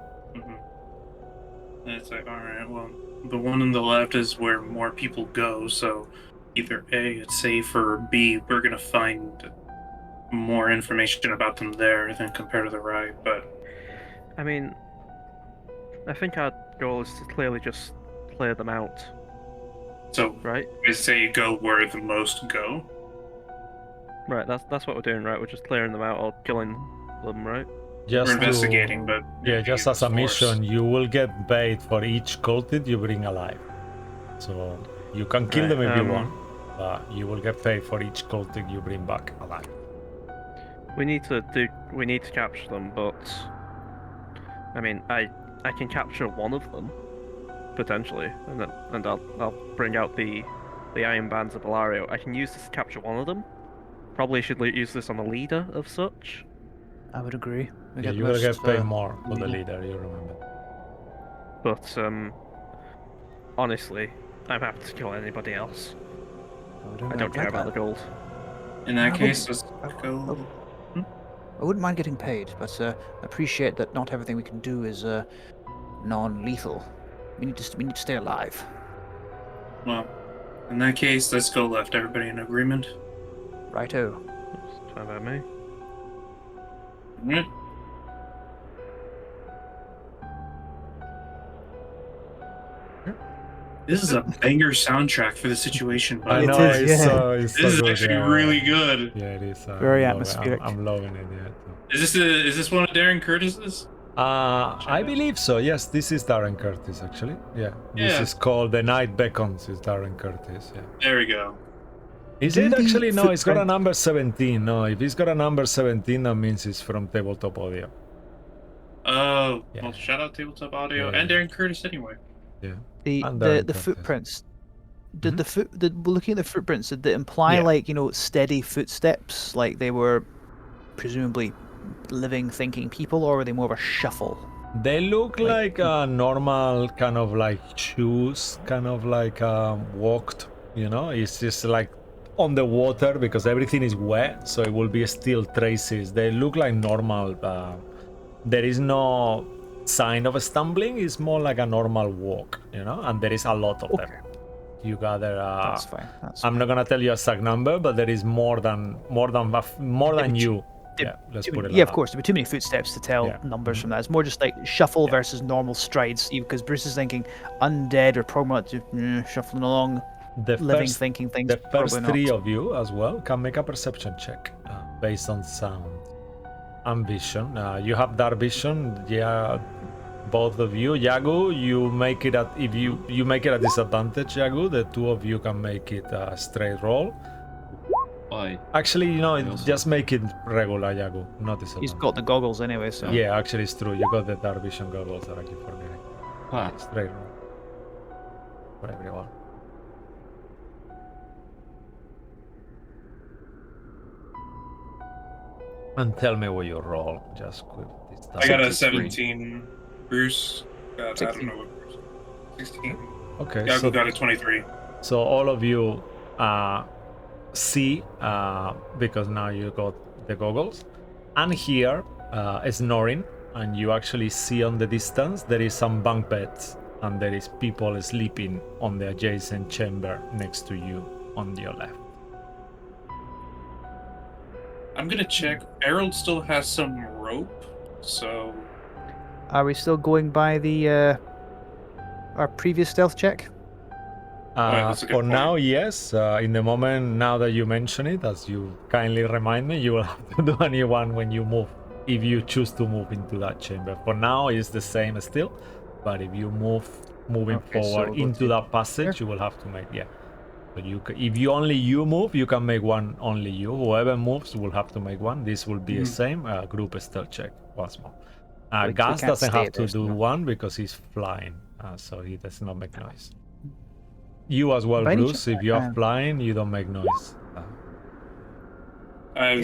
It's like, alright, well, the one on the left is where more people go, so either A, it's safe, or B, we're gonna find more information about them there than compared to the right, but I mean, I think our goal is to clearly just clear them out, so right? I say go where the most go. Right, that's what we're doing, right? We're just clearing them out or killing them, right? Just We're to- investigating, but Yeah, just as a mission, you will get paid for each cultist you bring alive. So you can kill Right, them if you want, but you will get paid for each cultist you bring back alive. We need to capture them, but I mean, I can capture one of them potentially, and I'll bring out the Iron Bands of Belario. I can use this to capture one of them. Probably should use this on the leader of such. I would agree. We Yeah, get you will most, get paid more for the leader. leader, you remember. But honestly, I'm happy to kill anybody else. I don't care about the gold. in that I case, wouldn't- let's go. I wouldn't mind getting paid, but appreciate that not everything we can do is non-lethal. We need to stay alive. Well, in that case, let's go left. Everybody in agreement? Righto. It's fine by me. Alright. This is a banger soundtrack for the situation, but I It know, is, it's yeah. so, it's so this is good, actually yeah. really good. Yeah, it is. Very I'm loving it. atmospheric. I'm loving it, yeah. Is this one of Darren Curtis's? I believe so, yes, this is Darren Curtis, actually. Yeah, this Yeah. is called The Night Beckons, is Darren Curtis, yeah. There we go. Is Do it the actually? No, it's got a footprint- number 17. No, if it's got a number 17, that means it's from Tabletop Audio. Oh, Yeah. well, shout out Tabletop Audio Yeah. and Darren Curtis anyway. Yeah. The And the, Darren the Curtis. footprints. Did Mhm. looking at the footprints, did they imply Yeah. like, steady footsteps, like they were presumably living, thinking people, or were they more of a shuffle? They look Like- like a normal kind of like shoes, kind of like walked, It's just like on the water because everything is wet, so it will be still traces. They look like normal. There is no sign of a stumbling. It's more like a normal walk, and there is a lot of them. Okay. You gather. That's fine. That's I'm not gonna tell you a exact number, but there is more than you. Yeah, let's put it. yeah, like of that. course. There'd be too many footsteps to tell Yeah. numbers from that. It's more just like shuffle Yeah. versus normal strides, because Bruce is thinking undead or probably not shuffling along, The living, first, thinking things. the first probably three not. of you as well can make a perception check based on sound and vision. You have dark vision, yeah. Both of you, Yagu, you make it at if you make it a disadvantage, Yagu. The two of you can make it a straight roll. Why? Actually, I also- just make it regular Yagu, not He's disadvantage. got the goggles anyway, so. Yeah, actually it's true. You got the dark vision goggles that I keep forgetting. Ah, Straight roll. For everyone. And tell me what you roll. Just quick this time. I got a 63. 17. Bruce got, I don't 16. know what Bruce. 16. Okay, Yagu so got a 23. all of you see, because now you got the goggles, and hear snoring, and you actually see on the distance there is some bunk beds, and there is people sleeping on the adjacent chamber next to you on your left. I'm gonna check. Harold still has some rope, so Are we still going by the our previous stealth check? that's a good For point. now, yes. In the moment, now that you mention it, as you kindly remind me, you will have to do a new one when you move, if you choose to move into that chamber. For now, it's the same still, but if you moving Okay, so forward we'll go into to that passage, you will have to make, yeah. But if you only you move, you can make one only you. Whoever moves will have to make one. This will be the same group stealth check once more. We Gas can't doesn't stay have to there, do so- one because he's flying, so he does not make noise. You as well, By any Bruce. chance, If you are flying, you don't make noise.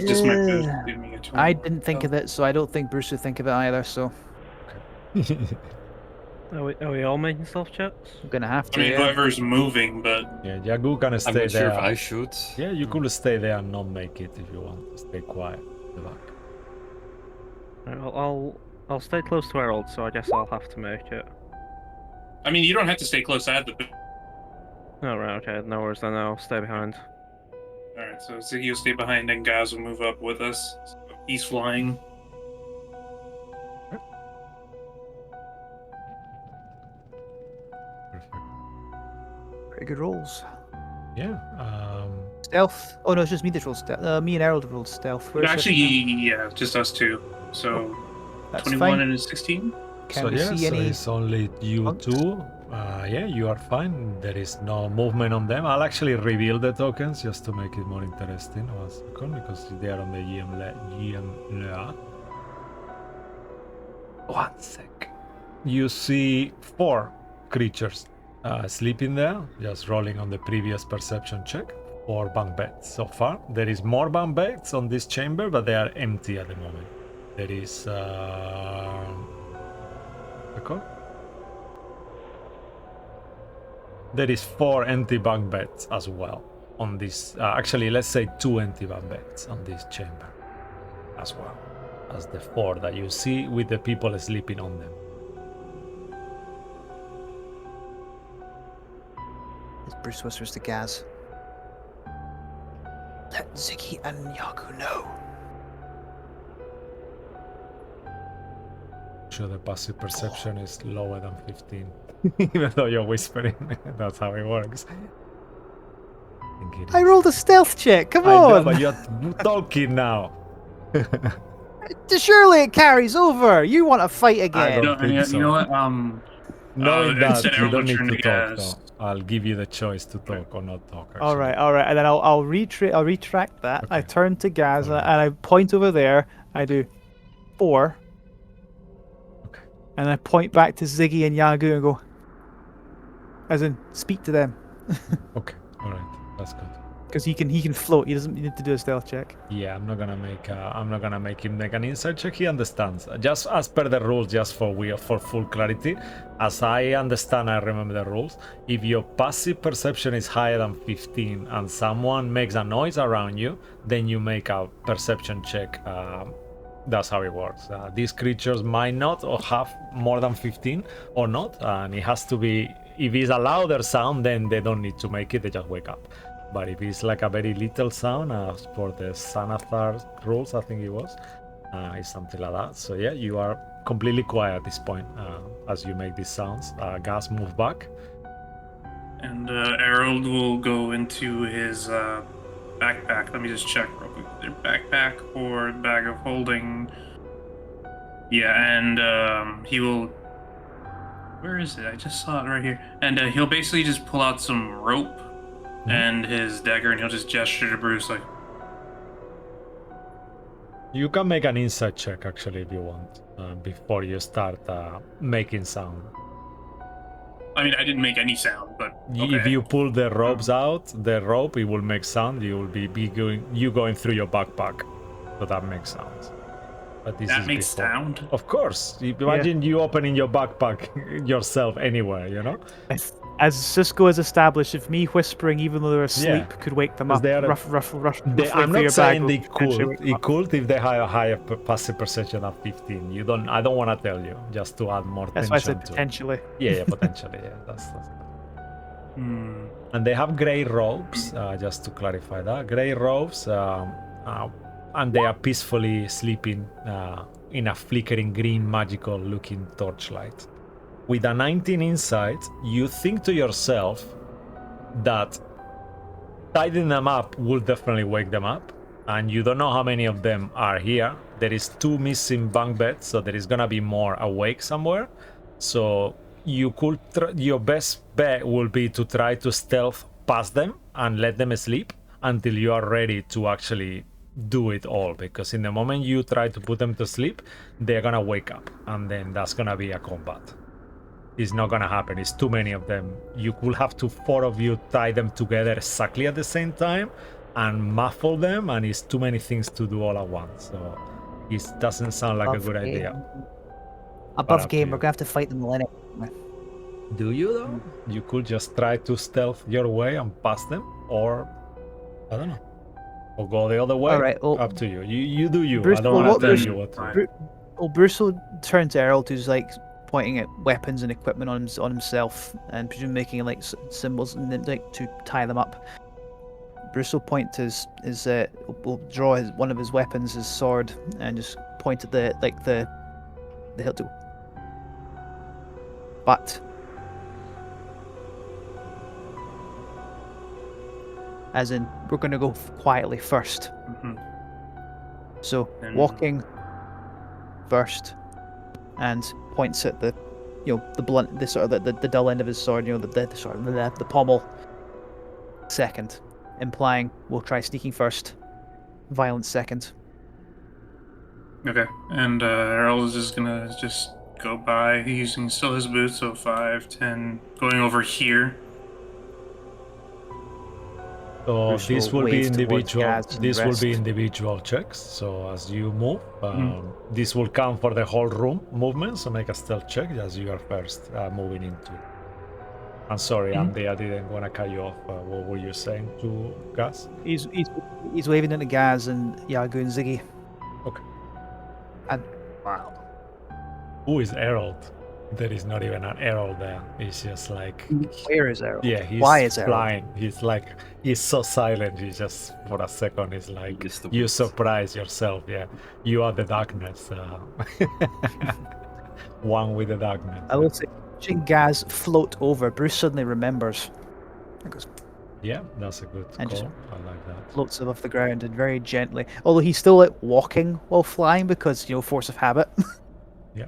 just my boost Yeah. gave me a 20. I didn't think of it, so I don't think Bruce would think of it either. So Are we all making stealth checks? I'm gonna have I to. mean, yeah. whoever's moving, but Yeah, Yagu can I'm stay not sure there. if I should. Yeah, you could stay there and not make it if you want to stay quiet at the back. Right, well, I'll stay close to Harold, so I guess I'll have to make it. I mean, you don't have to stay close. I had the. Oh, right, okay, no worries then, I'll stay behind. All right, so Ziggy will stay behind, and Gaz will move up with us. So he's flying. Perfect. Pretty good rolls. Yeah. Stealth. Oh no, it's just me that rolled stealth. Me and Harold rolled stealth. Where's Actually, everyone yeah, just us two. So else? That's 21 fine. and a 16. Can so we yeah, see any? it's only you bunks? two. Yeah, you are fine. There is no movement on them. I'll actually reveal the tokens just to make it more interesting. 1 second, because they are on the GM. 1 sec. You see 4 creatures sleeping there, just rolling on the previous perception check. 4 bunk beds so far. There is more bunk beds on this chamber, but they are empty at the moment. There is there is 4 empty bunk beds as well on this. Actually, let's say 2 empty bunk beds on this chamber as well as the 4 that you see with the people sleeping on them. As Bruce whispers to Gaz. Let Ziggy and Yaku know. Sure, the passive perception is lower than 15, even though you're whispering. That's how it works. I think it I is. rolled a stealth check. Come I know, on. but you're talking now. Surely it carries over. You want to fight again? don't think so. You know what? Knowing that, instead you I'll don't need turn to to talk. Gaz. Though. I'll give you the choice to talk or not talk. All actually. right, and then I'll retract that. I Okay. turn to Gaz Alright. and I point over there. I do 4, Okay. and I point back to Ziggy and Yagu and go, as in speak to them, Okay. All right. That's good. because he can float. He doesn't need to do a stealth check. Yeah, I'm not gonna make him make an insight check. He understands. Just as per the rules, just for full clarity, as I understand, I remember the rules. If your passive perception is higher than 15 and someone makes a noise around you, then you make a perception check. That's how it works. These creatures might not or have more than 15 or not, and it has to be. If it's a louder sound, then they don't need to make it. They just wake up. But if it's like a very little sound, as for the Sanathar rules, I think it was, it's something like that. So yeah, you are completely quiet at this point as you make these sounds. Gas move back. And Harold will go into his backpack. Let me just check real quick. Their backpack or bag of holding. Yeah, and he will. Where is it? I just saw it right here. And he'll basically just pull out some rope and his dagger, and he'll just gesture to Bruce like, You can make an insight check actually if you want before you start making sound. I mean, I didn't make any sound, but okay. If you pull the ropes out, the rope it will make sound. You will be going through your backpack, so that makes sounds. But this that is makes before. sound. Of course. Imagine you opening your backpack yourself anywhere, you know? As Cisco has established, if me whispering, even though they're asleep, could wake them 'Cause up, they are I'm not saying they could. It could if they have a higher passive perception of 15. I don't want to tell you, just to add more That's why I tension said to it. potentially. Yeah, potentially. Yeah, that's. Hmm. And they have gray robes, just to clarify that. Gray robes, and they are peacefully sleeping in a flickering green magical looking torchlight. With a 19 insight, you think to yourself that tidying them up will definitely wake them up. And you don't know how many of them are here. There is 2 missing bunk beds, so there is gonna be more awake somewhere. So you could your best bet will be to try to stealth past them and let them sleep until you are ready to actually do it all, because in the moment you try to put them to sleep, they're gonna wake up, and then that's gonna be a combat. It's not gonna happen. It's too many of them. You will have to 4 of you tie them together exactly at the same time and muffle them, and it's too many things to do all at once. So it doesn't sound like a good idea. Above up to game, you. we're gonna have to fight them millennium. Do you though? You could just try to stealth your way and pass them, or I don't know, or go the other way. All right, well, up to you. You do you. Bruce, I don't well, want to what tell Bruce- you what to do. Right. Well, Bruce will turn to Errol, who's like pointing at weapons and equipment on himself, and presumably making like symbols and then, like to tie them up. Bruce will point to will draw one of his weapons, his sword, and just point at the hilt. But as in, we're going to go quietly first. Mhm. So And- walking first, and points at the blunt, the sort of the dull end of his sword, the pommel second, implying we'll try sneaking first, violence second. Okay, and Earl is just gonna go by using still his boots, so 5, 10, going over here. So Bruce this will will be wave towards individual. Gaz and the This will be rest. individual checks. So as you move, this will count for the whole room movement. So make a stealth check as you are first moving into. I'm sorry, Andy, I didn't want to cut you off. What were you saying to Gus? He's waving into Gaz and Yagu and Ziggy. Okay. And wow. Who is Herald? There is not even an Herald there. It's just like, Where is Errol? yeah, he's Why is Errol? flying. He's so silent. He's just for a second. It's like is the you worst. surprise yourself. Yeah, you are the darkness. One with the darkness. I will say, watching Gaz float over, Bruce suddenly remembers. And goes, Yeah, that's a good And call. just- I like that. floats above the ground and very gently, although he's still like walking while flying because force of habit. Yeah.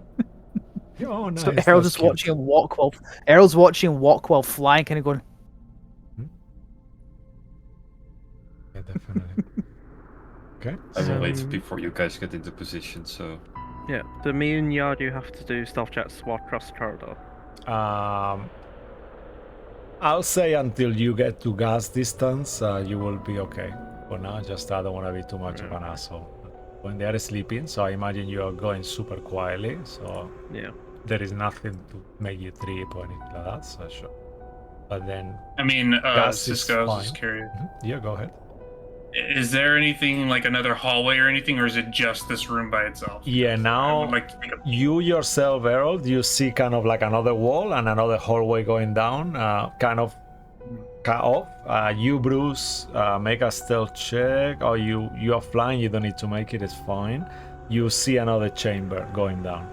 Oh, nice. So that's Errol's just cute. watching him walk while flying, kind of going. Yeah, definitely. Okay. I will wait Um, before you guys get into position, so... Yeah, so me and Yardu have to do stealth checks to walk across the corridor. I'll say until you get to gas distance, you will be okay. For now, just I don't want to be too much of an asshole. When they are sleeping, so I imagine you are going super quietly, so Yeah. there is nothing to make you trip or anything like that, so sure. But then, I mean, Gus is Cisco, I was just fine. curious. yeah, go ahead. Is there anything like another hallway or anything, or is it just this room by itself? Yeah, I now would like to take a you yourself, Harold, you see kind of like another wall and another hallway going down, kind of cut off. You, Bruce, make a stealth check. Or you are flying, you don't need to make it, it's fine. You see another chamber going down.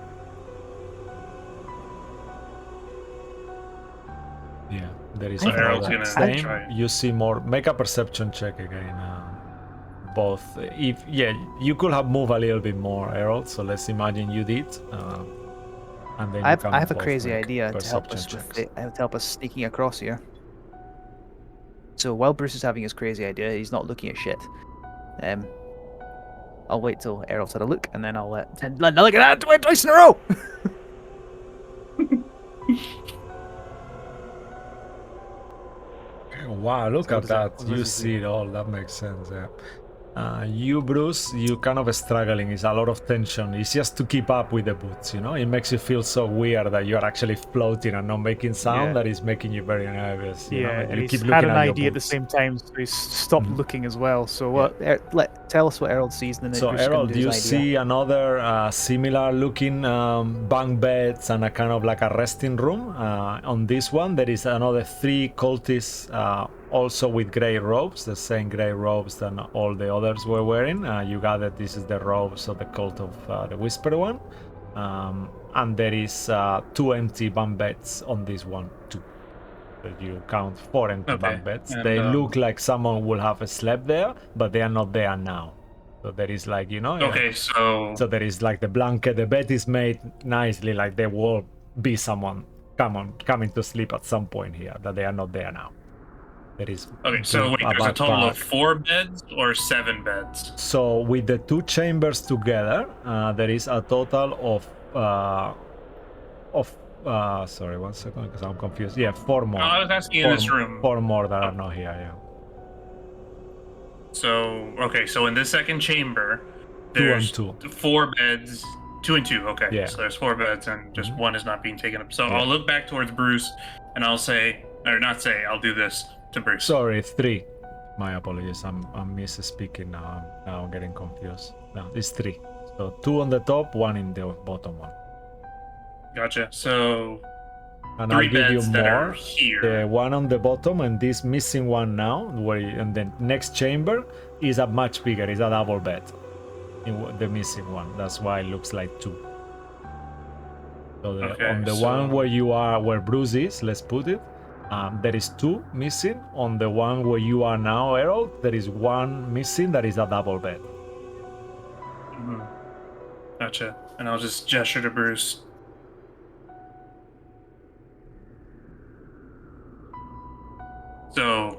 Yeah, there is So Harold's another. gonna Same. try it. You see more. Make a perception check again. Both. If you could have moved a little bit more, Harold. So let's imagine you did. And then I you can have a both crazy make idea to help us perception with to help us sneaking across here. So while Bruce is having his crazy idea, he's not looking at shit. I'll wait till Errol's had a look, and then I'll let look at that twice in a row. Wow, look So at does that. what You does he see it all. That makes sense, yeah. You, Bruce, you kind of struggling. It's a lot of tension. It's just to keep up with the boots, you know? It makes you feel so weird that you're actually floating and not making sound. Yeah. That is making you very nervous, you know? Yeah, And and you he's keep had looking an at your idea at the boots. same time, so he's stopped Mhm. looking as well. So what? Tell us what Errol sees, and then So, Bruce can Errol, do do you his idea. see another similar looking bunk beds and a kind of like a resting room? On this one, there is another 3 cultists also with grey robes, the same grey robes that all the others were wearing. You gather this is the robes of the cult of the Whisper one. And there is 2 empty bunk beds on this one too. So you count 4 empty Okay, bunk beds. and, They look like someone will have slept there, but they are not there now. So there is like, you know, Okay, so so there is like the blanket, the bed is made nicely, like there will be someone coming to sleep at some point here, that they are not there now. There is okay, so wait, a there's a total of backpack. 4 beds or 7 beds? So with the 2 chambers together, there is a total sorry, 1 second, because I'm confused. Yeah, 4 more. I was asking in this room. 4 more that Oh. are not here. Yeah. So okay, so in this second chamber, 2 and there's 2. 4 beds, 2 and 2. Okay, Yeah. so there's 4 beds, and just Mhm. one is not being taken up. So Yeah. I'll look back towards Bruce, and I'll say, or not say, I'll do this to Bruce. Sorry, 3. My apologies. I'm misspeaking now. Now I'm getting confused. No, it's 3. So 2 on the top, 1 in the bottom one. Gotcha. So And 3 I'll give you beds that are more. here. The one on the bottom and this missing one now, and the next chamber is a much bigger. It's a double bed. The missing one. That's why it looks like 2. So Okay, on the so- one where Bruce is, let's put it. There is 2 missing. On the one where you are now, Errol, there is 1 missing. That is a double bed. Mhm. Gotcha. And I'll just gesture to Bruce. So,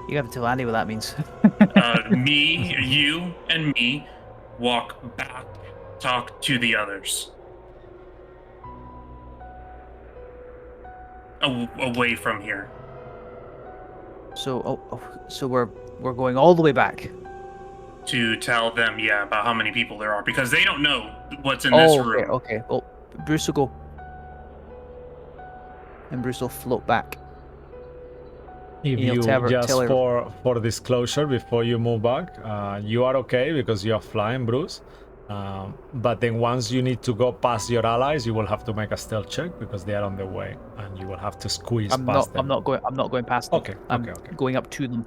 You have to tell Andy what that means. me, you, and me walk back, talk to the others. Away from here. So, so we're going all the way back. To tell them, yeah, about how many people there are, because they don't know what's in this Okay, room. okay. Well, Bruce will go, and Bruce will float back. If He'll you tell just her- for disclosure before you move back, you are okay because you are flying, Bruce. But then once you need to go past your allies, you will have to make a stealth check because they are on the way, and you will have to squeeze I'm past not. them. I'm not going past them. Okay, I'm okay. going up to them.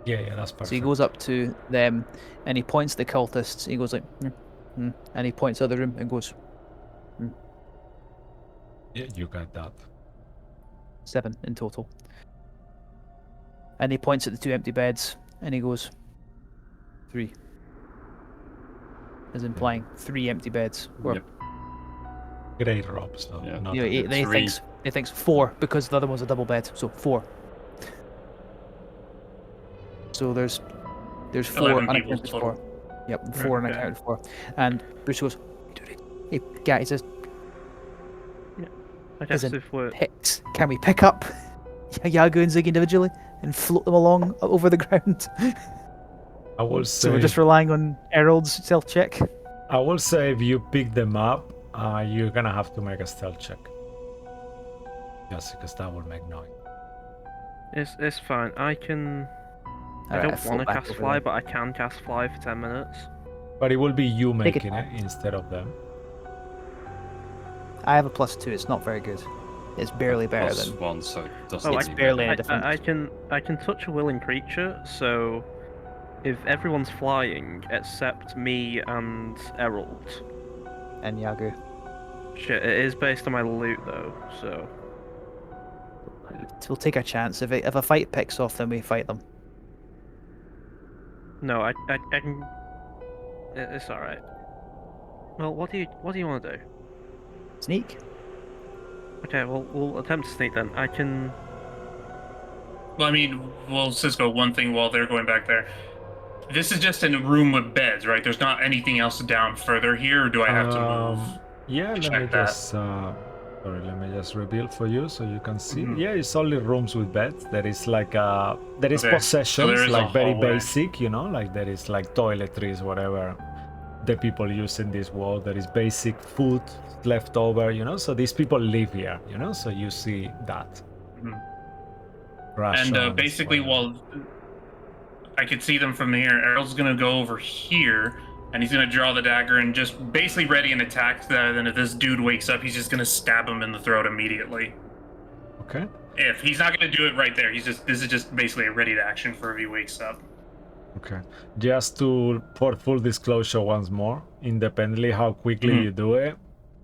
Yeah, that's perfect. So he goes up to them, and he points the cultists. He goes like, and he points out the room and goes, Yeah, you got that. 7 in total. And he points at the 2 empty beds, and he goes, 3. As implying 3 empty beds. Or, Yep. Great robes, though. Yeah. Not you know, good. he thinks 4 because the other one's a double bed, so 4. So there's 4 11 people unaccounted total. for. Yep, 4 Okay. unaccounted for. And Bruce goes, hey, guy, he says, I guess Isn't- if we're picks. Can we pick up Yago and Zig individually and float them along over the ground? I will So we're say. just relying on Errol's stealth check. I will say if you pick them up, you're gonna have to make a stealth check. Yes, because that will make noise. it's fine. I can. I Alright, don't float want to back cast over fly, there. but I can cast fly for 10 minutes. But it will be you Take it making it instead of them. I have a +2. It's not very good. It's barely better Plus than. 1, so it doesn't Oh, It's really barely matter. a difference. I can touch a willing creature, so if everyone's flying except me and Errol. And Yago. Shit, it is based on my loot though, so We'll take a chance. If a fight picks off, then we fight them. no, I can. It's all right. Well, what do you want to do? Sneak. Okay, well we'll attempt to sneak then. I can. Well, I mean, well, Cisco, one thing while they're going back there. This is just in a room with beds, right? There's not anything else down further here, or do I have to move? Yeah, to let me check that? just sorry, let me just reveal for you so you can see. Mhm. Yeah, it's only rooms with beds. There is like there is Okay, so possessions, there is a like very hallway. basic, you know, like there is like toiletries, whatever the people use in this world. There is basic food left over, you know. So these people live here, you know. So you see that. Mhm. Rations, And basically, whatever. while I could see them from here, Errol's gonna go over here, and he's gonna draw the dagger and just basically ready an attack. Then if this dude wakes up, he's just gonna stab him in the throat immediately. Okay. If he's not gonna do it right there, this is just basically a ready to action for if he wakes up. Okay. Just to for full disclosure once more, independently how quickly Mhm. you do it,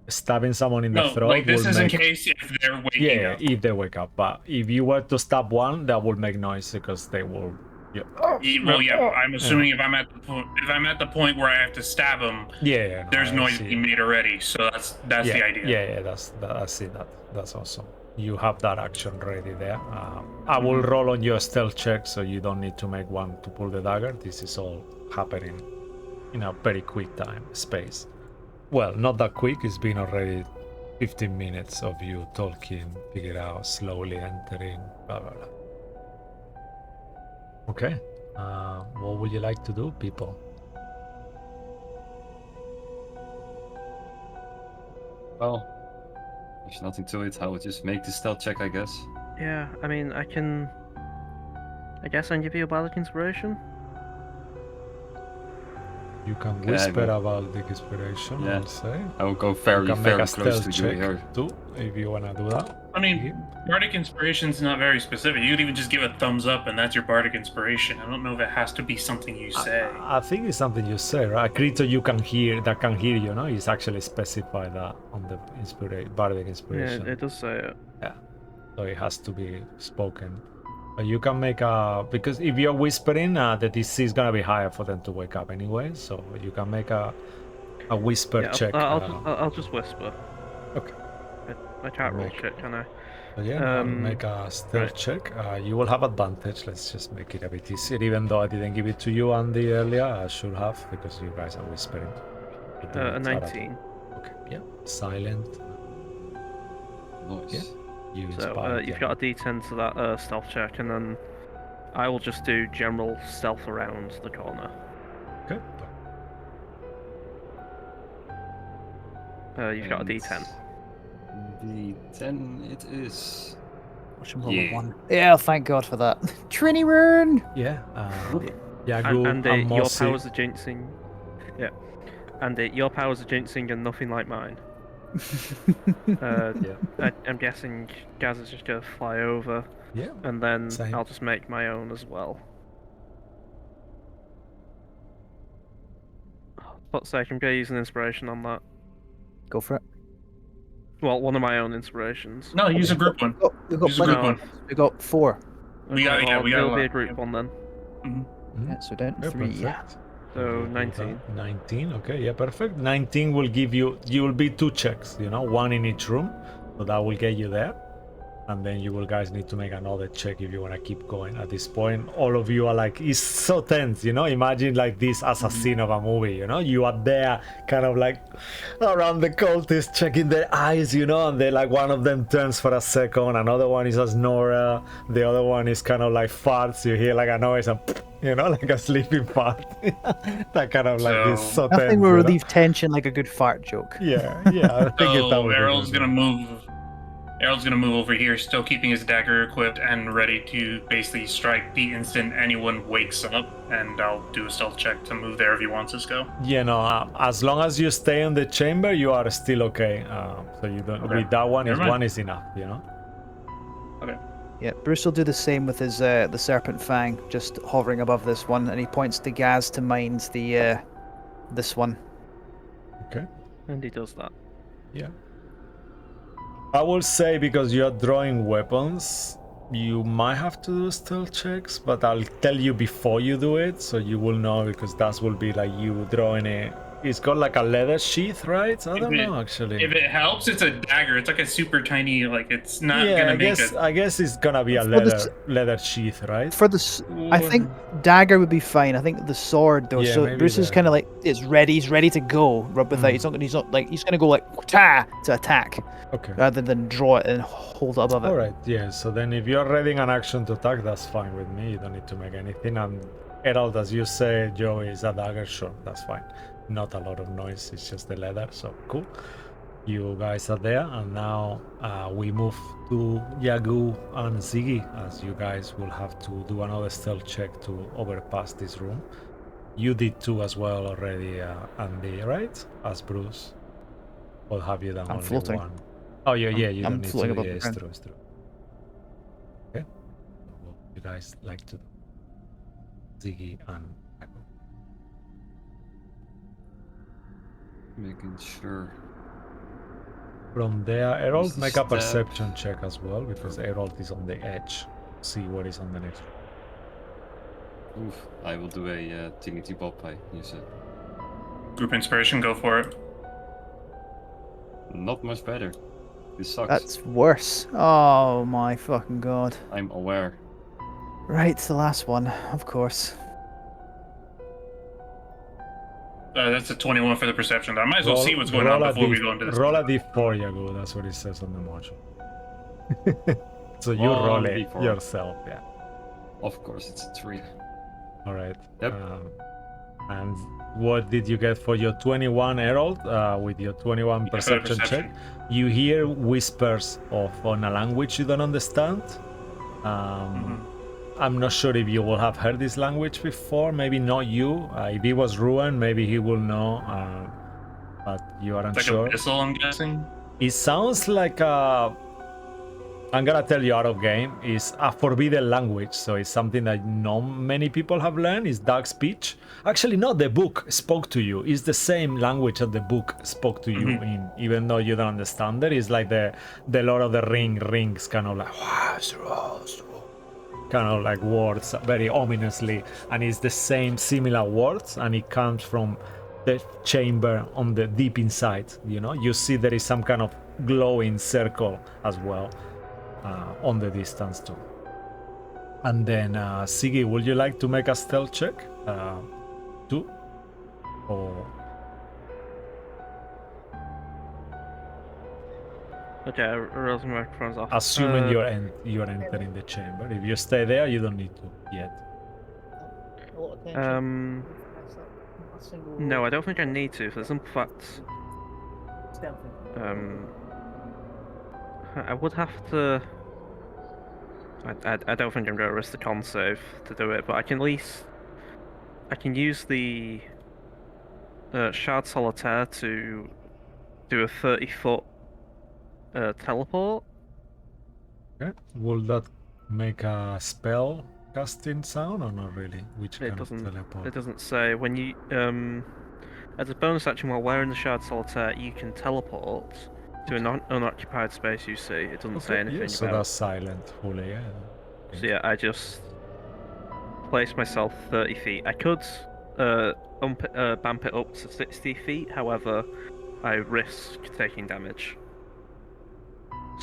stabbing someone in the No, throat like this will is make in case if they're waking yeah, up. if they wake up. But if you were to stab one, that will make noise because they will. Yeah. Well, yeah, I'm assuming if I'm at the point where I have to stab him, Yeah. No, there's I noise see. being made already. So that's Yeah. the idea. Yeah. I see that. That's awesome. You have that action ready there. I will roll on your stealth check, so you don't need to make one to pull the dagger. This is all happening in a very quick time space. Well, not that quick. It's been already 15 minutes of you talking, figure out, slowly entering, blah blah blah. Okay. What would you like to do, people? Well, there's nothing to it. I will just make the stealth check, I guess. Yeah, I mean, I guess I can give you a bardic inspiration. You can Okay, whisper well, about the inspiration, yeah. I'll say. I will go You very, can make very a close stealth to you check here. too, if you wanna do that. I mean, bardic inspiration's not very specific. You could even just give a thumbs up, and that's your bardic inspiration. I don't know if it has to be something you say. I think it's something you say, right? A creature you can hear that can hear you, no? It's actually specified that on the bardic inspiration. Yeah, it does say it. Yeah. So it has to be spoken. But you can make a because if you're whispering, the DC is gonna be higher for them to wake up anyway. So you can make a whisper Yeah, check. I'll just whisper. Okay. I can't roll Make- shit, can I? So yeah, I'll Um, make a stealth right. check. You will have advantage. Let's just make it a bit easier. Even though I didn't give it to you, Andy, earlier, I should have because you guys are whispering. You do A it, 19. Okay. Yeah. Silent. Nice. Yeah. You So inspired, you've yeah. got a D10 to that stealth check, and then I will just do general stealth around the corner. Okay. You've got a D10. D10 it is. Watch him roll a Yeah. 1. Yeah, thank God for that. Trini rune! Yeah. Yeah. And your Mossy. powers are jinxing. Yeah. And your powers are jinxing and nothing like mine. Yeah. I'm guessing Gaz is just gonna fly over, Yeah. and then Same. I'll just make my own as well. But sake, I'm gonna use an inspiration on that. Go for it. Well, one of my own inspirations. No, use a group one. We've got Use a plenty. group one. We've got 4. We got- yeah, we got a It'll be lot. a group one then. Mhm. Yeah, so down to Yeah, 3. perfect. So You do 19. that. 19, okay, yeah, perfect. 19 will give you will be 2 checks, you know, one in each room. So that will get you there. And then you will guys need to make another check if you want to keep going. At this point, all of you are like, it's so tense, you know? Imagine like this as a scene of a movie, you know? You are there kind of like around the cultists checking their eyes, you know? And then like one of them turns for a second, another one is a snorer, the other one is kind of like farts. You hear like a noise and you know, like a sleeping fart. That kind of like this so tense. Nothing will you know? relieve tension like a good fart joke. Yeah, I think that So would be Errol's good. gonna move. Errol's gonna move over here, still keeping his dagger equipped and ready to basically strike the instant anyone wakes up. And I'll do a stealth check to move there if he wants us to go. You know, as long as you stay in the chamber, you are still okay. So you don't. Okay. With that one, Never mind. one is enough. You know. Okay. Yeah, Bruce will do the same with his the serpent fang, just hovering above this one, and he points to Gaz to mind the this one. Okay. And he does that. Yeah. I will say because you are drawing weapons, you might have to do stealth checks, but I'll tell you before you do it, so you will know because that will be like you drawing it it's got like a leather sheath, right? I don't know actually. If it helps, it's a dagger. It's like a super tiny, like it's not Yeah, gonna I make guess a. I guess it's gonna be a For the leather sheath, right? For I think dagger would be fine. I think the sword though. Yeah, So maybe Bruce is the- kind of like it's ready. He's ready to go. Without he's not like he's gonna go like ta to attack Okay. rather than draw it and hold it above it. All right. Yeah. So then, if you're readying an action to attack, that's fine with me. You don't need to make anything. And Herald, as you say, Joey is a dagger. Sure, that's fine. Not a lot of noise. It's just the leather. So cool. You guys are there, and now we move to Yagu and Ziggy, as you guys will have to do another stealth check to overpass this room. You did two as well already, Andy, right? As Bruce. Or have you done I'm only floating. one? Oh yeah, you I'm don't need floating to. above Yeah, the it's ground. true, it's true. Okay. What you guys like to do? Ziggy and Yagu. Making sure. From there, Errol, Use the make a stab. perception check as well, because Errol is on the edge. See what is on the next. Oof, I will do a Dignity Bob, you said. Group inspiration, go for it. Not much better. This sucks. That's worse. Oh my fucking god. I'm aware. Right, it's the last one, of course. That's a 21 for the perception. I might as well see what's going on before we go into this. Roll a d4, Yagu. That's what it says on the module. So you One roll it d4. yourself, yeah. Of course, it's a 3. All right. Yep. And what did you get for your 21, Herald? With your 21 Yeah, for the perception check, you hear whispers on a language you don't understand. I'm not sure if you will have heard this language before. Maybe not you. If it was Ruan, maybe he will know. But you aren't It's like sure. a missile, I'm guessing. It sounds like a. I'm gonna tell you out of game. It's a forbidden language, so it's something that not many people have learned. It's dark speech. Actually, no, the book spoke to you. It's the same language that the book spoke to you in, even though you don't understand it. It's like the Lord of the Rings, kind of like kind of like words, very ominously, and it's the same similar words, and it comes from the chamber on the deep inside. You know, you see there is some kind of glowing circle as well. On the distance too. And then Siggy, would you like to make a stealth check? 2? Or Okay, I realize my microphone's off. assuming you're entering the chamber. If you stay there, you don't need to yet. No, I don't think I need to. For the simple fact, I would have to. I don't think I'm going to risk the con save to do it, but I can at least. I can use the Shard Solitaire to do a 30-foot teleport. Okay. Will that make a spell casting sound or not really? Which It kind of doesn't. teleport? It doesn't say when you as a bonus action while wearing the Shard Solitaire, you can teleport to an unoccupied space you see. It doesn't say Okay, anything yeah, so about. that's silent fully, yeah. So yeah, I just place myself 30 feet. I could bump it up to 60 feet. However, I risk taking damage.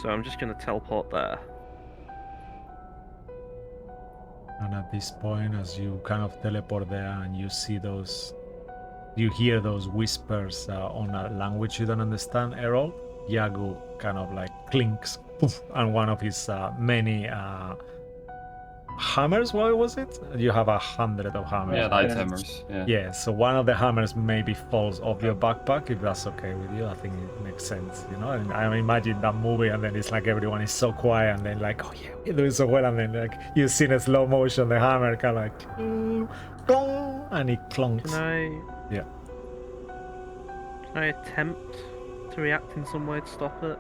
So I'm just gonna teleport there. And at this point, as you kind of teleport there and you see those, you hear those whispers on a language you don't understand, Errol, Yagu kind of like clinks, poof, and one of his many hammers, what was it? You have 100 of hammers. Yeah, right? light hammers. Yeah. Yeah, so one of the hammers maybe falls off your backpack, if that's okay with you. I think it makes sense, you know? And I imagine that movie, and then it's like everyone is so quiet, and then like, oh yeah, we're doing so well, and then like you see in a slow motion the hammer kind of like, dong, and it clonks. Can I? Yeah. Can I attempt to react in some way to stop it?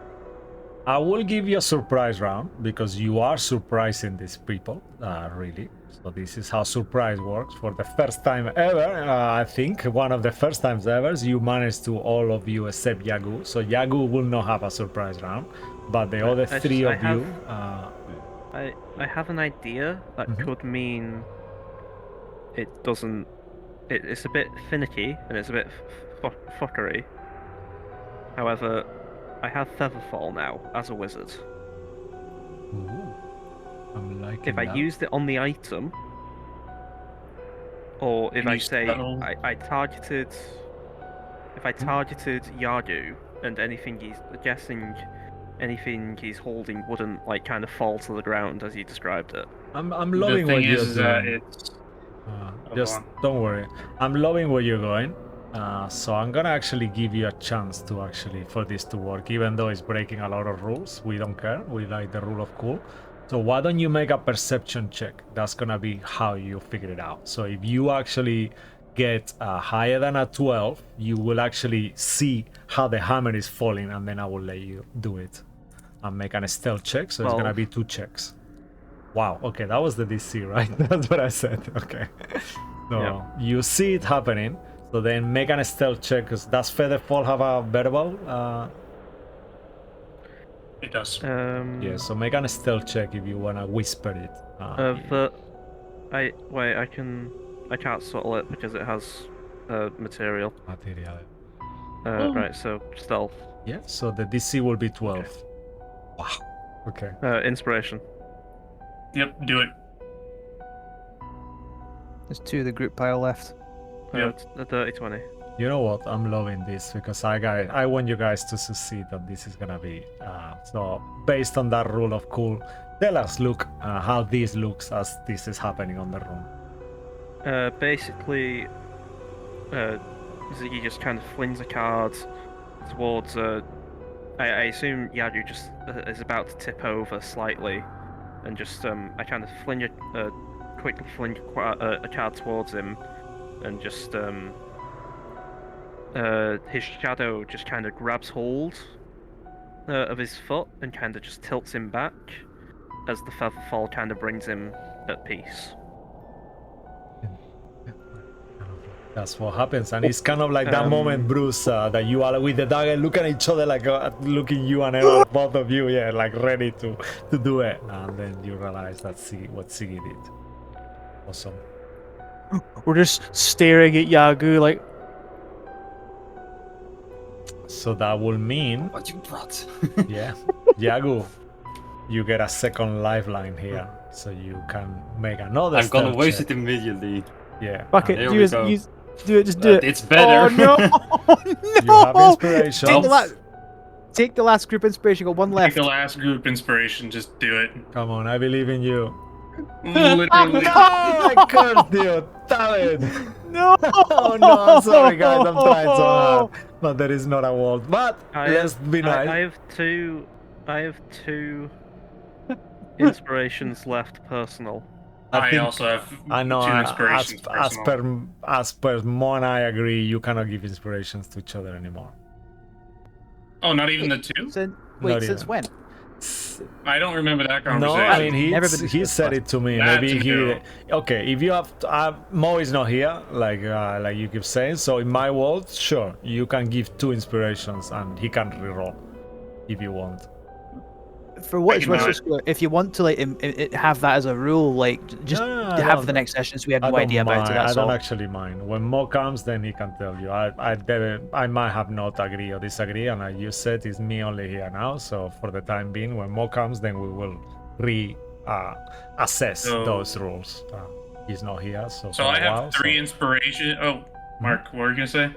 I will give you a surprise round because you are surprising these people, really. So this is how surprise works. For the first time ever, I think one of the first times ever, you managed to all of you except Yagu. So Yagu will not have a surprise round, but the other three of you. I have an idea that could mean it doesn't. It's a bit finicky and it's a bit fuckery. However, I have Featherfall now as a wizard. Ooh, I'm liking If I that. used it on the item, or if Can I you say spell? I targeted, if I targeted Yagu and anything he's holding wouldn't like kind of fall to the ground as you described it. I'm The loving what thing you're is that doing. it's. Just on. don't worry. I'm loving where you're going. So I'm gonna actually give you a chance to actually for this to work, even though it's breaking a lot of rules. We don't care. We like the rule of cool. So why don't you make a perception check? That's gonna be how you figure it out. So if you actually get higher than a 12, you will actually see how the hammer is falling, and then I will let you do it. I'm making a stealth check, so it's gonna 12. be 2 checks. Wow, okay, that was the DC, right? That's what I said. Okay. So Yeah. you see it happening, so then make an stealth check, because does Featherfall have a verbal? It does. Yeah, so make an stealth check if you wanna whisper it. I can't subtle it because it has material. Material. Right, so stealth. Yeah, so the DC will be 12. Wow. Okay. Inspiration. Yep, do it. There's 2 of the group pile left. The dirty 20. You know what? I'm loving this because I want you guys to succeed, and this is gonna be so based on that rule of cool. Tell us, Luke, how this looks as this is happening on the room. Basically, Ziggy just kind of flings a card towards. I assume Yagu just is about to tip over slightly, and just I kind of quickly fling a card towards him, and just his shadow just kind of grabs hold of his foot and kind of just tilts him back as the Featherfall kind of brings him at peace. That's what happens, and it's kind of like that moment, Bruce, that you are with the dagger, looking at each other, like looking you and Errol, both of you, yeah, like ready to do it, and then you realize that what Siggy did. Awesome. We're just staring at Yagu like, So that will mean, What you brought? yeah, Yagu, you get a second lifeline here, so you can make another. I'm gonna stealth waste check. it immediately. Yeah. fuck it, Here do we it, go. do it, just do it. It's better. Oh no! Oh, no! You have inspiration. Take the last group inspiration, got 1 Take left. the last group inspiration, just do it. Come on, I believe in you. Literally. I cursed you. Damn it. No! Oh no, I'm sorry guys, I'm trying so hard. But there is not a wall. But let's be nice. I have two inspirations left personal. I think- also have I know, 2 as inspirations. as per Mo and I agree, you cannot give inspirations to each other anymore. Oh, not even the 2? Wait, Not since even. when? I don't remember that No, conversation. I mean Never been he discussed said that. it to me. That's Maybe he. new. Okay, if you have Mo is not here, like you keep saying. So in my world, sure, you can give 2 inspirations and he can reroll if you want. For what it's Thinking worth, about Square, if you want to like have that as a rule, like just No, I have don't- the next sessions. We have I no don't idea about mind. it. That's I don't all. actually mind. When Mo comes, then he can tell you. I might have not agree or disagree, and like you said, it's me only here now. So for the time being, when Mo comes, then we will assess So- those rules. He's not here, so So for I a while, have 3 so- inspiration. Oh, Mark, what were you gonna say?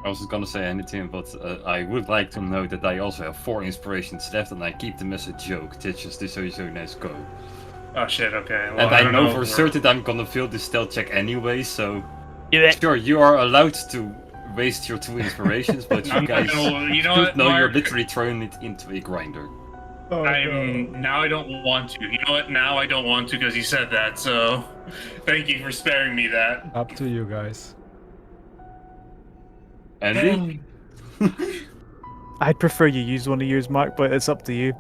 I wasn't gonna say anything, but I would like to know that I also have 4 inspirations left, and I keep them as a joke. That's just so nice go. Oh shit. Okay. Well, And I don't know if for we're- certain I'm gonna fail this stealth check anyway, so Do it. sure you are allowed to waste your 2 inspirations, but you I'm guys gonna- you know should what, know you're Mark? literally throwing it into a grinder. Oh, Now I don't want to. You know what? Now I don't want to because you said that. So, thank you for sparing me that. Up to you guys. Andy? I'd prefer you use one of yours, Mark, but it's up to you.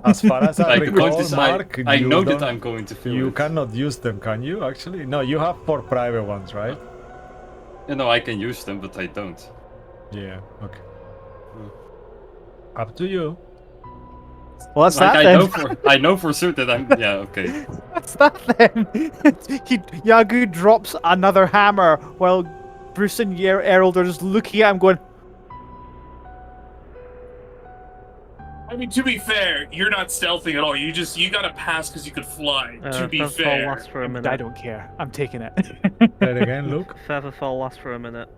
As far as I Like, recall, because Mark, I you know that don't- I'm going to fail You it. cannot use them, can you? Actually, no. You have 4 private ones, right? You know, I can use them, but I don't. Yeah. Okay. Up to you. Well, that's Like, that then. I know for certain that I'm. Yeah, okay. That's that then. Yagu drops another hammer while Bruce and Errol are just looking at him going, I mean, to be fair, you're not stealthing at all. You gotta pass because you could fly. To be Featherfall fair, lasts for a minute. I don't care. I'm taking it. Say it again, Luke. Featherfall lasts for a minute.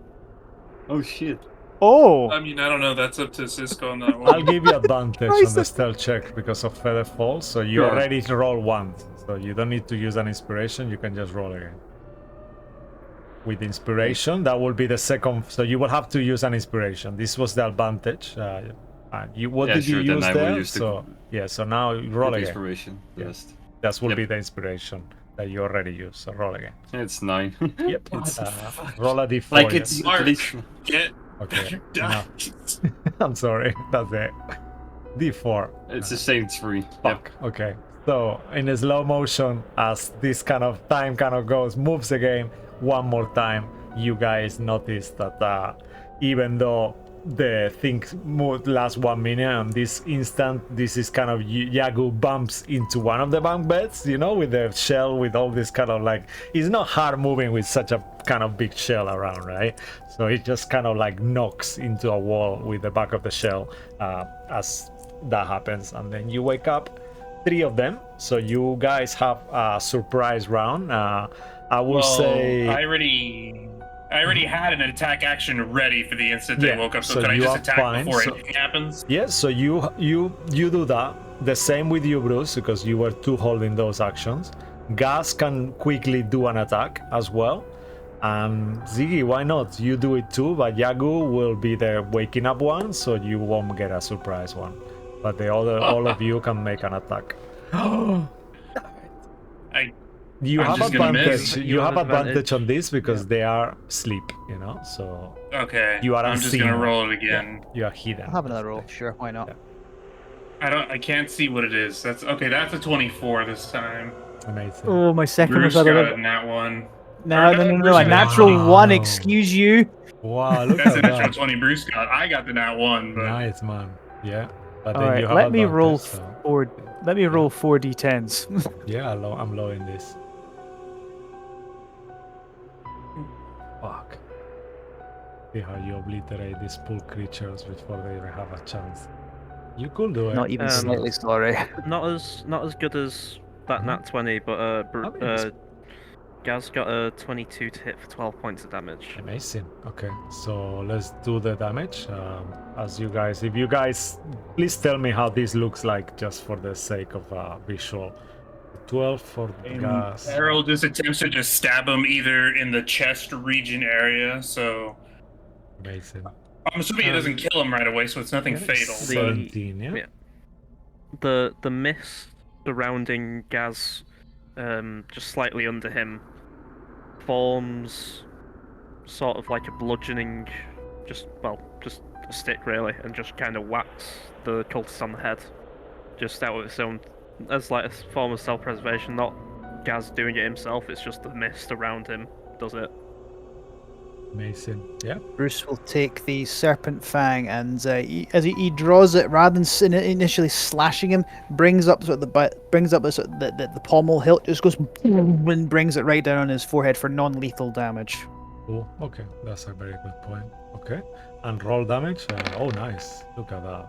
Oh shit. Oh! I mean, I don't know. That's up to Cisco on that I'll one. give you advantage Why is on the this- stealth check because of feather fall, so you Yeah. already roll once. So you don't need to use an inspiration, you can just roll again. With inspiration, that will be the second, so you will have to use an inspiration. This was the advantage. What Yeah, did sure, you then use I will there? use the- So yeah, so now you roll With again. inspiration. Yeah. Yes. That will Yep. be the inspiration that you already used. So roll again. It's 9. Yep. It's Roll a d4. like yes. it's Mark. traditional. Get Okay. die. enough. I'm sorry. That's it. D4. It's the same 3. Fuck. Okay. So in a slow motion, as this kind of time kind of goes, moves again one more time, you guys notice that even though the thing lasts 1 minute, and this instant, this is kind of Yagu bumps into one of the bunk beds, you know, with the shell, with all this kind of like, it's not hard moving with such a kind of big shell around, right? So it just kind of like knocks into a wall with the back of the shell as that happens, and then you wake up. 3 of them, so you guys have a surprise round. I will say I already had an attack action ready for the instant they Yeah, woke up. So, so can I you just are attack fine, before so- anything happens? yes. So you do that. The same with you, Bruce, because you were 2 holding those actions. Gas can quickly do an attack as well. And Ziggy, why not? You do it too, but Yagu will be the waking up one, so you won't get a surprise one. But the other, all of you can make an attack. You I'm have just gonna advantage. miss. You have advantage on this because they are asleep, you know. So Okay. You are I'm just unseen. gonna roll it again. you are hidden. I'll have another roll. Sure, why not? Yeah. I can't see what it is. That's okay. That's a 24 this time. Amazing. Oh, my second Bruce was got other. a nat one. No, Or no, no, no, Bruce a got natural 20. 1, Wow. excuse you. Wow, look That's at an natural that. 20 Bruce got. I got the nat one, but Nice, man. Yeah. But then you Alright, have let me advantage, roll so- 4. Let me roll 4 d10s. Yeah, I'm low in this. Fuck. See how you obliterate these pool creatures before they even have a chance. You could do it. Not even Um, slightly sorry. Not as good as that Mhm. nat 20, but I mean, it's- Gaz got a 22 to hit for 12 points of damage. Amazing. Okay, so let's do the damage. As you guys, if you guys, please tell me how this looks like, just for the sake of visual. 12 for gas. Errol just attempts to just stab him either in the chest region area. So Amazing. I'm assuming it doesn't kill him right away, so it's nothing fatal. The- 17, yeah? yeah. The mist surrounding Gaz, just slightly under him, forms sort of like a bludgeoning, just a stick really, and just kind of whacks the cultist on the head, just out of its own, as like a form of self-preservation. Not Gaz doing it himself. It's just the mist around him does it. Amazing. Yeah. Bruce will take the serpent fang and as he draws it, rather than initially slashing him, brings up sort of the pommel hilt, just goes and brings it right down on his forehead for non-lethal damage. Cool. Okay, that's a very good point. Okay, and roll damage. Oh, nice. Look at that.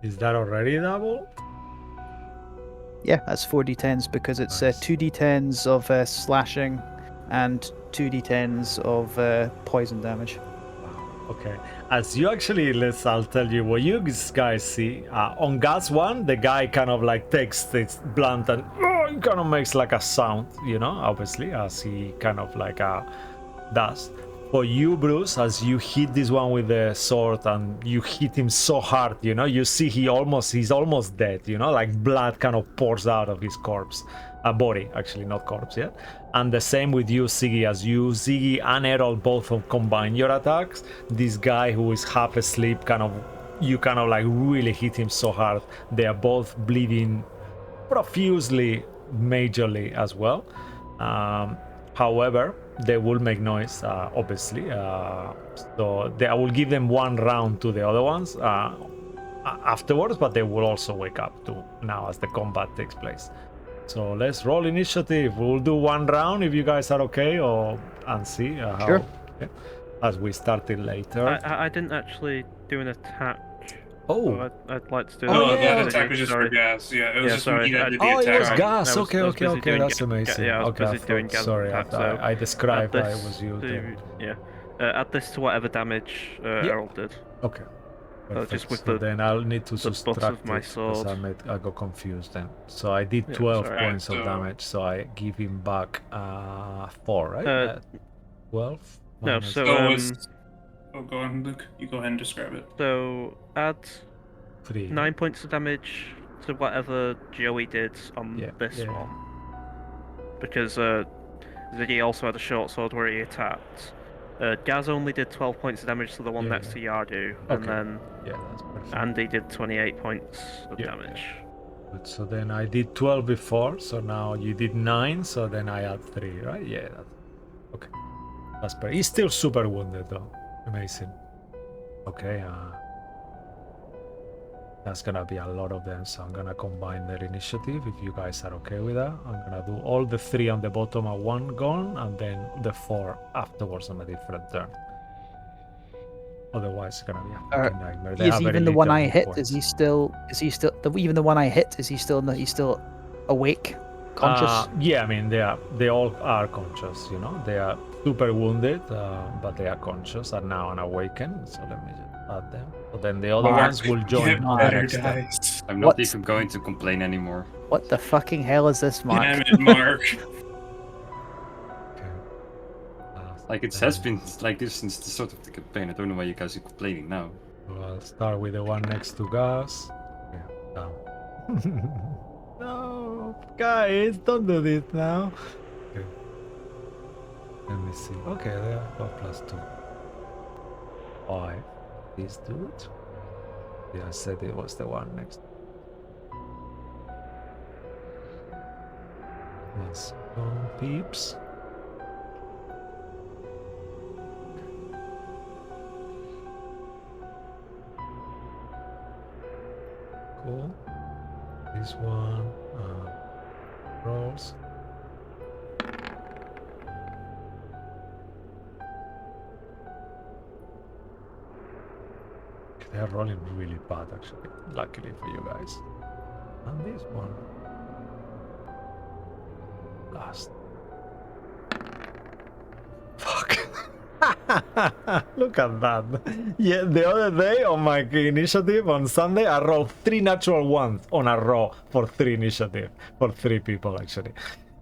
Is that already double? Yeah, that's 4d10s because it's Nice. 2d10s of slashing and 2d10s of poison damage. Okay. As you actually, I'll tell you what you guys see. On Gas 1, the guy kind of like takes this blunt and it kind of makes like a sound, you know, obviously, as he kind of like does. For you, Bruce, as you hit this one with the sword and you hit him so hard, you know, you see he's almost dead, you know, like blood kind of pours out of his corpse. Body, actually, not corpse yet. And the same with you, Ziggy. As you, Ziggy and Errol, both of combine your attacks, this guy who is half asleep, you kind of like really hit him so hard. They are both bleeding profusely, majorly as well. However, they will make noise, obviously. So I will give them 1 round to the other ones afterwards, but they will also wake up too now as the combat takes place. So let's roll initiative. We'll do one round if you guys are okay, and see how. Sure. Yeah, as we started later. I didn't actually do an attack. Oh. I'd like to do. Oh, No, yeah. that attack was just for Sorry. gas. Yeah, it was Yeah, just sorry. me that did the Oh, it attack. was Sorry. gas. I was Okay. busy doing That's ga- amazing. yeah, I was okay, busy doing gas sorry, attack, so I described add why it this was you. to- yeah. Add this to whatever damage Errol did. Okay. Perfect. just with so the- then I'll need to the butt subtract of my it because sword. I got confused then. So I did Yeah, 12 sorry. points of So- damage. So I give him back 4, right? 12. No, minus so So um, was. Oh, go on, Luke. You go ahead and describe it. so add 3. 9 points of damage to whatever Joey did on Yeah, this yeah. one, because Ziggy also had a short sword where he attacked. Gaz only did 12 points of damage to the one Yeah, next to Yardu, Okay. and then Yeah, that's perfect. Andy did 28 points of Yeah, damage. Good. So then I did 12 before. So now you did 9. So then I add 3, right? Yeah. Okay. That's perfect. He's still super wounded though. Amazing. Okay. That's gonna be a lot of them, so I'm gonna combine their initiative if you guys are okay with that. I'm gonna do all the 3 on the bottom at one gone, and then the 4 afterwards on a different turn. Otherwise, it's gonna be a fucking nightmare. They Is have very even the one little I hit hit? points. Is he still? Even the one I hit? Is he still? He's still awake, conscious? Yeah, I mean they all are conscious. You know, they are super wounded, but they are conscious and now unawakened. So let me just add them. But then the other ones will join. Get on the better next turn. dice. I'm not What? even going to complain anymore. What the fucking hell is this, Mark? Damn it, Mark. Okay. Like it has been like this since the start of the campaign. I don't know why you guys are complaining now. So I'll start with the one next to Gus. Yeah, down. No, guys, don't do this now. Okay. Let me see. Okay, there I got +2. 5. This dude. Yeah, I said it was the one next. Let's go, peeps. Cool. This one rolls. They are rolling really bad, actually. Luckily for you guys. And this one. Last. Fuck. Look at that. Yeah, the other day on my initiative on Sunday, I rolled 3 natural ones on a row for 3 initiative. For 3 people, actually.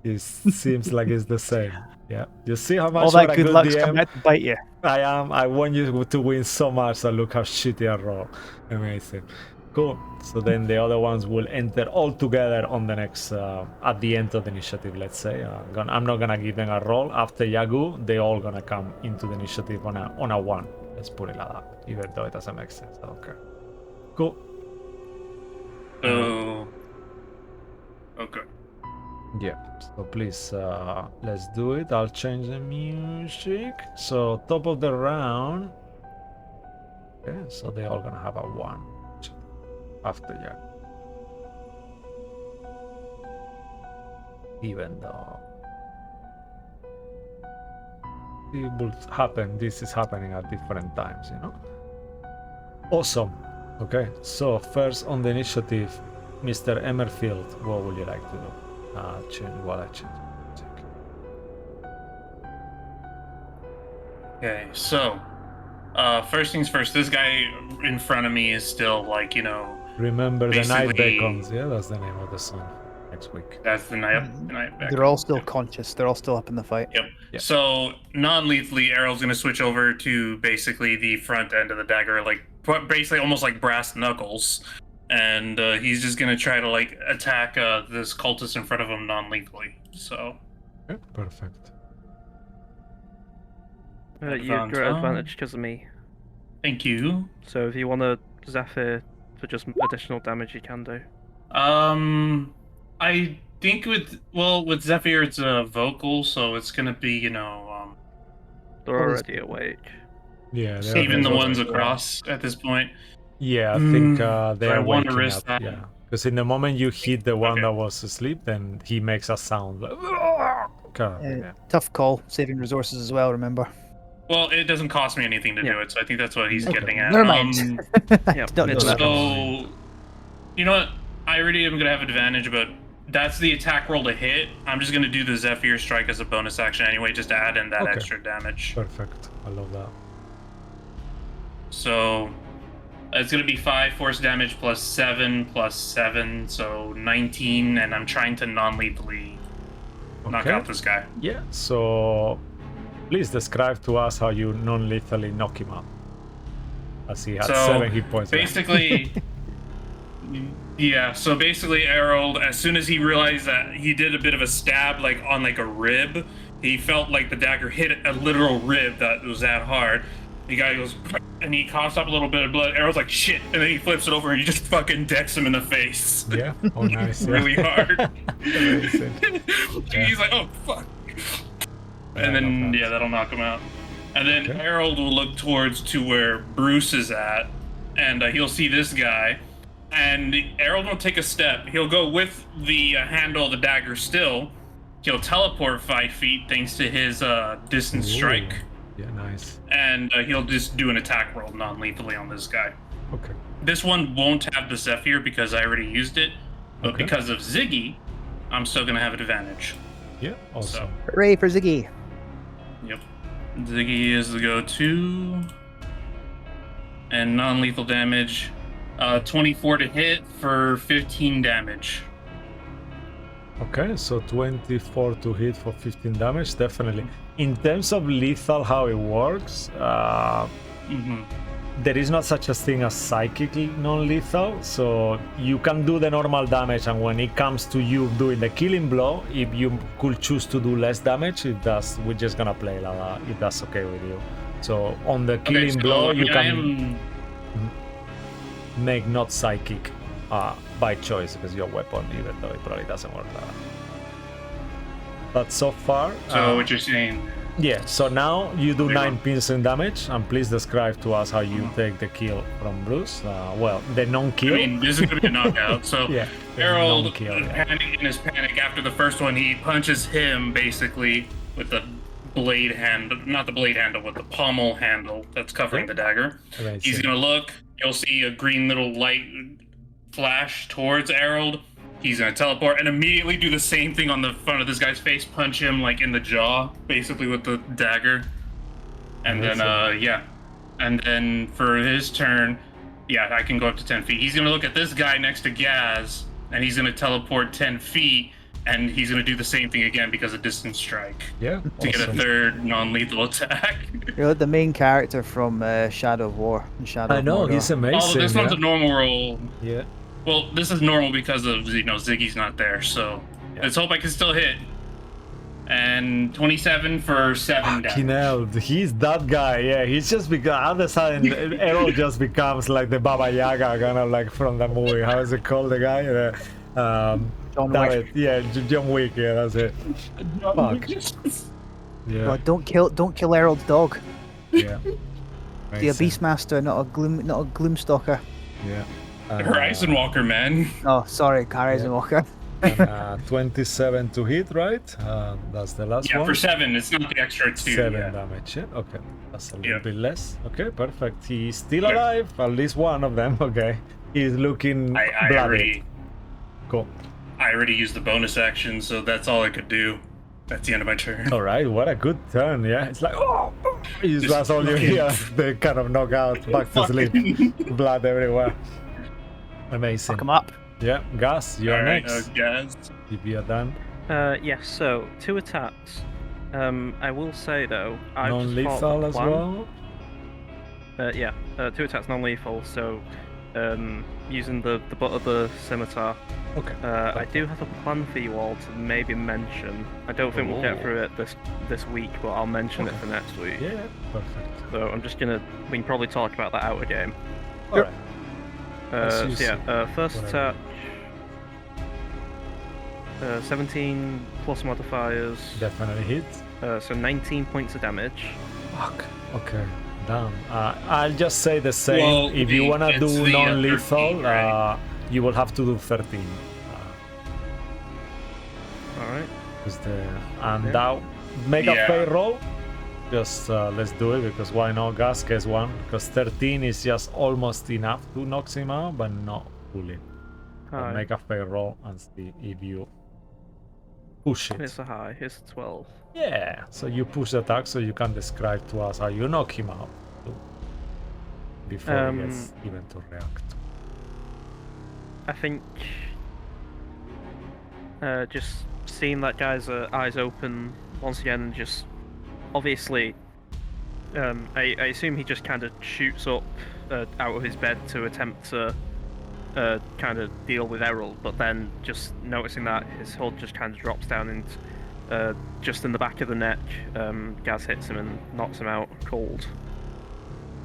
It seems like it's the same. Yeah. You see how much All for that a good good luck's DM? coming out to bite you. I am. I want you to win so much, and look how shitty I roll. Amazing. Cool. So then the other ones will enter all together on the next, at the end of the initiative, let's say. I'm not gonna give them a roll. After Yagu, they all gonna come into the initiative on a 1. Let's put it like that. Even though it doesn't make sense. I don't care. Cool. Oh. Okay. Yeah, so please, let's do it. I'll change the music. So, top of the round. Okay, so they're all gonna have a 1 after Jack. Even though it will happen, this is happening at different times, you know? Awesome. Okay, so first on the initiative, Mr. Emmerfield, what would you like to do? Change what I change. Okay, so first things first, this guy in front of me is still like, Remember the night Basically- beacons, yeah, that's the name of the song next week. that's the night back. They're all still conscious. They're all still up in the fight. Yep. Yeah. So non-lethally, Errol's gonna switch over to basically the front end of the dagger, like basically almost like brass knuckles, and he's just gonna try to like attack this cultist in front of him non-lethally. So Okay, perfect. You're at Advantage. advantage because of me. thank you. So if you want to Zephyr for just additional damage, you can do. I think with Zephyr it's a vocal, so it's gonna be They're What is- already awake. Yeah, even the they're- ones across at this point. Yeah, I think do they're I wanna waking risk up. that? Yeah, Because in the moment you hit the one Okay. that was asleep, then he makes a sound like. Kind of thing, yeah. Tough call, saving resources as well, remember. Well, it doesn't cost me anything to do it, so I think that's what he's Okay, getting at. never mind. Yep, Don't know it's that. So, you know what? I already am gonna have advantage, but that's the attack roll to hit. I'm just gonna do the Zephyr Strike as a bonus action anyway, just to add in that Okay. extra damage. Perfect. I love that. So, it's gonna be 5 force damage plus 7, so 19, and I'm trying to non-lethally knock Okay. out this guy. Yeah. So, please describe to us how you non-lethally knock him out. As he had So, 7 hit points. left. Basically, yeah. So basically, Harold, as soon as he realized that he did a bit of a stab, like on like a rib, he felt like the dagger hit a literal rib that was that hard. The guy goes, and he coughs up a little bit of blood. Harold's like, shit, and then he flips it over and he just fucking decks him in the face. Yeah. Oh, nice. Yeah. Really hard. Amazing. He's like, oh fuck. Yeah, And then not bad. yeah, that'll knock him out. And then Okay. Harold will look towards to where Bruce is at, and he'll see this guy. And Harold will take a step. He'll go with the handle of the dagger still. He'll teleport 5 feet thanks to his distance strike, Ooh. Yeah, nice. and he'll just do an attack roll non-lethally on this guy. Okay. This one won't have the Zephyr because I already used it, but Okay. because of Ziggy, I'm still gonna have an advantage. Yeah, awesome. Hooray for Ziggy. Yep. Ziggy is the go-to. And non-lethal damage. 24 to hit for 15 damage. Okay, so 24 to hit for 15 damage, definitely. In terms of lethal, how it works, Mm-hmm. there is not such a thing as psychic non-lethal, so you can do the normal damage, and when it comes to you doing the killing blow, if you could choose to do less damage, it does. We're just gonna play like that, if that's okay with you. So on the killing blow, you can make not psychic by choice because your weapon, even though it probably doesn't work like that. But so far, So what you're saying? yeah. So now you do There you 9 go. piercing damage, and please describe to us how you take the kill from Bruce. Well, the non-kill. I mean, this is gonna be a knockout. So Yeah, the Harold, non-kill, yeah. in his panic after the first one, he punches him basically with the blade hand, not the blade handle, with the pommel handle that's covering Yeah. the dagger. Amazing. He's gonna look. You'll see a green little light flash towards Harold. He's gonna teleport and immediately do the same thing on the front of this guy's face, punch him like in the jaw, basically with the dagger. And then yeah. And then for his turn, yeah, I can go up to 10 feet. He's gonna look at this guy next to Gaz, and he's gonna teleport 10 feet, and he's gonna do the same thing again because of distance strike Yeah, to get a awesome. third non-lethal attack. You're like the main character from Shadow of War. And Shadow I of know, Mordor. he's amazing. Although this one's a normal roll. Yeah. Well, this is normal because of, Ziggy's not there, so Yeah. let's hope I can still hit. And 27 for 7 Fucking damage. hell, he's that guy. Yeah, he's just because all of a sudden Errol just becomes like the Baba Yaga, kind of like from the movie. How is it called? The guy? John damn Wick. it. Yeah, John Wick. Yeah, that's it. Fuck. Yeah. God, don't kill Errol's dog. Yeah. Be a Beastmaster, not a Gloomstalker. Yeah. Horizon Walker, man. Oh, sorry, Horizon Walker. 27 to hit, right? That's the last Yeah, one. for 7. It's not the extra 2. 7 yeah. damage. Yeah. Okay. That's a little Yeah. bit less. Okay, perfect. He's still Yeah. alive. At least one of them. Okay. He's looking I bloody. Cool. already used the bonus action, so that's all I could do. That's the end of my turn. All right, what a good turn, yeah. It's like, oh, that's all you hear. The kind of knockout, back to sleep, blood everywhere. Amazing. Fuck him up. Yeah, Gus, you're Alright, next. guys. If you're done, Yes, so 2 attacks. I will say though, I've just non-lethal thought the as plan. well. Yeah, 2 attacks non-lethal, so using the butt of the scimitar. Okay. I do have a plan for you all to maybe mention. I don't think we'll get Oh. through it this week, but I'll mention it for next week. Yeah, perfect. So I'm just gonna. We can probably talk about that out of game. All right. As So you yeah, see. first Whatever. attack. 17 plus modifiers, Definitely hit. so 19 points of damage. Fuck. Okay. Damn. I'll just say the same. Well, if you wanna it's do the, non-lethal, 13, right? you will have to do 13. All right. And Yeah. now make a Yeah. fair roll. Just let's do it because why not? Gas gets 1 because 13 is just almost enough to knock him out, but not fully. So High. make a fair roll and see if you push it. It's a high. It's 12. Yeah, so you push the attack so you can describe to us how you knock him out too, before he gets even to react. I think just seeing that guy's eyes open once again, just obviously, I assume he just kind of shoots up out of his bed to attempt to kind of deal with Errol, but then just noticing that his HUD just kind of drops down and just in the back of the neck, Gaz hits him and knocks him out cold.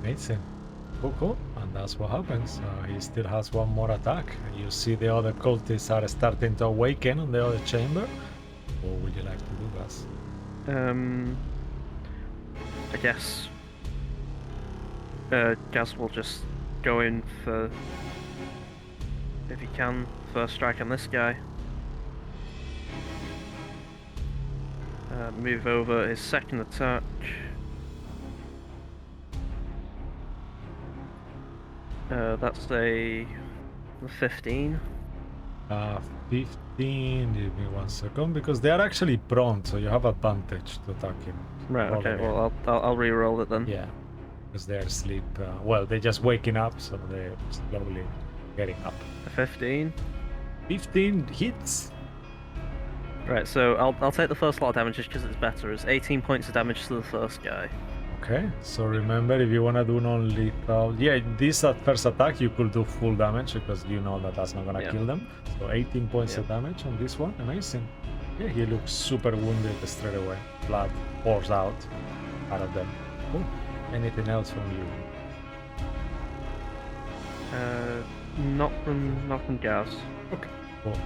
Amazing. Cool. And that's what happens. He still has 1 more attack. You see the other cultists are starting to awaken in the other chamber. What would you like to do, Gus? I guess Gaz will just go in for, if he can, first strike on this guy. Move over his second attack. That's a 15. 15, give me 1 second, because they are actually prone, so you have advantage to attack him. Right. Roll Okay. again. Well, I'll re-roll it then. Yeah, because they're asleep. Well, they're just waking up, so they're slowly getting up. A 15. 15 hits. Right. So I'll take the first lot of damage just because it's better. It's 18 points of damage to the first guy. Okay, so remember if you want to do non-lethal, this at first attack you could do full damage because you know that that's not gonna kill them. So 18 points of damage on this one, amazing. Yeah, he looks super wounded straight away. Blood pours out of them. Cool. Anything else from you? Not from Gaz. Okay, cool.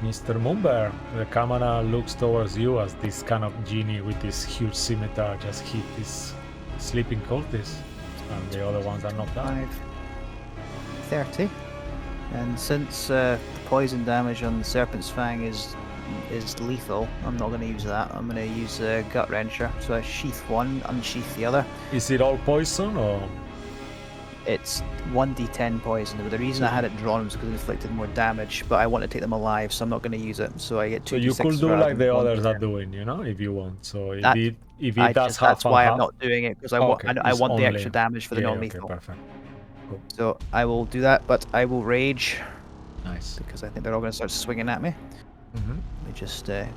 Mr. Moonbear, the camera looks towards you as this kind of genie with this huge scimitar just hit this sleeping cultist, and the other ones are knocked out. 5, 30. And since the poison damage on the Serpent's Fang is lethal, I'm not going to use that. I'm going to use Gut Wrencher. So I sheath one, unsheath the other. Is it all poison or? It's 1d10 poison. But the reason I had it drawn was because it inflicted more damage, but I want to take them alive, so I'm not going to use it. So I get 2d6. So you could do rather like than the others 1d10. are doing, you know, if you want. So if That- it does half That's why and I'm half. not doing it, because I want It's the only- extra damage for the yeah, non-lethal. Okay, perfect. Cool. So I will do that, but I will rage Nice. because I think they're all going to start swinging at me. Mm-hmm. Let me just I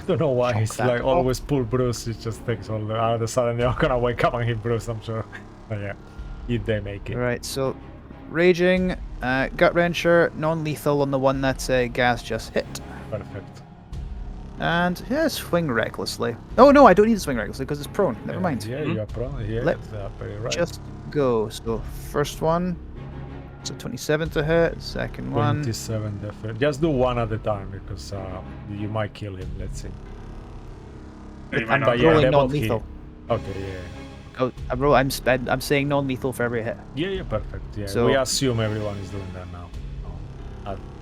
don't know why Shock he's that like off. always pull Bruce. It just takes all the out of the sudden they're gonna wake up and hit Bruce, I'm sure. But yeah, if they make it. Right, so raging, gut wrencher, non-lethal on the one that Gaz just hit, Perfect. and yeah, swing recklessly. Oh no, I don't need to swing recklessly because it's prone. Never mind. Yeah, you are probably here. Let- Very right. Just go. So first one, so 27 to hit. Second one, 27 definitely. Just do one at a time because you might kill him. Let's see. You might I'm not But get yeah, rolling they both hit. non-lethal. Okay, yeah. Oh, I'm saying non-lethal for every hit. Yeah, perfect. Yeah, So- we assume everyone is doing that now.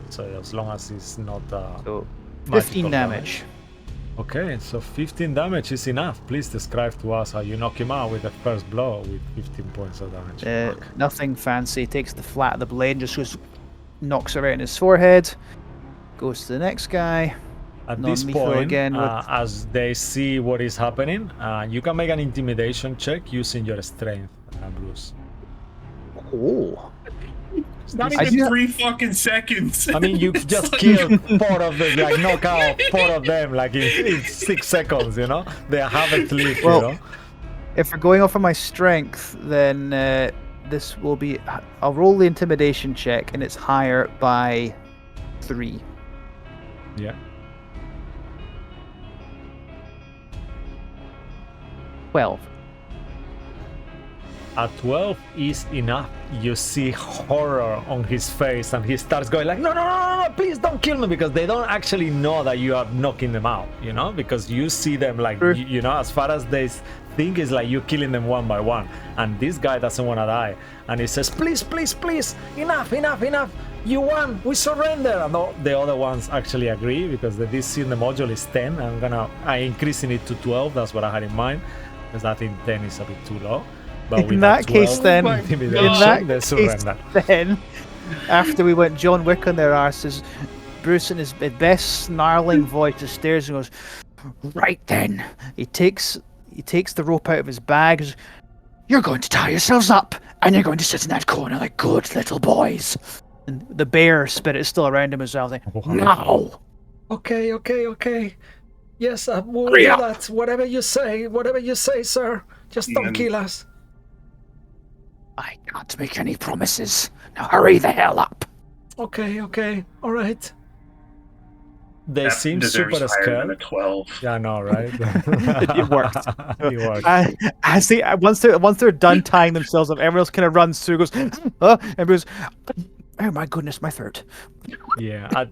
So as long as it's not So magical 15 damage. Okay, so 15 damage is enough. Please describe to us how you knock him out with the first blow with 15 points of damage. Fuck. Nothing fancy. Takes the flat of the blade and just goes, knocks it right in his forehead. Goes to the next guy. At this non-lethal point, again with- as they see what is happening, you can make an intimidation check using your strength, Bruce. Oh. It's not I even do- 3 fucking seconds. I mean, you just killed 4 of them, like knock out 4 of them, like in 6 seconds, you know? They haven't lived, Well, you know? If we're going off of my strength, then this will be. I'll roll the intimidation check, and it's higher by 3. Yeah. 12. A 12 is enough. You see horror on his face, and he starts going like, no, please don't kill me, because they don't actually know that you are knocking them out, you know, because you see them like, Sure. you know, as far as they think is like you killing them one by one, and this guy doesn't want to die, and he says, please, enough, you won, we surrender. And the other ones actually agree, because the DC in the module is 10. I'm increasing it to 12. That's what I had in mind, because I think 10 is a bit too low. But In with that a case, 12 then, intimidation, they surrender. then, after we went John Wick on their arses, Bruce in his best snarling voice just stares and goes, "Right then." He takes the rope out of his bag. Goes, "You're going to tie yourselves up, and you're going to sit in that corner like good little boys." And the bear spirit is still around him as well. Like, "Now." Okay. Yes, we'll Hurry do up. that. Whatever you say, sir. Just don't kill us. I can't make any promises. Now hurry the hell up. Okay, all right. They That seem deserves super higher than a scared. 12. Yeah, I know, right? It worked. It worked. As they once they're done tying themselves up, everyone else kind of runs through, goes, and goes, "Oh my goodness, my throat." Yeah,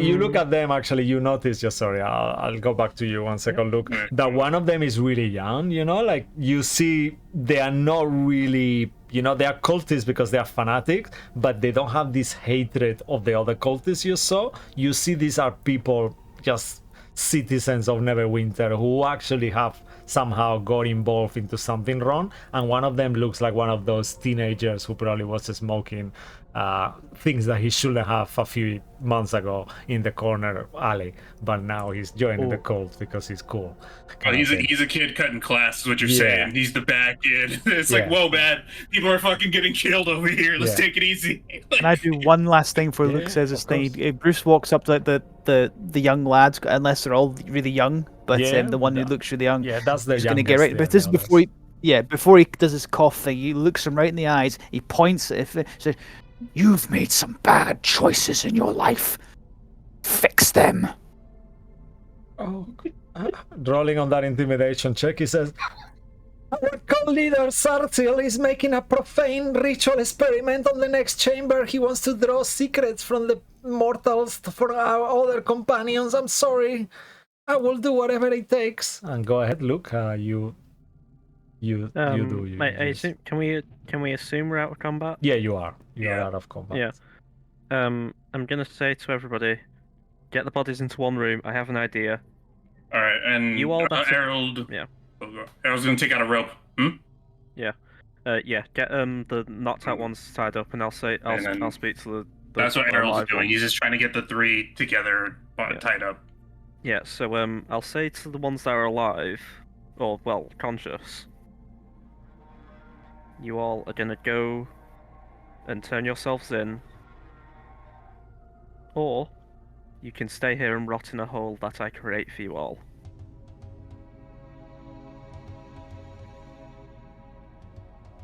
you look at them, actually, you notice, just sorry, I'll go back to you 1 second, look, that one of them is really young, you know, like you see they are not really, you know, they are cultists because they are fanatics, but they don't have this hatred of the other cultists you saw. You see these are people, just citizens of Neverwinter, who actually have somehow got involved into something wrong, and one of them looks like one of those teenagers who probably was smoking things that he shouldn't have a few months ago in the corner alley, but now he's joining the cult because he's cool. Oh, he's a kid cutting class, is what you're saying. He's the bad kid. It's like, whoa, man, people are fucking getting killed over here. Let's take it easy. Can I do one last thing before Luke says his thing? Bruce walks up to the young lads, unless they're all really young, but the one who looks really young, that's the he's going to get right. But this is before he does his cough thing. He looks him right in the eyes. He points at it, says, "You've made some bad choices in your life. Fix them." Oh, rolling on that intimidation check, he says, "Our cult leader Sartil is making a profane ritual experiment on the next chamber. He wants to draw secrets from the mortals for our other companions. I'm sorry. I will do whatever it takes." And go ahead, Luke. You do. Can we assume we're out of combat? Yeah, you are. You are out of combat. Yeah. I'm gonna say to everybody, get the bodies into one room. I have an idea. All right, and You all Harold. Yeah. Harold's gonna take out a rope. Yeah. Get the knocked out ones tied up, and I'll speak to the That's what Harold's alive doing. ones. He's just trying to get the three together, tied up. Yeah. So I'll say to the ones that are alive, or well, conscious. You all are gonna go and turn yourselves in, or you can stay here and rot in a hole that I create for you all.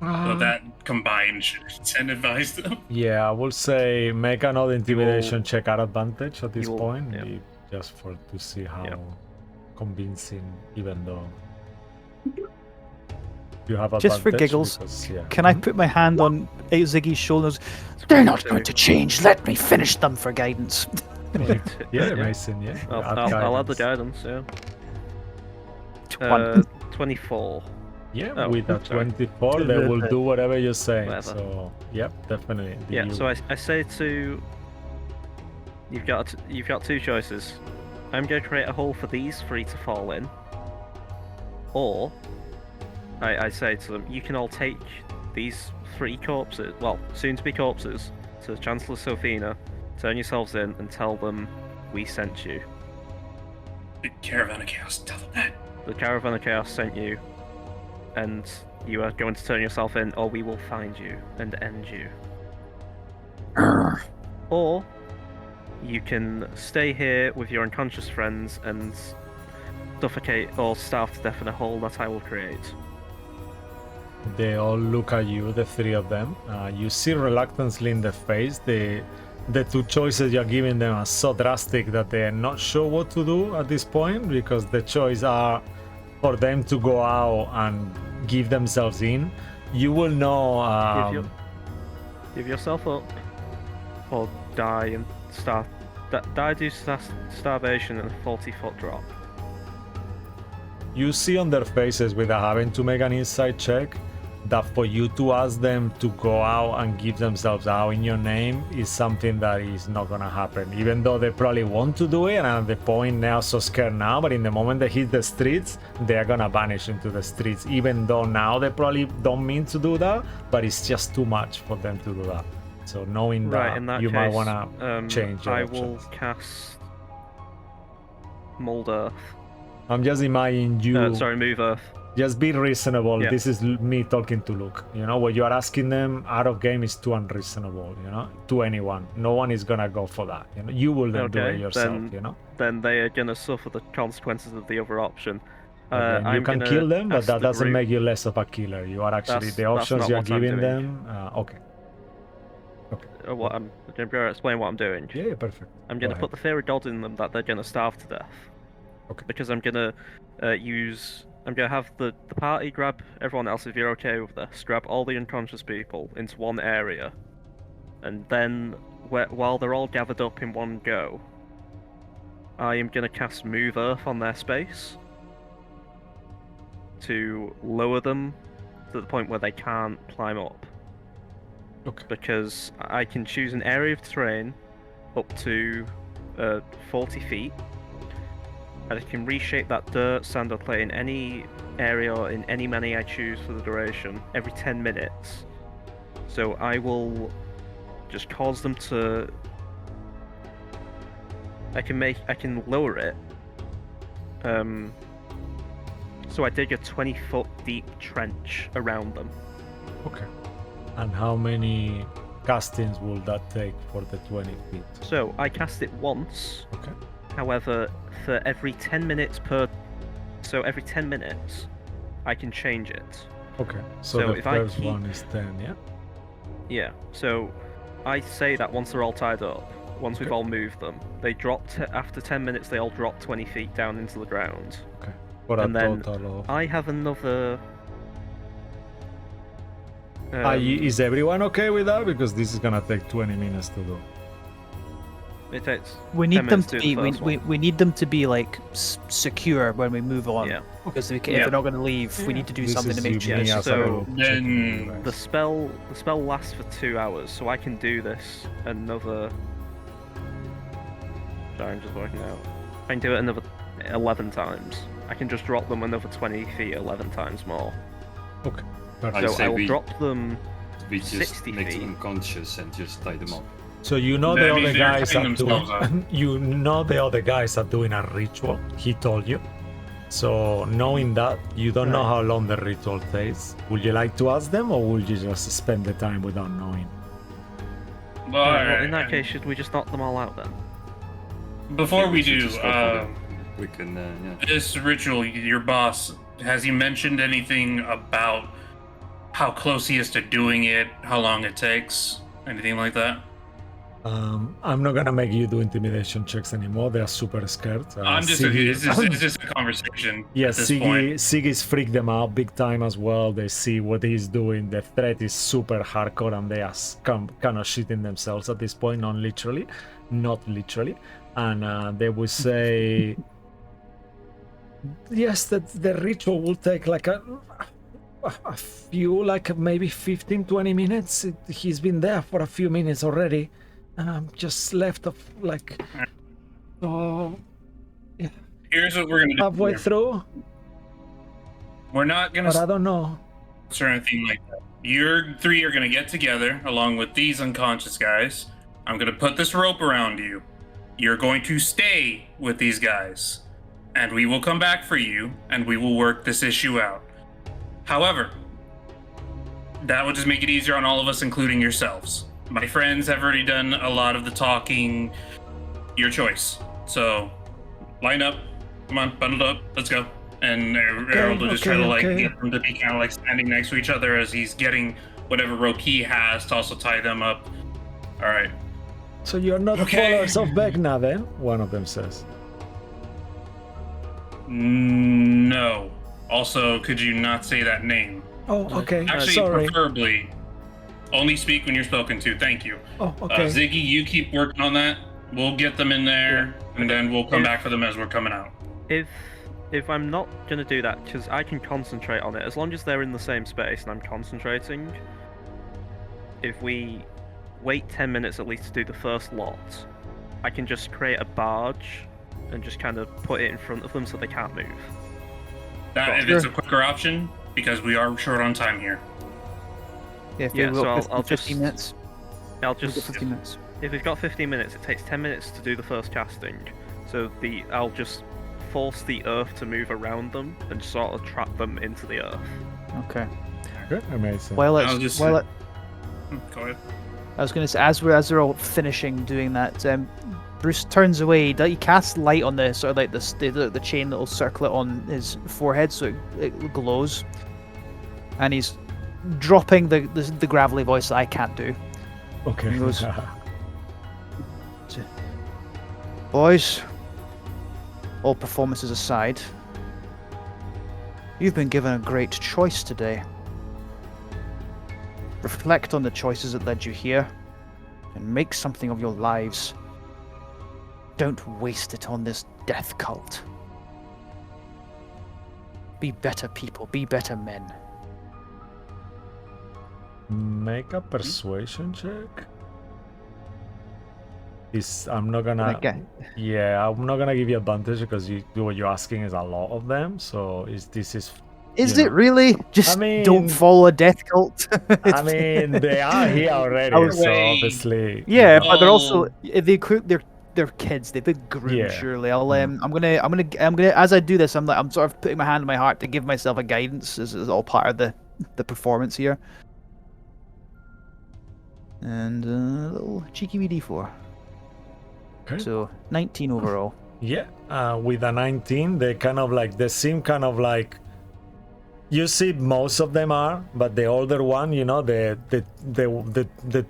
So that combined should incentivize them. Yeah, I will say make another intimidation check at advantage at this point, just to see how convincing, even though you have advantage. Just for giggles, because, can I put my hand on Ziggy's shoulders? "They're not going to change. Let me finish them for guidance." Mason, I'll add the guidance, yeah. 24. Yeah, with a 24, they will do whatever you say. Whatever. So, yep, definitely. So I say to... You've got two choices. I'm going to create a hole for these three to fall in. Or, I say to them, you can all take these three corpses, well, soon-to-be corpses, to Chancellor Sophina, turn yourselves in, and tell them we sent you. The Caravan of Chaos, tell them that. The Caravan of Chaos sent you, and you are going to turn yourself in, or we will find you and end you. Or you can stay here with your unconscious friends and suffocate or starve to death in a hole that I will create. They all look at you, the three of them. You see reluctance in their face. The two choices you're giving them are so drastic that they're not sure what to do at this point, because the choice are for them to go out and give themselves in, You will know. Give yourself up, or die and starve. Die due to starvation and a 40-foot drop. You see on their faces without having to make an insight check that for you to ask them to go out and give themselves out in your name is something that is not gonna happen. Even though they probably want to do it, and at the point they are so scared now, but in the moment they hit the streets, they are gonna vanish into the streets. Even though now they probably don't mean to do that, but it's just too much for them to do that. So knowing Right, in that you case, might wanna change your I options. will cast Mold Earth. I'm just imagining you. Move Earth. Just be reasonable. Yeah. This is me talking to Luke. You know, what you are asking them out of game is too unreasonable, you know, to anyone. No one is gonna go for that. You know, you will then do it yourself, you know. Then they are gonna suffer the consequences of the other option. Okay, you I'm can gonna kill them, but ask that the doesn't group- make you less of a killer. You are actually That's the options not you are what I'm giving doing. them. Okay. I'm gonna explain what I'm doing. Yeah, perfect. I'm Go gonna put ahead. the fear of God in them that they're gonna starve to death. Okay. Because I'm gonna I'm gonna have the party grab everyone else, if you're okay with this, grab all the unconscious people into one area, and then while they're all gathered up in one go, I am gonna cast Move Earth on their space to lower them to the point where they can't climb up. Okay. Because I can choose an area of terrain up to 40 feet, and I can reshape that dirt, sand, or clay in any area or in any many I choose for the duration every 10 minutes. So I will just cause them to. I can lower it. So I dig a 20-foot deep trench around them. Okay. And how many castings will that take for the 20 feet? So I cast it once. Okay. However, for every 10 minutes every 10 minutes, I can change it. Okay. So So the if I first keep- one is 10, yeah? Yeah. So I say that once they're all tied up, once we've Okay. all moved them, they drop after 10 minutes. They all drop 20 feet down into the ground. Okay. For a And then total of. I have another. Is everyone okay with that? Because this is gonna take 20 minutes to do. It takes. We 10 need them minutes to do be. the first one. We need them to be like secure when we move on. Yeah. Because if Yeah. they're not going to leave, we need to do This something to is make you, sure. me as a So group then checking you guys. The spell lasts for 2 hours, so I can do this another. Sorry, I'm just working out. I can do it another 11 times. I can just drop them another 20 feet 11 times more. Okay. I Perfect. So say I will we- drop them. We just 60 make them feet. unconscious and just tie them up. So you know That the means other they're guys cutting are doing. themselves You know the other guys are doing a ritual. He told you. So knowing that, you don't know Right. how long the ritual takes. Would you like to ask them, or would you just spend the time without knowing? Well, Well, in that case, should we just knock them all out then? before we should do, just go for it. We can, yeah. this ritual, your boss, has he mentioned anything about how close he is to doing it, how long it takes, anything like that? I'm not gonna make you do intimidation checks anymore. They are super scared. I'm just, Siggy- it's just a conversation Yes, at this point. Siggy's freaked them out big time as well. They see what he's doing. The threat is super hardcore, and they are kind of shitting themselves at this point. Not literally. And they would say, yes, that the ritual will take like a few, like maybe 15-20 minutes. He's been there for a few minutes already, and I'm just left of like, so Here's what we're gonna do. halfway here. through. We're not gonna But I don't know. or anything like that. You three are gonna get together along with these unconscious guys. I'm gonna put this rope around you. You're going to stay with these guys, and we will come back for you, and we will work this issue out. However, that would just make it easier on all of us, including yourselves. My friends have already done a lot of the talking. Your choice. So, line up. Come on, bundled up. Let's go. And Harold will just try to get them to be kind of like standing next to each other as he's getting whatever rope he has to also tie them up. All right. So you're not Okay. followers of Vecna then? One of them says. No. Also, could you not say that name? Oh, okay. Actually, Sorry. preferably, only speak when you're spoken to. Thank you. Oh, okay. Ziggy, you keep working on that. We'll get them in there, and then we'll come back for them as we're coming out. If I'm not gonna do that, because I can concentrate on it, as long as they're in the same space and I'm concentrating. If we wait 10 minutes at least to do the first lot, I can just create a barge and just kind of put it in front of them so they can't move. That if it's a quicker option, because we are short on time here. Yeah, if Yeah, we've so got I'll 15 just- minutes. I'll We've got just 15 minutes. if we've got 15 minutes, it takes 10 minutes to do the first casting. So I'll just force the earth to move around them and sort of trap them into the earth. Okay. Good. Amazing. Well, I'll just- go Go ahead. I was going to say, as they're all finishing doing that, Bruce turns away. He casts light on the sort of like the chain that will circle it on his forehead, so it glows. And he's dropping the gravelly voice that I can't do. Okay. He goes, boys, all performances aside, you've been given a great choice today. Reflect on the choices that led you here, and make something of your lives. Don't waste it on this death cult. Be better people, be better men. Make a persuasion check. I'm not gonna. Okay. Yeah, I'm not gonna give you advantage because what you're asking is a lot of them. So this is. Is you it know. really? Just mean- don't follow a death cult. I mean, they are here already, was- so Wait. obviously. Yeah, you know. but they're also Oh. they're kids. They've been groomed. Yeah. Surely, I'm gonna as I do this, I'm sort of putting my hand on my heart to give myself a guidance. This is all part of the performance here. And a little cheeky WD4. Okay. So 19 overall. Yeah, with a 19, they seem kind of like. You see, most of them are, but the older one, the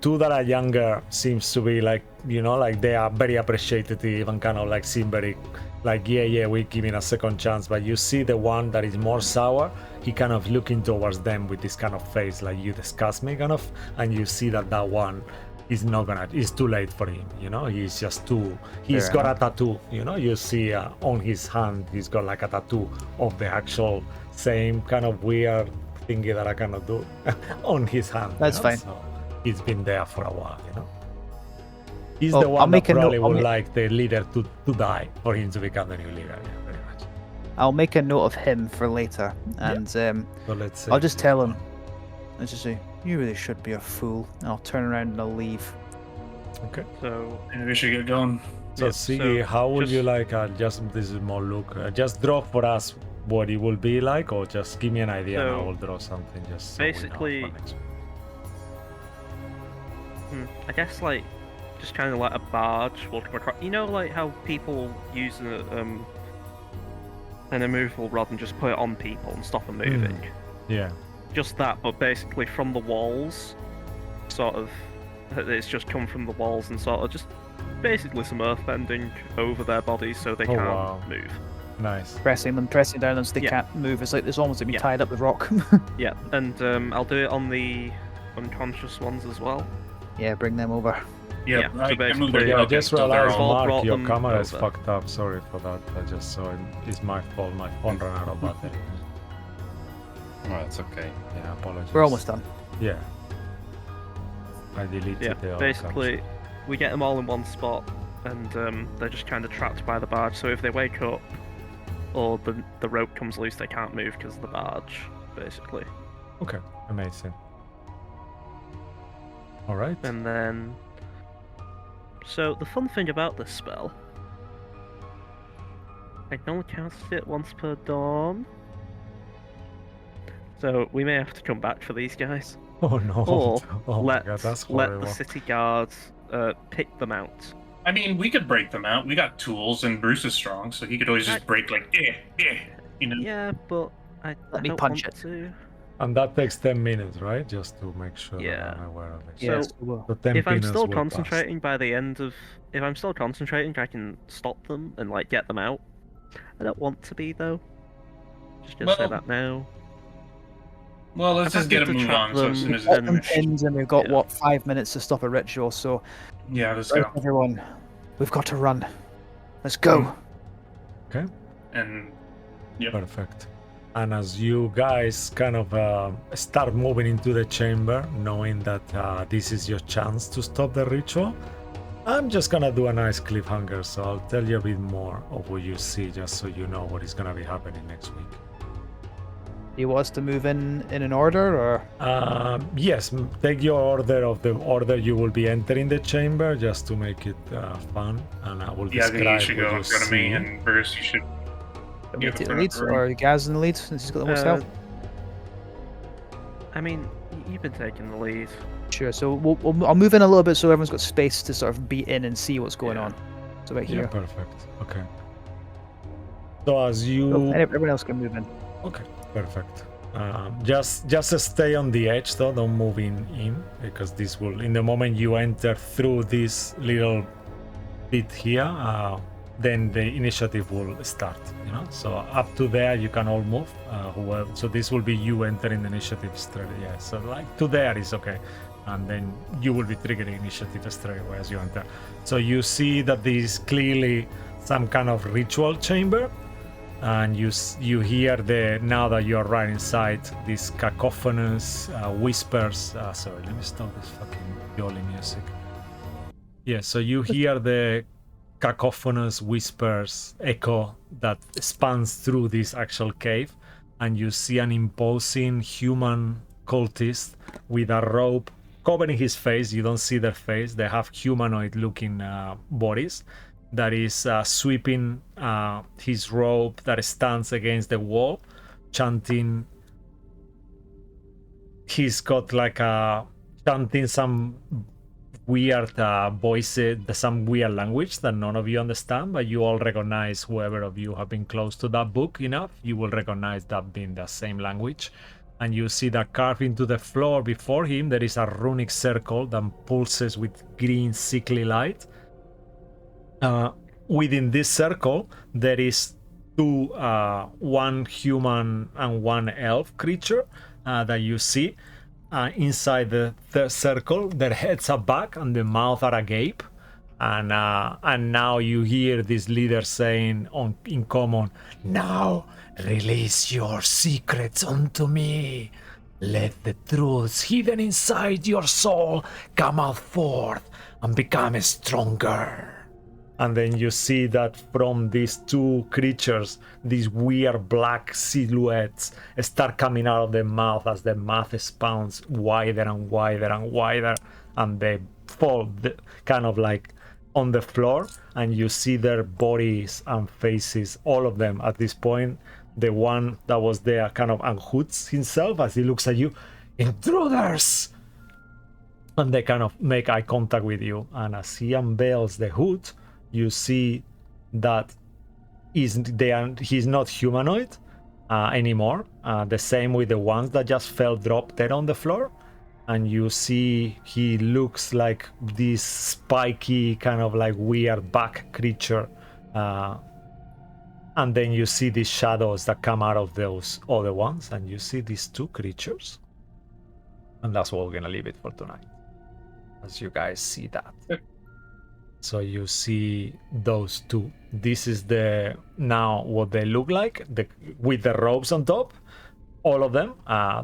two that are younger seems to be like, like they are very appreciative and kind of like seem very, like yeah, we're giving a second chance. But you see the one that is more sour, he kind of looking towards them with this kind of face, like you disgust me, kind of, and you see that one is not gonna. It's too late for him, He's just too. He's Fair got enough. a tattoo, You see on his hand, he's got like a tattoo of the actual. Same kind of weird thingy that I cannot do on his hand. That's fine. So he's been there for a while, He's Well, the I'll one that make a note- probably I'll would ma- like the leader to die for him to become the new leader. Yeah, very much. I'll make a note of him for later, and So let's see. I'll just tell him. Let's just say, you really should be a fool. And I'll turn around and I'll leave. Okay. So Maybe we should get going. So Yeah, Siggy, so how would you just- like? Just this is more look. Just draw for us what it will be like, or just give me an idea and I So, will draw something. Just so we know basically- for next. I guess like just kind of like a barge walking across. Like how people use an immovable rod and just put it on people and stop them moving. Yeah. Just that, but basically from the walls, sort of. It's just come from the walls and sort of just basically some earth bending over their bodies so they Oh, can't wow. move. Nice. Pressing down them so they Yeah. can't move. It's almost like being Yeah. tied up with rock. Yeah, and I'll do it on the unconscious ones as well. Yeah, bring them over. Yeah, Yeah, so I basically- moved it. Yeah, I Okay, just so they're realized, all- brought Mark, your them camera is over. fucked up. Sorry for that. I just saw it. It's my fault. My phone ran out of battery. Oh, it's okay. Yeah, apologies. We're almost done. Yeah. I deleted Yeah, the other basically, caption. we get them all in one spot, and they're just kind of trapped by the barge. So if they wake up, or the rope comes loose, they can't move because of the barge, basically. Okay, amazing. All right. And then, so the fun thing about this spell, I can only cast it once per dawn. So we may have to come back for these guys. Oh no. Or Oh my let god, that's let horrible. the city guards pick them out. I mean, we could break them out. We got tools, and Bruce is strong, so he could always just break like, Yeah, but I Let me don't punch want it. to. And that takes 10 minutes, right? Just to make sure Yeah. that I'm aware of it. So, Yes, we will. So 10 If I'm minutes still will concentrating by the end of, if I'm still concentrating, I can stop them and like get them out. I don't want to be though. Just gonna say Well- that now. Well, let's I'm just get a happy to move trap on. So as them soon as Got it's them finished. pinned, and we've got Yeah. what 5 minutes to stop a ritual. So, Yeah, let's right, go. everyone, we've got to run. Let's go. Okay. And yep. Perfect. And as you guys kind of start moving into the chamber, knowing that this is your chance to stop the ritual, I'm just gonna do a nice cliffhanger, so I'll tell you a bit more of what you see, just so you know what is gonna be happening next week. Do you want us to move in an order, or Yes, take your order of the order you will be entering the chamber, just to make it fun, and I will Yeah, I think you describe should what go you in front of me, see. and Burst, you should. do we Yeah, take the front lead, of the room. or Gaz in the lead since he's got the most health? I mean, you've been taking the lead. Sure. So I'll move in a little bit so everyone's got space to sort of be in and see what's going Yeah. on. So right Yeah, here. perfect. Okay. So as So you everyone else can move in. Okay, perfect. Just stay on the edge though, don't move in because this will, in the moment you enter through this little bit here, then the initiative will start. You know, so up to there you can all move. Whoever, so this will be you entering the initiative straight. Yeah, so like to there is okay, and then you will be triggering initiative straight away as you enter. So you see that this is clearly some kind of ritual chamber. And you hear now that you're right inside, these cacophonous whispers. Sorry, let me stop this fucking yoli music. Yeah, so you hear the cacophonous whispers echo that spans through this actual cave, and you see an imposing human cultist with a robe covering his face. You don't see their face. They have humanoid-looking bodies. That is sweeping his robe that stands against the wall, chanting. He's got like chanting some weird voices, some weird language that none of you understand, but you all recognize. Whoever of you have been close to that book enough, you will recognize that being the same language. And you see that carved into the floor before him, there is a runic circle that pulses with green sickly light. Within this circle, there is two, one human and one elf creature that you see. Inside the circle, their heads are back and the mouth are agape. And now you hear this leader saying in common, "Now release your secrets unto me. Let the truths hidden inside your soul come out forth and become stronger." And then you see that from these two creatures, these weird black silhouettes start coming out of their mouth as the mouth expands wider and wider and wider, and they fall kind of like on the floor, and you see their bodies and faces, all of them at this point. The one that was there kind of unhoods himself as he looks at you. "Intruders!" And they kind of make eye contact with you, and as he unveils the hood, you see that he's not humanoid anymore. The same with the ones that just fell drop dead on the floor. And you see he looks like this spiky kind of like weird back creature. And then you see these shadows that come out of those other ones. And you see these two creatures. And that's what we're gonna leave it for tonight, as you guys see that. So you see those two. This is now what they look like, with the robes on top. All of them,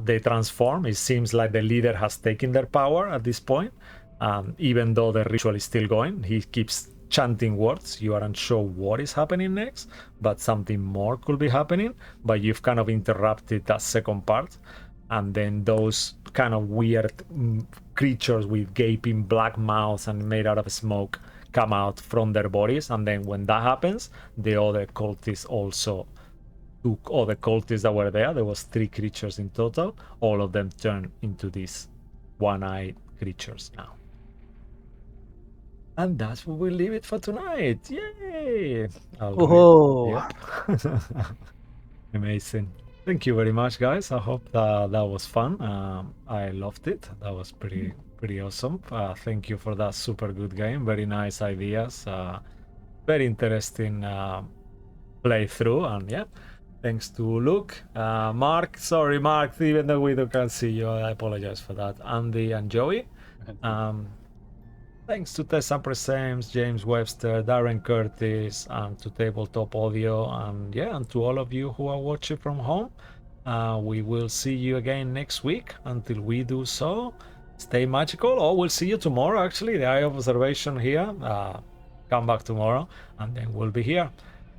they transform. It seems like the leader has taken their power at this point. Even though the ritual is still going, he keeps chanting words. You aren't sure what is happening next, but something more could be happening. But you've kind of interrupted that second part. And then those kind of weird creatures with gaping black mouths and made out of smoke come out from their bodies. And then when that happens, the other cultists also took all the cultists that were there. There was 3 creatures in total. All of them turn into these one-eyed creatures now. And that's where we'll leave it for tonight. Yay! Oh, Yep. Amazing. Thank you very much, guys. I hope that was fun. I loved it. That was pretty awesome. Thank you for that super good game. Very nice ideas. Very interesting playthrough. And yeah, Thanks to Luke, Mark. Sorry, Mark. Even though we can't see you, I apologize for that. Andy and Joey. Thanks to Tessa Presames, James Webster, Darren Curtis, and to Tabletop Audio, and yeah, and to all of you who are watching from home. We will see you again next week. Until we do so, stay magical. Or we'll see you tomorrow. Actually, the Eye of Observation here. Come back tomorrow, and then we'll be here.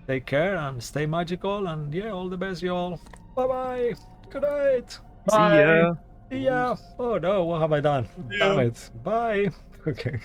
Take care and stay magical. And yeah, all the best, y'all. Bye bye. Good night. See ya. See ya. Oh no, what have I done? Damn it. Bye. Okay.